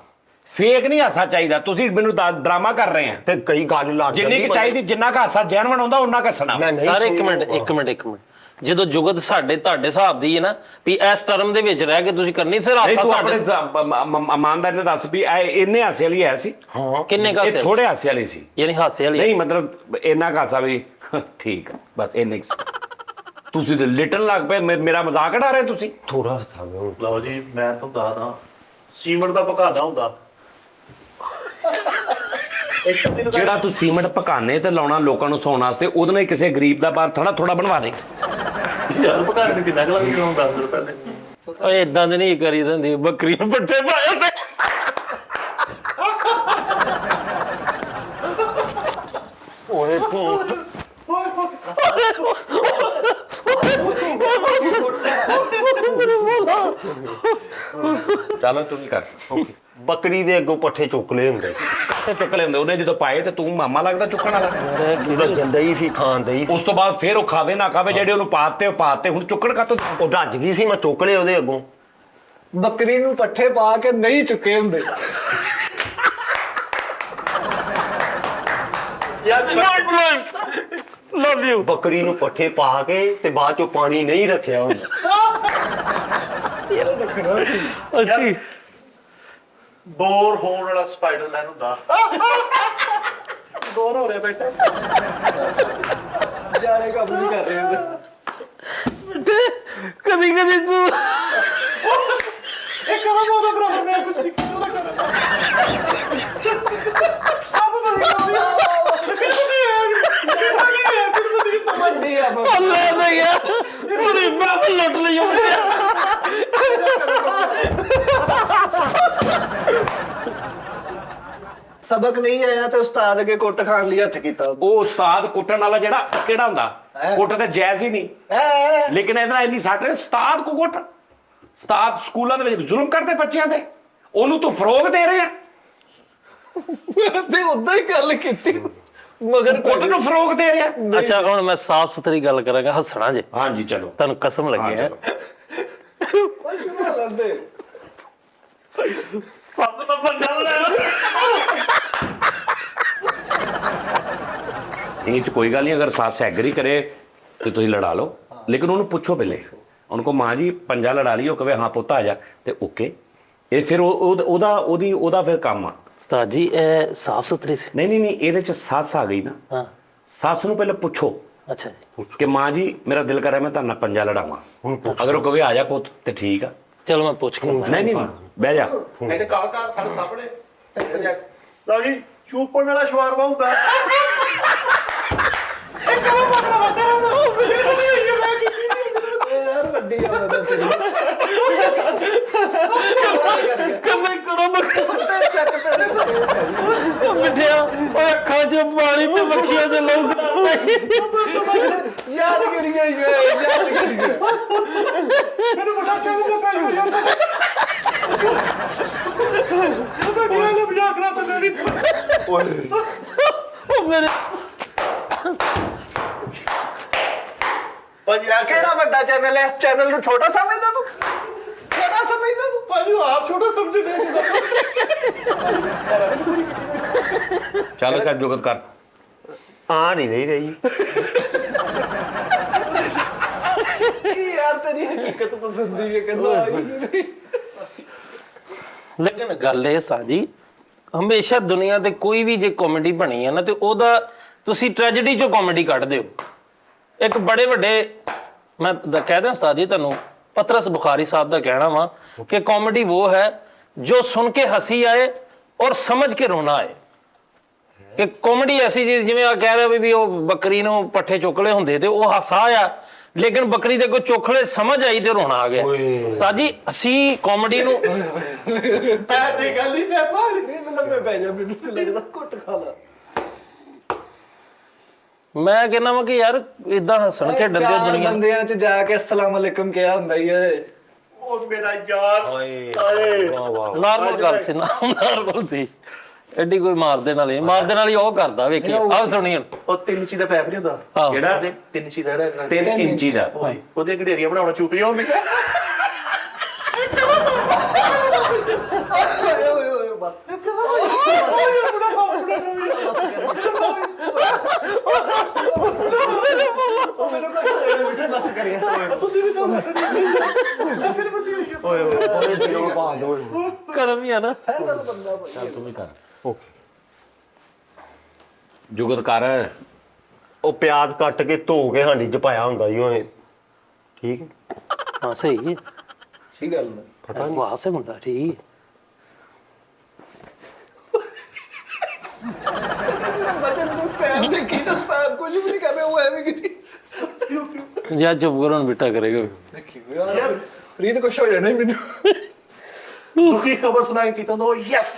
ਫੇਕ ਨਹੀਂ ਹਾਸਾ ਚਾਹੀਦਾ ਤੁਸੀਂ ਮੈਨੂੰ ਡਰਾਮਾ ਕਰ ਰਹੇ ਆ ਤੇ ਕਈ ਗੱਲ ਲੱਗ ਜਿੰਨੀ ਕਿ ਚਾਹੀਦੀ ਜਿੰਨਾ ਕੁ ਹਾਸਾ ਜੈਨੂਇਨ ਹੁੰਦਾ ਉਹਨਾਂ ਘਸਣਾ ਮੈਂ ਨਹੀਂ ਸਰ ਇੱਕ ਮਿੰਟ ਜਦੋਂ ਜੁਗਤ ਸਾਡੇ ਤੁਹਾਡੇ ਹਿਸਾਬ ਦੀ ਹੈ ਨਾ ਵੀ ਇਸ ਟਰਮ ਦੇ ਵਿੱਚ ਰਹਿ ਕੇ ਤੁਸੀਂ ਕਰਨੀ ਸਿਰ ਨਹੀਂ ਹਾਸਾ ਤੂੰ ਸਾਡੇ ਆਪਣੇ ਇਮਾਨਦਾਰੀ ਨਾਲ ਦੱਸ ਵੀ ਇੰਨੇ ਹਾਸੇ ਵਾਲੀ ਹੈ ਸੀ ਕਿੰਨੇ ਇਹ ਕਾਸੇ ਥੋੜੇ ਹਾਸੇ ਵਾਲੀ ਸੀ ਯਾਨੀ ਹਾਸੇ ਵਾਲੀ ਨਹੀਂ ਮਤਲਬ ਇੰਨਾ ਹਾਸਾ ਵੀ ਠੀਕ ਆ ਬਸ ਇੰਨੇ ਤੁਸੀਂ ਤੇ ਲਿਟਣ ਲੱਗ ਪਏ ਮੇਰਾ ਮਜ਼ਾਕ ਉਡਾ ਰਹੇ ਤੁਸੀਂ ਥੋੜਾ ਹਸਾਵੇ ਹੁਣ ਲਓ ਜੀ ਮੈਂ ਤੁਹਾਨੂੰ ਦੱਸਦਾ ਸੀਮਟ ਦਾ ਪਕਾਦਾ ਹੁੰਦਾ ਇੱਕ ਦਿਨ ਦਾ ਜਿਹੜਾ ਤੂੰ ਸੀਮੈਂਟ ਪਕਾਨੇ ਤੇ ਲਾਉਣਾ ਲੋਕਾਂ ਨੂੰ ਸੌਣ ਵਾਸਤੇ ਉਹਦੇ ਨਾਲ ਕਿਸੇ ਗਰੀਬ ਦਾ ਬਾਹਰ ਥੋੜਾ ਬਣਵਾ ਦੇ ਯਾਰ ਪਕਾਣੇ ਨੂੰ ਕਿੰਨਾ ਕੁ ਲੱਗਦਾ ਹੁਣ 10 ਰੁਪਏ ਦੇ ਓਏ ਇਦਾਂ ਦੇ ਨਹੀਂ ਕਰੀ ਦਿੰਦੀ ਬੱਕਰੀ ਨੂੰ ਪੱਠੇ ਪਾਏ ਹੁੰਦੇ ਓਏ ਭੂਤ ਚਲੋ ਤੂੰ ਕੀ ਕਰ ਬੱਕਰੀ ਦੇ ਅੱਗੋਂ ਪੱਠੇ ਚੁੱਕ ਲਏ ਹੁੰਦੇ ਤੇ ਚੁੱਕ ਲੈਂਦੇ ਉਹਨੇ ਜਦੋਂ ਪਾਏ ਤੇ ਤੂੰ ਮਾਮਾ ਲੱਗਦਾ ਚੁੱਕਣ ਵਾਲਾ ਉਹਦਾ ਗੰਦਾ ਹੀ ਸੀ ਖਾਣ ਦੇ ਹੀ ਉਸ ਤੋਂ ਬਾਅਦ ਫਿਰ ਉਹ ਖਾਵੇ ਨਾ ਖਾਵੇ ਜਿਹੜੇ ਉਹਨੂੰ ਪਾਤੇ ਹੁਣ ਚੁੱਕਣ ਕਾਤੋਂ ਉਹ ਰੱਜ ਗਈ ਸੀ ਮੈਂ ਚੁੱਕ ਲਏ ਉਹਦੇ ਅੱਗੋਂ ਬੱਕਰੀ ਨੂੰ ਪੱਠੇ ਪਾ ਕੇ ਨਹੀਂ ਚੁੱਕੇ ਹੁੰਦੇ ਲਵ ਯੂ ਬੱਕਰੀ ਨੂੰ ਪੱਠੇ ਪਾ ਕੇ ਤੇ ਬਾਅਦ ਚੋਂ ਪਾਣੀ ਨਹੀਂ ਰੱਖਿਆ ਹੁੰਦਾ ਅੱਛੀ ਬੋਰ ਹੋਣ ਵਾਲਾ ਸਪਾਈਡਰਮੈਨ ਹੁੰਦਾ ਬੋਰ ਹੋ ਰਿਹਾ ਬੇਟਾ ਜਾਣੇ ਕੰਮ ਨਹੀਂ ਕਰ ਰਹੇ ਹੁੰਦੇ ਕਦੀ ਤੂੰ ਇਹ ਕਰਾਂ ਉਹਦਾ ਬਰਾਬਰ ਮੈਂ ਕੁਝ ਨਹੀਂ ਉਹਦਾ ਕਰਾਂ ਆਪ ਤਾਂ ਨਹੀਂ ਵੱਡੀ ਆ ਅੱਲਾ ਦਾ ਯਾਰ ਪੂਰੀ ਬਾਬਾ ਲੁੱਟ ਲਈ ਉਹਨੇ ਸਬਕ ਨਹੀਂ ਆਇਆ ਤੇ ਉਸਤਾਦ ਅੱਗੇ ਕੁੱਟ ਖਾਣ ਲਈ ਹੱਥ ਕੀਤਾ ਉਹ ਉਸਤਾਦ ਕੁੱਟਣ ਵਾਲਾ ਜਿਹੜਾ ਕਿਹੜਾ ਹੁੰਦਾ ਕੁੱਟ ਤੇ ਜਾਇਜ਼ ਹੀ ਨਹੀਂ ਲੇਕਿਨ ਇਹਦਾ ਇੰਨੀ ਸੱਟ ਉਸਤਾਦ ਕੋ ਕੁੱਟ ਉਸਤਾਦ ਸਕੂਲਾਂ ਦੇ ਵਿੱਚ ਜ਼ੁਲਮ ਕਰਦੇ ਬੱਚਿਆਂ ਤੇ ਉਹਨੂੰ ਤੂੰ ਫਰੋਗ ਦੇ ਰਿਹਾ ਤੇ ਉਦਾਂ ਹੀ ਗੱਲ ਕੀਤੀ ਮਗਰ ਕੁੱਟ ਨੂੰ ਫਰੋਗ ਦੇ ਰਿਹਾ ਅੱਛਾ ਹੁਣ ਮੈਂ ਸਾਫ਼ ਸੁਥਰੀ ਗੱਲ ਕਰਾਂਗਾ ਹੱਸਣਾ ਜੇ ਹਾਂਜੀ ਚਲੋ ਤੁਹਾਨੂੰ ਕਸਮ ਲੱਗੀ ਹੈ ਸੱਸ ਦਾ ਪੰਗਾ ਲੈ ਇਹ ਚ ਕੋਈ ਗੱਲ ਨਹੀਂ ਅਗਰ ਸੱਸ ਐਗਰੀ ਕਰੇ ਤੇ ਤੁਸੀਂ ਲੜਾ ਲਓ ਲੇਕਿਨ ਉਹਨੂੰ ਪੁੱਛੋ ਪਹਿਲੇ ਉਹਨੂੰ ਕੋ ਮਾਂ ਜੀ ਪੰਜਾ ਲੜਾ ਲਈ ਉਹ ਕਹੇ ਹਾਂ ਪੁੱਤ ਆ ਜਾ ਤੇ ਓਕੇ ਇਹ ਫਿਰ ਉਹਦਾ ਫਿਰ ਕੰਮ ਆ ਉਸਤਾਦ ਜੀ ਇਹ ਸਾਫ਼ ਸੁਥਰੀ ਸੀ ਨਹੀਂ ਇਹਦੇ ਚ ਸੱਸ ਆ ਗਈ ਨਾ ਹਾਂ ਸੱਸ ਨੂੰ ਪਹਿਲੇ ਪੁੱਛੋ ਅੱਛਾ ਜੀ ਕਿ ਮਾਂ ਜੀ ਮੇਰਾ ਦਿਲ ਕਰ ਰਿਹਾ ਮੈਂ ਤੁਹਾਡੇ ਨਾਲ ਪੰਜਾ ਲੜਾਵਾਂ ਅਗਰ ਉਹ ਕਹੇ ਆ ਜਾ ਪੁੱਤ ਤੇ ਠੀਕ ਆ ਚਲੋ ਮੈਂ ਪੁੱਛ ਕੇ ਨਹੀਂ ਬਹਿ ਜਾ ਇਹ ਤੇ ਕਾਲ ਸਾਡੇ ਸਾਹਮਣੇ ਲਓ ਜੀ ਚੂਪਣ ਵਾਲਾ ਸ਼ਵਾਰਮਾ ਹੁੰਦਾ ਇਹ ਕਰਾਂ ਬੱਕਰਾ ਮੈਨੂੰ ਨਹੀਂ ਹੋਈ ਮੈਂ ਕੀਤੀ ਨਹੀਂ ਯਾਰ ਵੱਡੀ ਆ ਉਹਦਾ ਤੇਰੀ ਕਮੇ ਕਰੋ ਮਿੱਠਿਆ ਓਏ ਅੱਖਾਂ 'ਚ ਪਾਣੀ ਤੇ ਮੱਖੀਆਂ 'ਚ ਲਹੂ ਯਾਦ ਕਰੀਏ ਮੈਨੂੰ ਬੜਾ ਚਾਹੀਦਾ ਭਾਈ ਯਾਰ ਉਹਦਾ ਕੀ ਹਾਲ ਮਜ਼ਾਕ ਨਾ ਤਾਂ ਮੇਰੀ ਉਹ ਮੇਰੇ ਭਾਜੀ ਆ ਕਿਹੜਾ ਵੱਡਾ ਚੈਨਲ ਹੈ ਇਸ ਚੈਨਲ ਨੂੰ ਛੋਟਾ ਸਮਝਦਾ ਤੂੰ ਛੋਟਾ ਸਮਝਦਾ ਤੂੰ ਭਾਜੀ ਆਪ ਛੋਟਾ ਸਮਝਦੇ ਚੱਲ ਕਰ ਜੁਗਤ ਕਰ ਆ ਨਹੀਂ ਰਹੀ ਯਾਰ ਤੇਰੀ ਹਕੀਕਤ ਪਸੰਦੀ ਹੈ ਕਹਿੰਦਾ ਲੇਕਿਨ ਗੱਲ ਇਹ ਸਾਜੀ ਹਮੇਸ਼ਾ ਦੁਨੀਆ ਤੇ ਕੋਈ ਵੀ ਜੇ ਕਾਮੇਡੀ ਬਣੀ ਹੈ ਨਾ ਤੇ ਉਹਦਾ ਤੁਸੀਂ ਟ੍ਰੈਜੇਡੀ ਚੋਂ ਕਾਮੇਡੀ ਕੱਢਦੇ ਹੋ ਇੱਕ ਬੜੇ ਵੱਡੇ ਮੈਂ ਕਹਿ ਦਿਆਂ ਉਸਤਾਦ ਜੀ ਤੁਹਾਨੂੰ ਪਤਰਸ ਬੁਖਾਰੀ ਸਾਹਿਬ ਦਾ ਕਹਿਣਾ ਵਾ ਕਿ ਕਾਮੇਡੀ ਉਹ ਹੈ ਜੋ ਸੁਣ ਕੇ ਹੰਸੀ ਆਏ ਔਰ ਸਮਝ ਕੇ ਰੋਣਾ ਆਏ ਕਿ ਕਾਮੇਡੀ ਐਸੀ ਚੀਜ਼ ਜਿਵੇਂ ਆ ਕਹਿ ਰਹੇ ਵੀ ਉਹ ਬੱਕਰੀ ਨੂੰ ਪੱਠੇ ਚੁੱਕਲੇ ਹੁੰਦੇ ਤੇ ਉਹ ਹਾਸਾ ਆ ਲੇਕਿਨ ਬੱਕਰੀ ਦੇ ਕੋਈ ਚੋਖਲੇ ਸਮਝ ਆਈ ਤੇ ਰੋਣਾ ਆ ਗਿਆ ਸਾਜੀ ਅਸੀਂ ਕਾਮੇਡੀ ਨੂੰ ਮੈਂ ਤੇ ਗੱਲ ਹੀ ਮੈਂ ਭਾਜੀ ਮਤਲਬ ਮੈਂ ਬਹਿ ਜਾ ਮੈਨੂੰ ਤੇ ਲੱਗਦਾ ਕੁੱਟ ਖਾ ਲਾ ਮੈਂ ਕਹਿੰਦਾ ਵਾ ਕਿ ਯਾਰ ਇਦਾਂ ਹੱਸਣ ਖੇਡਣ ਦੀ ਚਾਰ ਦੁਨੀਆ ਬੰਦਿਆਂ 'ਚ ਜਾ ਕੇ ਅਸਲਾਮ ਅਲੈਕਮ ਕਿਹਾ ਹੁੰਦਾ ਹੀ ਹੈ ਉਹ ਮੇਰਾ ਯਾਰ ਹਾਏ ਹਾਏ ਨਾਰਮਲ ਗੱਲ ਸੀ ਨਾਰਮਲ ਸੀ ਐਡੀ ਕੋਈ ਮਾਰਦੇ ਨਾਲ ਹੀ ਉਹ ਕਰਦਾ ਵੇਖੀ ਆਹ ਸੁਣੀ ਹੁਣ ਉਹ 3 ਇੰਚੀ ਦਾ ਪੈਪ ਨਹੀਂ ਹੁੰਦਾ ਆਹੋ। ਕਿਹੜਾ 3 ਇੰਚੀ ਦਾ ਜਿਹੜਾ 3 ਇੰਚੀ ਦਾ ਉਹਦੇ ਗਡੇਰੀਆਂ ਬਣਾਉਣਾ ਚੁੱਕ ਲਿਆ ਹੁੰਦੀਆਂ ਓਏ ਓਏ ਬਸ ਬਸ ਕਰੀਏ ਤੁਸੀਂ ਵੀ ਤਾਂ ਓਏ ਓਏ ਦਿਨੋਂ ਬਾਅਦ ਓਏ ਕਰਮ ਹੀ ਆ ਨਾ। ਚੱਲ ਤੂੰ ਵੀ ਕਰ ਓਕੇ ਜੁਗਤ ਕਰ। ਉਹ ਪਿਆਜ਼ ਕੱਟ ਕੇ ਧੋ ਕੇ ਹਾਂਡੀ 'ਚ ਪਾਇਆ ਹੁੰਦਾ ਜੀ ਓਏ ਠੀਕ ਹੈ ਹਾਂ ਸਹੀ ਹੈ। ਸਹੀ ਗੱਲ ਹੈ ਪਤਾ ਨਹੀਂ ਵਾਹ ਸੇ ਮੁੰਡਾ ਠੀਕ बचन को स्टैंड देखी तो स्टैंड कुछ भी नहीं कर रहे वो है भी किसी ਹੈ। ਜਾਂ ਚੁੱਪ ਕਰੋ ਹੁਣ ਬਿਟਾ ਕਰੇਗਾ। देखिए यार रीत कुछ हो जाना ही मैंने ਦੁਖੀ ਖਬਰ ਸੁਣਾ ਕੇ ਕੀਤਾ ਨਾ ਯੈਸ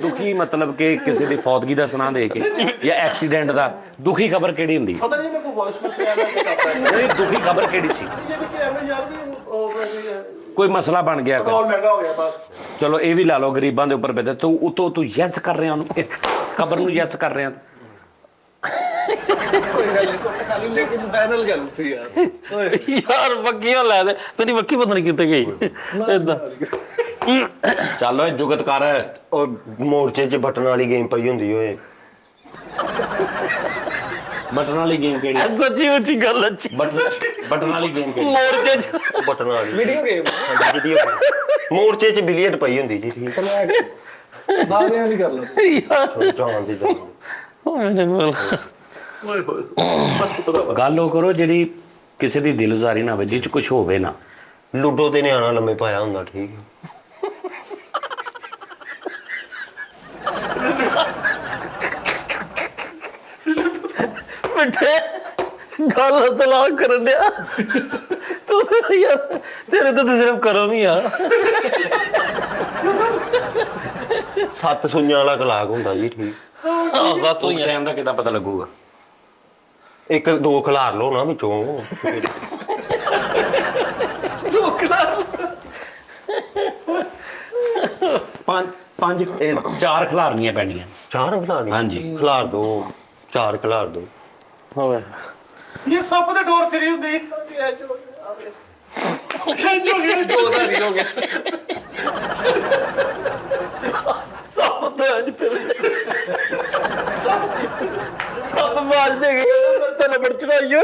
ਦੁਖੀ ਮਤਲਬ ਕਿ ਕਿਸੇ ਦੀ ਫੌਤਗੀ ਦਾ ਸੁਣਾ ਦੇ ਕੇ ਜਾਂ ਐਕਸੀਡੈਂਟ ਦਾ ਦੁਖੀ ਖਬਰ ਕਿਹੜੀ ਹੁੰਦੀ ਪਤਾ ਨਹੀਂ ਮੈਂ ਕੋਈ ਵੌਇਸ ਮੈਸੇਜ ਆਇਆ ਮੈਂ ਕਰਤਾ ਨਹੀਂ ਦੁਖੀ ਖਬਰ ਕਿਹੜੀ ਸੀ ਇਹ ਵੀ ਕਿ ਐਵੇਂ ਯਾਰ ਵੀ ਕੋਈ ਮਸਲਾ ਬਣ ਗਿਆ ਪੈਟਰੋਲ ਮਹਿੰਗਾ ਹੋ ਗਿਆ ਬਸ ਚਲੋ ਇਹ ਵੀ ਲਾ ਲਓ ਗਰੀਬਾਂ ਦੇ ਉੱਪਰ ਬੇਤੇ ਤੂੰ ਉਤੋਂ ਤੂੰ ਯੈਸ ਕਰ ਰਿਹਾ ਉਹਨੂੰ ਖਬਰ ਨੂੰ ਯੈਸ ਕਰ ਰਿਹਾ कोई गल नहीं कोई खाली लेकिन फाइनल गल सी यार ओए ਯਾਰ ਬੱਕੀਆਂ ਲੈ ਦੇ ਮੇਰੀ ਬੱਕੀ ਪਤਾ ਨਹੀਂ ਕਿੱਥੇ ਗਈ ਏਦਾਂ। ਚੱਲ ਓਏ ਜੁਗਤ ਕਰ ਉਹ ਮੋਰਚੇ 'ਚ ਬਟਨ ਵਾਲੀ ਗੇਮ ਪਈ ਹੁੰਦੀ ਓਏ ਬਟਨ ਵਾਲੀ ਗੇਮ ਕਿਹੜੀ ਸੱਚੀ ਉੱਚੀ ਗੱਲ ਅੱਛੀ। ਬਟਨ ਵਾਲੀ ਗੇਮ ਕਿਹੜੀ ਮੋਰਚੇ ਚ ਬਟਨ ਵਾਲੀ वीडियो गेम ਵੀਡੀਓ ਮੋਰਚੇ 'ਚ ਬਿਲੀਅਰਡ ਪਈ ਹੁੰਦੀ ਜੀ ਠੀਕ बाद में नहीं कर लो ਯਾਰ ਜਾਣ ਦੀ ਜਾਣ ਉਹ ਮੇਰੇ ਕੋਲ ਓਏ ਹੋਏ ਬਸ ਪਤਾ ਵਾ ਗੱਲ ਉਹ ਕਰੋ ਜਿਹੜੀ ਕਿਸੇ ਦੀ ਦਿਲਜ਼ਾਰੀ ਨਾ ਹੋਵੇ ਜਿਹ 'ਚ ਕੁਝ ਹੋਵੇ ਨਾ ਲੂਡੋ ਤੇ ਨਿਆਣਾ ਲੰਮੇ ਪਾਇਆ ਹੁੰਦਾ ਠੀਕ ਹੈ ਮਿੱਠੇ ਗੱਲ ਤਲਾਕ ਕਰਨ ਦਿਆ ਤੂੰ ਯਾਰ ਤੇਰੇ ਤੋਂ ਤਾਂ ਸਿਰਫ ਕਰਮ ਹੀ ਆ। 7 ਸੂਈਆਂ ਵਾਲਾ ਕਲਾਕ ਹੁੰਦਾ ਜੀ ਠੀਕ ਹਾਂ ਸੱਤ ਹੋਈਆਂ। ਟਾਈਮ ਦਾ ਕਿੱਦਾਂ ਪਤਾ ਲੱਗੂਗਾ ਇੱਕ ਦੋ ਖਿਲਾਰ ਲਓ ਨਾ ਵਿੱਚੋਂ ਪੰਜ ਚਾਰ ਖਿਲਾਰਨੀਆਂ ਪੈਣੀਆਂ ਚਾਰ ਖਿਲਾਰ ਹਾਂਜੀ। ਖਿਲਾਰ ਦੋ 4 ਖਿਲਾਰ ਦੋ ਹੋਵੇ ਇਹ ਸੱਪ ਦੇ ਡੋਰ ਫਿਰੀ ਹੁੰਦੀ ਸਭ ਤੋਂ ਅੱਜ ਫਿਰ ਸਭ ਬਾਜ ਦੇ ਗਏ ਤੇ ਲੜ ਚੜਾਈਓ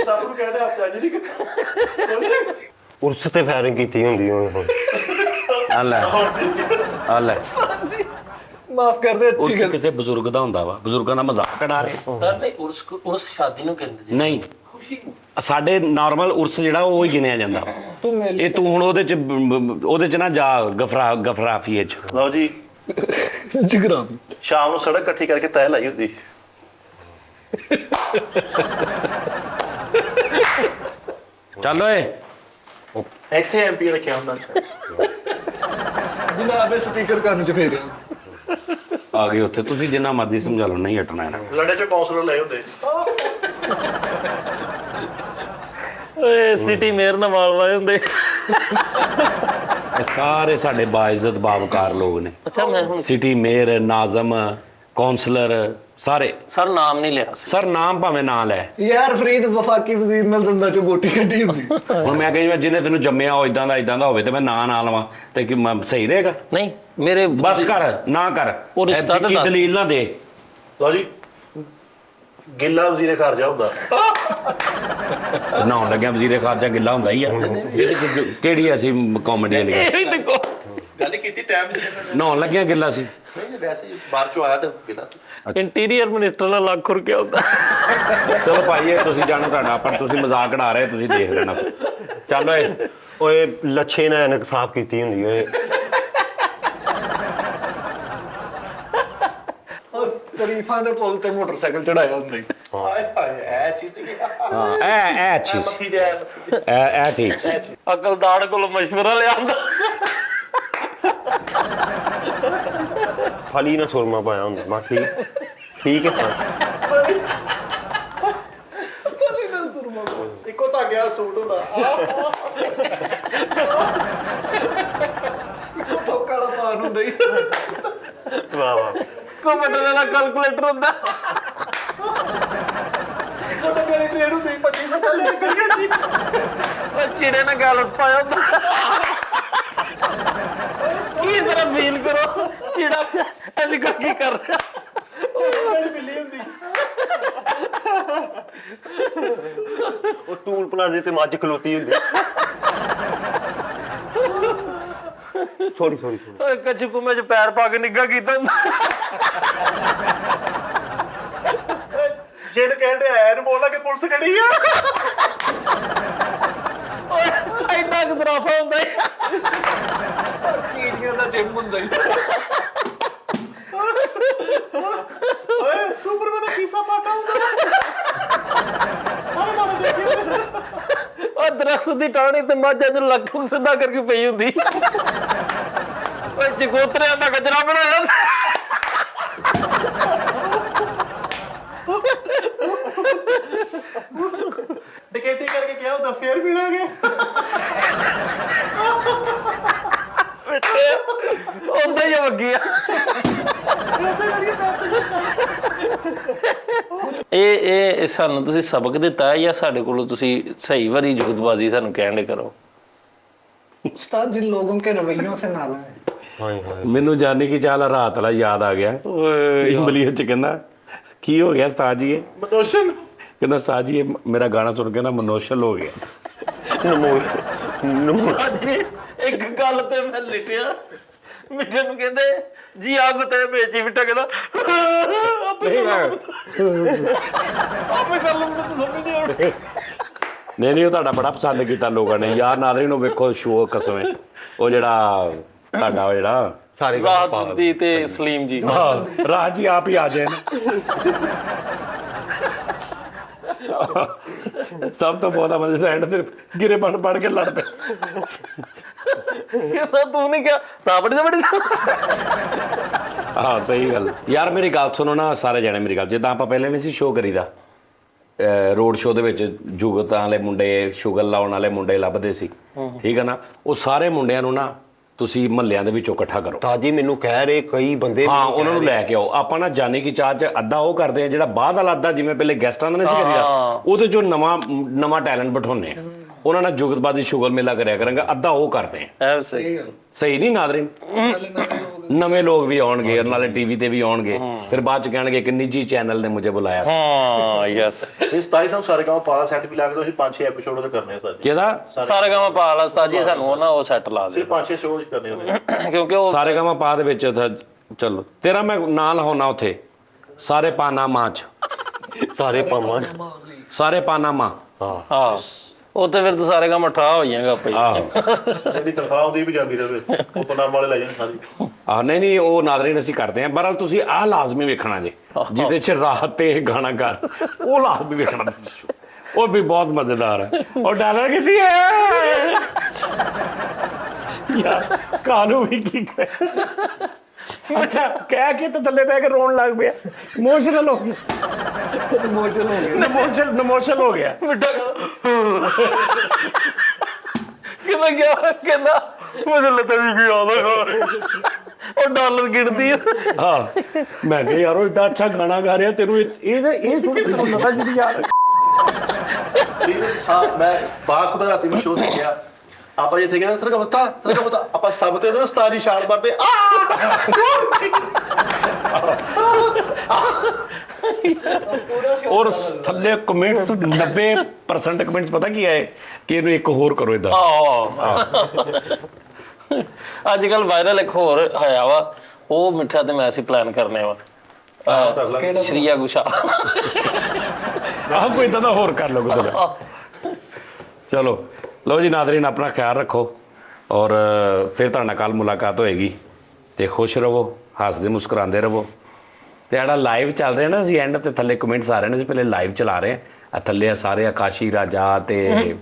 ਸੱਪ ਨੂੰ ਕਹਿੰਦੇ ਆਪ ਜਾਣੀ ਨਹੀਂ ਉਰਸ ਤੇ ਫਾਇਰਿੰਗ ਕੀਤੀ ਹੁੰਦੀ ਓਏ ਹੁਣ ਆ ਲੈ माफ कर दे अच्छी ਉਰਸ गल ਕਿਸੇ ਬਜ਼ੁਰਗ ਦਾ ਹੁੰਦਾ ਵਾ ਬਜ਼ੁਰਗਾਂ ਦਾ ਮਜ਼ਾਕ ਉਡਾ ਰਹੇ ਸਰ ਨਹੀਂ ਉਰਸ ਸ਼ਾਦੀ ਨੂੰ ਕਹਿੰਦੇ ਜੀ। ਨਹੀਂ ਸਾਡੇ ਨਾਰਮਲ ਉਰਸ ਜਿਹੜਾ ਉਹ ਹੀ ਗਿਣਿਆ ਜਾਂਦਾ तू मेल ਇਹ ਤੂੰ ਹੁਣ ਉਹਦੇ ਚ ਨਾ ਜਾ ਗਫਰਾਫੀਏ ਚ ਲਓ ਜੀ जिगरा ਸ਼ਾਮ ਨੂੰ ਸੜਕ ਇਕੱਠੀ ਕਰਕੇ ਤੈਅ ਲਾਈ ਹੁੰਦੀ ਚੱਲ ਓਏ ਇੱਥੇ ਐਮਪੀ ਰੱਖਿਆ ਹੁੰਦਾ जनाब स्पीकर कान च फेरिया ਆ ਗਏ ਉੱਥੇ ਤੁਸੀਂ ਜਿੰਨਾ ਮਰਜ਼ੀ ਸਮਝਾ ਲਓ ਨਹੀਂ ਹਟਣਾ ਇਹਨਾਂ ਲੰਡੇ ਚ ਕਾਉਂਸਲਰ ਲਏ ਹੁੰਦੇ ਓਏ ਸਿਟੀ ਮੇਅਰ ਨਾਲ ਵਾਲ ਵਾਏ ਹੁੰਦੇ। ਇਹ ਸਾਰੇ ਸਾਡੇ ਬਾਇਜ਼ਤ ਬਾਵਕਾਰ ਲੋਕ ਨੇ ਅੱਛਾ ਮੈਂ ਹੁਣ ਸਿਟੀ ਮੇਅਰ ਨਾਜ਼ਮ ਕਾਉਂਸਲਰ ਸਾਰੇ ਸਰ ਨਾਮ ਨਹੀਂ ਲਿਆ ਸੀ। ਸਰ ਨਾਮ ਭਾਵੇਂ ਨਾ ਲੈ यार फरीद वफाकी वजीर नाल दंदा चो गोटी कड्डी हुंदी ਹੁਣ ਮੈਂ ਕਹੀ ਜਿਹਨੇ ਤੈਨੂੰ ਜੰਮਿਆ ਉਹ ਇਦਾਂ ਦਾ ਹੋਵੇ ਤੇ ਮੈਂ ਨਾਂ ਲਵਾਂ ਤੇ ਕਿ ਸਹੀ ਰਹੇਗਾ ਨਹੀਂ ਮੇਰੇ ਬਸ ਕਰ ਨਾ ਕਰ ਉਹ ਰਿਸ਼ਤਾ ਤਾਂ ਕੀ ਦੱਸ। ਦਲੀਲ ਨਾ ਦੇ ਲਓ ਜੀ ਗਿੱਲਾ ਵਜ਼ੀਰੇ ਖਾਰਜਾ ਹੁੰਦਾ ਨਹਾਉਣ ਲੱਗਿਆ ਵਜ਼ੀਰੇ ਖਾਰਜਾ ਗਿੱਲਾ ਹੁੰਦਾ ਹੀ ਆ ਕਿਹੜੀ ਅਸੀਂ ਕਾਮੇਡੀ ਵਾਲੀ ਇਹ ਵੀ ਦੇਖੋ ਗੱਲ ਕੀਤੀ ਟਾਈਮ ਨਹੀਂ ਨਹਾਉਣ ਲੱਗਿਆ ਗਿੱਲਾ ਸੀ ਵੈਸੇ ਹੀ ਬਾਹਰ ਚੋਂ ਆਇਆ ਤੇ ਗਿੱਲਾ ਸੀ ਇੰਟੀਰੀਅਰ ਮਿਨਿਸਟਰ ਨਾਲ ਲੱਖ ਰੁਪਇਆ ਹੁੰਦਾ। ਚਲੋ ਭਾਈ ਇਹ ਤੁਸੀਂ ਜਾਣੋ ਤੁਹਾਡਾ ਪਰ ਤੁਸੀਂ ਮਜ਼ਾਕ ਉਡਾ ਰਹੇ ਤੁਸੀਂ ਦੇਖ ਲੈਣਾ ਚੱਲ ਓਏ ਓਏ ਲੱਛੇ ਨਾਲ ਐਨਕ ਸਾਫ਼ ਕੀਤੀ ਹੁੰਦੀ ਓਏ और तरीफां दे पुल ते मोटरसाइकिल चढ़ाया हुंदा ਹਾਏ ਹਾਏ ਇਹ ਚੀਜ਼ ਕੀ ਹਾਂ ਇਹ ਚੀਜ਼ ਮੱਖੀ ਜਾਏ ਇਹ ਠੀਕ ਸੀ ਅਕਲਦਾਰ ਕੋਲ ਮਸ਼ਵਰਾ ਲਿਆਂਦਾ। ਫਲੀ ਨਾਲ ਸੁਰਮਾ ਪਾਇਆ ਹੁੰਦਾ ਬਸ ਠੀਕ ਹੈ ਇੱਕੋ ਧਾਗੇ ਦਾ ਸੂਟ ਹੁੰਦਾ ਥੋਕਾ ਵਾਲਾ ਪਾਨ ਹੁੰਦਾ ਹੀ ਵਾਹ ਵਾਹ ਕੰਪਿਊਟਰ ਵਾਲਾ ਕੈਲਕੂਲੇਟਰ ਹੁੰਦਾ। ਉਹਨੇ ਮੇਰੇ ਪਲੇਅਰ ਨੂੰ ਦੇ 25 ਮਿੰਟ ਲੈ ਕੇ ਉਹ ਚਿੜੇ ਨੇ ਗਾਲਸ ਪਾਇਆ ਹੁੰਦਾ। ਕੀ ਤਰ੍ਹਾਂ ਫੀਲ ਕਰੋ ਚਿੜਾ ਐਸੀ ਕੀ ਕਰ ਰਿਹਾ। ਮਿਲੀ ਹੁੰਦੀ। ਉਹ ਟੂਲ ਪਲਾਜ਼ੇ ਤੇ ਮੱਝ ਖਲੋਤੀ ਹੁੰਦੀ। ਸੌਰੀ ਓਏ ਕੱਚੂ ਕੁੰਮੇ ਚ ਪੈਰ ਪਾ ਕੇ ਨਿੱਘਾ ਕੀਤਾ ਹੁੰਦਾ। ਜਿਹੜੇ ਕਹਿੰਦੇ ਐ ਨੂੰ ਬੋਲਣਾ ਕਿ ਪੁਲਿਸ ਖੜੀ ਆ। ਓਏ ਇੰਨਾ ਕੁ ਜ਼ਰਾਫਾ ਹੁੰਦਾ ਹੀ। ਕੀੜੀਆਂ ਦਾ ਜਿਮ ਹੁੰਦਾ ਹੀ। ਓਏ ਸੁਪਰਮੈਨ ਦਾ ਕੀਸਾ ਪਾਟਾ ਹੁੰਦਾ। ਸਾਰੇ ਦਾਣੇ ਦੇਖੀ। ਉਹ ਦਰਖਤ ਦੀ ਟਾਹਣੀ ਤੇ ਮੱਝ ਨੂੰ ਲੱਕ ਨੂੰ ਸਿੱਧਾ ਕਰਕੇ ਪਈ ਹੁੰਦੀ। ਓਏ ਚਕੋਤਰਿਆਂ ਦਾ ਗਜਰਾ ਬਣਾਇਆ ਹੁੰਦਾ। ਡਕੈਤੀ ਕਰਕੇ ਕਿਹਾ ਹੁੰਦਾ ਫੇਰ ਮਿਲਾਂਗੇ। ਹੁੰਦਾ ਹੀ ਵਗਿਆ। ਇਹ ਸਾਨੂੰ ਤੁਸੀਂ ਸਬਕ ਦਿੱਤਾ ਹੈ ਜਾਂ ਸਾਡੇ ਕੋਲੋਂ ਤੁਸੀਂ ਸਹੀ ਵਾਰੀ ਜੁਗਤਬਾਜ਼ੀ ਸਾਨੂੰ ਕਹਿਣ ਦੇ ਕਰੋ। उस्ताद जिन लोगों के रवैयों से नाला है। ਹਾਏ ਹਾਏ ਮੈਨੂੰ ਜਾਨੀ ਕਿ ਚਾਲ ਰਾਤ ਵਾਲਾ ਯਾਦ ਆ ਗਿਆ। ਇਮਲੀਓ ਚ ਕਹਿੰਦਾ ਕੀ ਹੋ ਗਿਆ ਉਸਤਾਦ ਜੀ? ਮਨੋਸ਼ਨ ਕਹਿੰਦਾ ਉਸਤਾਦ ਜੀ ਮੇਰਾ ਗਾਣਾ ਸੁਣ ਕੇ ਨਾ ਮਨੋਸ਼ਲ ਹੋ ਗਿਆ। ਜੀ ਇੱਕ ਗੱਲ ਤੇ ਮੈਂ ਲਿਟਿਆ। ਮਿੱਠੇ ਨੂੰ ਕਹਿੰਦੇ ਜੀ ਅੱਗ ਤੇ ਵੇਚੀ ਬਿਟਾ ਕਹਿੰਦਾ ਆਪੇ ਕਰ ਲੂੰਗਾ ਤੂੰ ਸਮਝ ਨਹੀਂ ਆਉਂਦੀ। ਨਹੀਂ ਉਹ ਤੁਹਾਡਾ ਬੜਾ ਪਸੰਦ ਕੀਤਾ ਲੋਕਾਂ ਨੇ ਯਾਰ। ਨਾਦਰੀ ਨੂੰ ਵੇਖੋ ਸ਼ੋਅ ਕਸਮੇ ਉਹ ਜਿਹੜਾ ਤੁਹਾਡਾ ਉਹ ਜਿਹੜਾ ਸਾਰੇ ਰਾਹਤ ਦੀ ਤੇ ਸਲੀਮ ਜੀ। ਰਾਜ ਜੀ ਆਪ ਹੀ ਆ ਜਾਏ ਸਭ ਤੋਂ ਬਹੁਤਾ ਮਜ਼ਾ ਐਂਡ ਤੇ ਗਿਰੇ ਪੜ ਕੇ ਲੜ ਪਏ। ਕਹਿੰਦਾ ਤੂੰ ਨਹੀਂ ਕਿਹਾ ਤਾਂ ਬੜੀ ਹਾਂ ਸਹੀ ਗੱਲ। ਯਾਰ ਮੇਰੀ ਗੱਲ ਸੁਣੋ ਨਾ ਸਾਰੇ ਜਣੇ ਮੇਰੀ ਗੱਲ। ਜਿੱਦਾਂ ਆਪਾਂ ਪਹਿਲੇ ਨਹੀਂ ਸੀ ਸ਼ੋਅ ਕਰੀਦਾ ਰੋਡ ਸ਼ੋਅ ਦੇ ਵਿੱਚ ਜੁਗਤਾਂ ਵਾਲੇ ਮੁੰਡੇ ਸ਼ੁਗਰ ਲਾਉਣ ਵਾਲੇ ਮੁੰਡੇ ਲੱਭਦੇ ਸੀ ਠੀਕ ਹੈ ਨਾ। ਉਹ ਸਾਰੇ ਮੁੰਡਿਆਂ ਨੂੰ ਨਾ ਤੁਸੀਂ ਮਹੱਲਿਆਂ ਦੇ ਵਿੱਚੋਂ ਇਕੱਠਾ ਕਰੋ। ਤਾਜੀ ਮੈਨੂੰ ਕਹਿ ਰਹੇ ਕਈ ਬੰਦੇ ਹਾਂ ਉਹਨਾਂ ਨੂੰ ਲੈ ਕੇ ਆਓ। ਆਪਾਂ ਨਾ ਜਾਨੀ ਕਿ ਚਾਹ ਚ ਅੱਧਾ ਉਹ ਕਰਦੇ ਆ ਜਿਹੜਾ ਬਾਅਦ ਵਾਲਾ ਅੱਧਾ ਜਿਵੇਂ ਪਹਿਲੇ ਗੈਸਟਾਂ ਦਾ ਨਹੀਂ ਸੀ ਕਰੀਦਾ ਉਹਦੇ ਚੋਂ ਨਵਾਂ ਟੈਲੈਂਟ ਬਿਠਾਉਂਦੇ ਆ। ਉਹਨਾਂ ਨਾਲ ਜੁਗਤਬਾਜ਼ੀ ਸ਼ੁਗਰ ਮੇਲਾ ਕਰਿਆ ਕਰਾਂਗੇ ਅੱਧਾ ਉਹ ਕਰਦੇ ਆ। ਸਹੀ ਨਹੀਂ ਨਾਦਰੀਨ? ਨਵੇਂ ਲੋਕ ਵੀ ਆਉਣਗੇ ਨਾਲੇ ਟੀਵੀ ਤੇ ਵੀ ਆਉਣਗੇ ਫਿਰ ਬਾਅਦ ਚ ਕਹਿਣਗੇ ਕਿ ਨਿੱਜੀ ਚੈਨਲ ਨੇ ਮੁਝੇ ਬੁਲਾਇਆ। ਹਾਂ ਯੈਸ। ਇਸ 27 ਸਾਨੂੰ ਸਾਰੇ ਗਾਉਂ ਪਾ ਸੈੱਟ ਵੀ ਲਾ ਕੇ ਦੋ। ਅਸੀਂ 5-6 ਐਪੀਸੋਡ ਉਹਦੇ ਕਰਨੇ ਆ ਸਾਡੀ। ਕਿਹਦਾ? ਸਾਰੇ ਗਾਵਾਂ ਪਾ ਲਾ ਉਸਤਾਦ ਜੀ ਸਾਨੂੰ ਉਹ ਨਾ ਉਹ ਸੈੱਟ ਲਾ ਦੇ। ਸਿਰਫ 5-6 ਸ਼ੋਅ ਹੀ ਕਰਨੇ ਹੁੰਦੇ। ਕਿਉਂਕਿ ਉਹ ਸਾਰੇ ਗਾਵਾਂ ਪਾ ਦੇ ਵਿੱਚ ਚਲੋ ਤੇਰਾ ਮੈਂ ਨਾਂ ਲਾਉਣਾ ਉੱਥੇ ਸਾਰੇ ਪਾਨਾ ਮਾਂ ਚ ਸਾਰੇ ਪਾਵਾਂ ਸਾਰੇ ਪਾਨਾ ਮਾਂ। ਹਾਂ ਉਹ ਤੇ ਫਿਰ ਤੂੰ ਸਾਰੇ ਗਾਵਾਂ ਠਾ ਹੋ ਜਾਏਗਾ ਪਈ। ਇਹਦੀ ਤਨਖਾਹ ਆਉਂਦੀ ਵੀ ਜਾਂਦੀ ਰਹੇ ਉਹ ਪਨਾਮ ਵਾਲੇ ਲੈ ਜਾਣ ਸਾਰੀ। ਨਹੀਂ ਉਹ ਨਾਦਰੀਨ ਅਸੀਂ ਕਰਦੇ ਆਂ। ਬਹਰਹਾਲ ਤੁਸੀਂ ਆਹ ਲਾਜ਼ਮੀ ਵੇਖਣਾ ਜੇ ਜਿਹਦੇ ਚ ਰਾਹਤ ਤੇ ਗਾਣਾ ਕਰ ਉਹ ਲਾਜ਼ਮੀ ਵੇਖਣਾ ਤੁਸੀਂ। ਉਹ ਵੀ ਬਹੁਤ ਮਜ਼ੇਦਾਰ ਹੈ। ਉਹ ਡਾਲਰ ਕਿੱਥੇ ਹੈ ਯਾਰ ਕਾਨੂੰ ਵੀ ਕੀ ਕਰੇ। ਅੱਛਾ ਕਹਿ ਕੇ ਤਾਂ ਥੱਲੇ ਬਹਿ ਕੇ ਰੋਣ ਲੱਗ ਪਿਆ। ਇਮੋਸ਼ਨਲ ਹੋ ਗਿਆ। ਇਮੋਸ਼ਨਲ ਹੋ ਗਿਆ। ਕਿਵੇਂ ਗਿਆ ਕਹਿੰਦਾ ਮੈਨੂੰ ਲੱਤਾਂ ਵੀ ਕੀ ਆਉਂਦਾ ਉਹ ਡਾਲਰ ਗਿਣਦੀ ਹੈ। ਹਾਂ ਮੈਂ ਕਿਹਾ ਯਾਰ ਉਹ ਏਡਾ ਅੱਛਾ ਗਾਣਾ ਗਾ ਰਿਹਾ ਤੈਨੂੰ ਇਹ ਸੁਣ ਕੇ ਮੈਨੂੰ ਪਤਾ ਜਿਹੜੀ ਯਾਰ ਮੈਂ ਬਾਖੁਦਾ ਰਾਤੀ ਮੈਂ ਸ਼ੋਅ ਦੇਖਿਆ। ਆਪਾਂ ਜਿੱਥੇ ਕਹਿੰਦੇ ਸਰਕਾ ਆਪਾਂ ਸਭ ਤੇ ਨਾ ਸਤਾਰੀ ਛਾਲ ਮਾਰਦੇ ਔਰ ਥੱਲੇ ਕਮੈਂਟਸ 90% ਕਮੈਂਟਸ ਪਤਾ ਕੀ ਆਏ ਕਿ ਇਹਨੂੰ ਇੱਕ ਹੋਰ ਕਰੋ ਇਦਾਂ। ਅੱਜ ਕੱਲ ਵਾਇਰਲ ਇੱਕ ਹੋਰ ਹੋਇਆ ਵਾ ਉਹ ਮਿੱਠਾ ਤੇ ਮੈਂ ਅਸੀਂ ਪਲਾਨ ਕਰਨੇ ਵਾ ਸ਼੍ਰੀਆ ਗੁਸ਼ਾ। ਆਹ ਕੋਈ ਇਦਾਂ ਦਾ ਹੋਰ ਕਰ ਲਓ ਕੁਝ। ਚਲੋ ਲਓ ਜੀ ਨਾਜ਼ਰੀਨ ਆਪਣਾ ਖਿਆਲ ਰੱਖੋ ਔਰ ਫਿਰ ਤੁਹਾਡੇ ਨਾਲ ਕੱਲ ਮੁਲਾਕਾਤ ਹੋਏਗੀ ਤੇ ਖੁਸ਼ ਰਹੋ ਹੱਸਦੇ ਮੁਸਕਰਾਉਂਦੇ ਰਹੋ। ਤੇ ਜਿਹੜਾ ਲਾਈਵ ਚੱਲ ਰਿਹਾ ਨਾ ਅਸੀਂ ਐਂਡ ਤੇ ਥੱਲੇ ਕਮੈਂਟਸ ਆ ਰਹੇ ਨੇ ਅਸੀਂ ਪਹਿਲੇ ਲਾਈਵ ਚਲਾ ਰਹੇ ਆ ਥੱਲੇ ਸਾਰੇ ਆਕਾਸ਼ੀ ਰਾਜਾ ਤੇ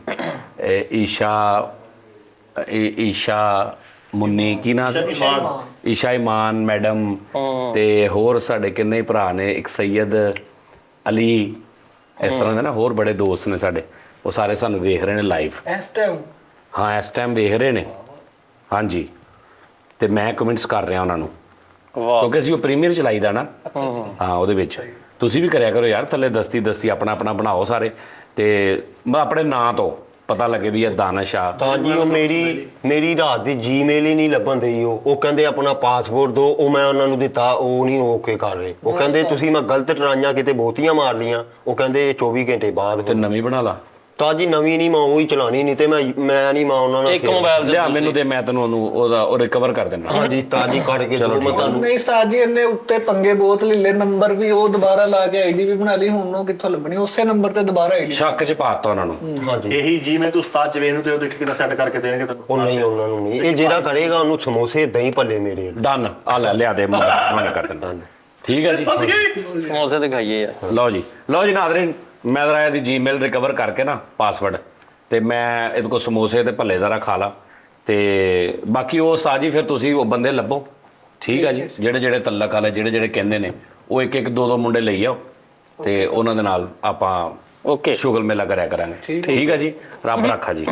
ਈਸ਼ਾ ਮੁੰਨੀ ਕੀ ਨਾਮ ਈਸ਼ਾ ਇਮਾਨ ਮੈਡਮ ਤੇ ਹੋਰ ਸਾਡੇ ਕਿੰਨੇ ਹੀ ਭਰਾ ਨੇ ਇੱਕ ਸੈਯਦ ਅਲੀ ਇਸ ਤਰ੍ਹਾਂ ਦੇ ਨਾ ਹੋਰ ਬੜੇ ਦੋਸਤ ਨੇ ਸਾਡੇ ਉਹ ਸਾਰੇ ਸਾਨੂੰ ਵੇਖ ਰਹੇ ਨੇ ਲਾਈਵ। ਇਸ ਟਾਈਮ ਹਾਂ ਇਸ ਟਾਈਮ ਵੇਖ ਰਹੇ ਨੇ ਹਾਂਜੀ ਤੇ ਮੈਂ ਕਮੈਂਟਸ ਕਰ ਰਿਹਾ ਉਹਨਾਂ ਨੂੰ ਵਾਹ ਕਿਉਂਕਿ ਅਸੀਂ ਉਹ ਪ੍ਰੀਮੀਅਰ ਚਲਾਈਦਾ ਨਾ ਹਾਂ ਉਹਦੇ ਵਿੱਚ ਤੁਸੀਂ ਵੀ ਕਰਿਆ ਕਰੋ ਯਾਰ ਥੱਲੇ ਦਸਤੀ ਆਪਣਾ ਆਪਣਾ ਬਣਾਓ ਸਾਰੇ ਤੇ ਆਪਣੇ ਨਾਂ ਤੋਂ ਪਤਾ ਲੱਗੇ ਵੀ ਇਹ ਦਾਨਿਸ਼ ਆ ਤਾਂ ਜੀ ਉਹ ਮੇਰੀ ਰਾਤ ਦੀ ਜੀਮੇਲ ਹੀ ਨਹੀਂ ਲੱਭਣ ਦਈ ਉਹ ਕਹਿੰਦੇ ਆਪਣਾ ਪਾਸਪੋਰਟ ਦਿਓ ਉਹ ਮੈਂ ਉਹਨਾਂ ਨੂੰ ਦਿੱਤਾ ਉਹ ਨਹੀਂ ਓਕੇ ਕਰ ਰਹੇ ਉਹ ਕਹਿੰਦੇ ਤੁਸੀਂ ਮੈਂ ਗਲਤ ਟਰਾਈਆਂ ਕਿਤੇ ਬਹੁਤੀਆਂ ਮਾਰ ਲੀਆਂ ਉਹ ਕਹਿੰਦੇ 24 ਘੰਟੇ ਬਾਅਦ ਤੇ ਨਵੀਂ ਬਣਾ ਲਾ ਤਾਂ ਜੀ ਨਵੀਂ ਨਹੀਂ ਮੈਂ ਉਹੀ ਚਲਾਣੀ ਨਹੀਂ ਤੇ ਮੈਂ ਨਹੀਂ ਮੈਂ ਉਹਨਾਂ ਨਾਲ ਇੱਕ ਮੋਬਾਈਲ ਦੇ ਲਿਆ ਮੈਨੂੰ ਤੇ ਮੈਂ ਤੈਨੂੰ ਉਹਨੂੰ ਉਹ ਰਿਕਵਰ ਕਰ ਦਿੰਦਾ ਹਾਂਜੀ ਤਾਂ ਜੀ ਕੱਢ ਕੇ ਚਲੋ ਦਿਓ, ਮੈਂ ਤੁਹਾਨੂੰ ਨਹੀਂ ਉਸਤਾਦ ਜੀ ਇਹਨੇ ਉੱਤੇ ਪੰਗੇ ਬਹੁਤ ਲੈ ਲਏ ਨੰਬਰ ਵੀ ਉਹ ਦੁਬਾਰਾ ਲਾ ਕੇ ਆਈਡੀ ਵੀ ਬਣਾ ਲਈ ਹੁਣ ਉਹ ਕਿੱਥੋਂ ਲੱਭਣੀ ਉਸੇ ਨੰਬਰ ਤੇ ਦੁਬਾਰਾ ਆਈਡੀ ਸ਼ੱਕ ਚ ਪਾਤਾ ਉਹਨਾਂ ਨੂੰ ਹਾਂਜੀ ਇਹੀ ਜੀ ਮੈਂ ਤੂੰ ਉਸਤਾਦ ਜਵੇਨ ਨੂੰ ਤੇ ਉਹ ਦੇਖ ਕਿੰਨਾ ਸੈੱਟ ਕਰਕੇ ਦੇਣਗੇ ਤੈਨੂੰ ਉਹ ਨਹੀਂ ਉਹਨਾਂ ਨੂੰ ਨਹੀਂ ਇਹ ਜਿਹੜਾ ਕਰੇਗਾ ਉਹਨੂੰ ਸਮੋਸੇ ਦਹੀਂ ਭੱਲੇ ਮੇਰੇ ਡਨ ਆ ਲੈ ਲਿਆ ਦੇ ਮੈਂ ਕਰ ਦਿੰਦਾ ਠੀਕ ਹੈ ਜੀ ਫਸ ਗਈ ਸਮੋਸੇ ਤੇ ਖਾਈਏ ਯਾਰ ਲਓ ਜੀ ਨਾਜ਼ਰੀਨ ਮੈਂ ਜ਼ਰਾ ਇਹਦੀ ਜੀਮੇਲ ਰਿਕਵਰ ਕਰਕੇ ਨਾ ਪਾਸਵਰਡ ਤੇ ਮੈਂ ਇਹਦੇ ਕੋਲ ਸਮੋਸੇ ਤੇ ਭੱਲੇ ਦਾ ਖਾ ਲਾ ਤੇ ਬਾਕੀ ਉਹ ਸਾਜੀ ਫਿਰ ਤੁਸੀਂ ਉਹ ਬੰਦੇ ਲੱਭੋ ਠੀਕ ਹੈ ਜੀ ਜਿਹੜੇ ਤਲਕ ਵਾਲੇ ਜਿਹੜੇ ਕਹਿੰਦੇ ਨੇ ਉਹ ਇੱਕ ਦੋ ਮੁੰਡੇ ਲਈ ਆਓ ਤੇ ਉਹਨਾਂ ਦੇ ਨਾਲ ਆਪਾਂ ਓਕੇ ਸ਼ੁਗਲ ਮੇਲਾ ਕਰਿਆ ਕਰਾਂਗੇ ਠੀਕ ਹੈ ਜੀ ਰੱਬ ਰੱਖਾ ਜੀ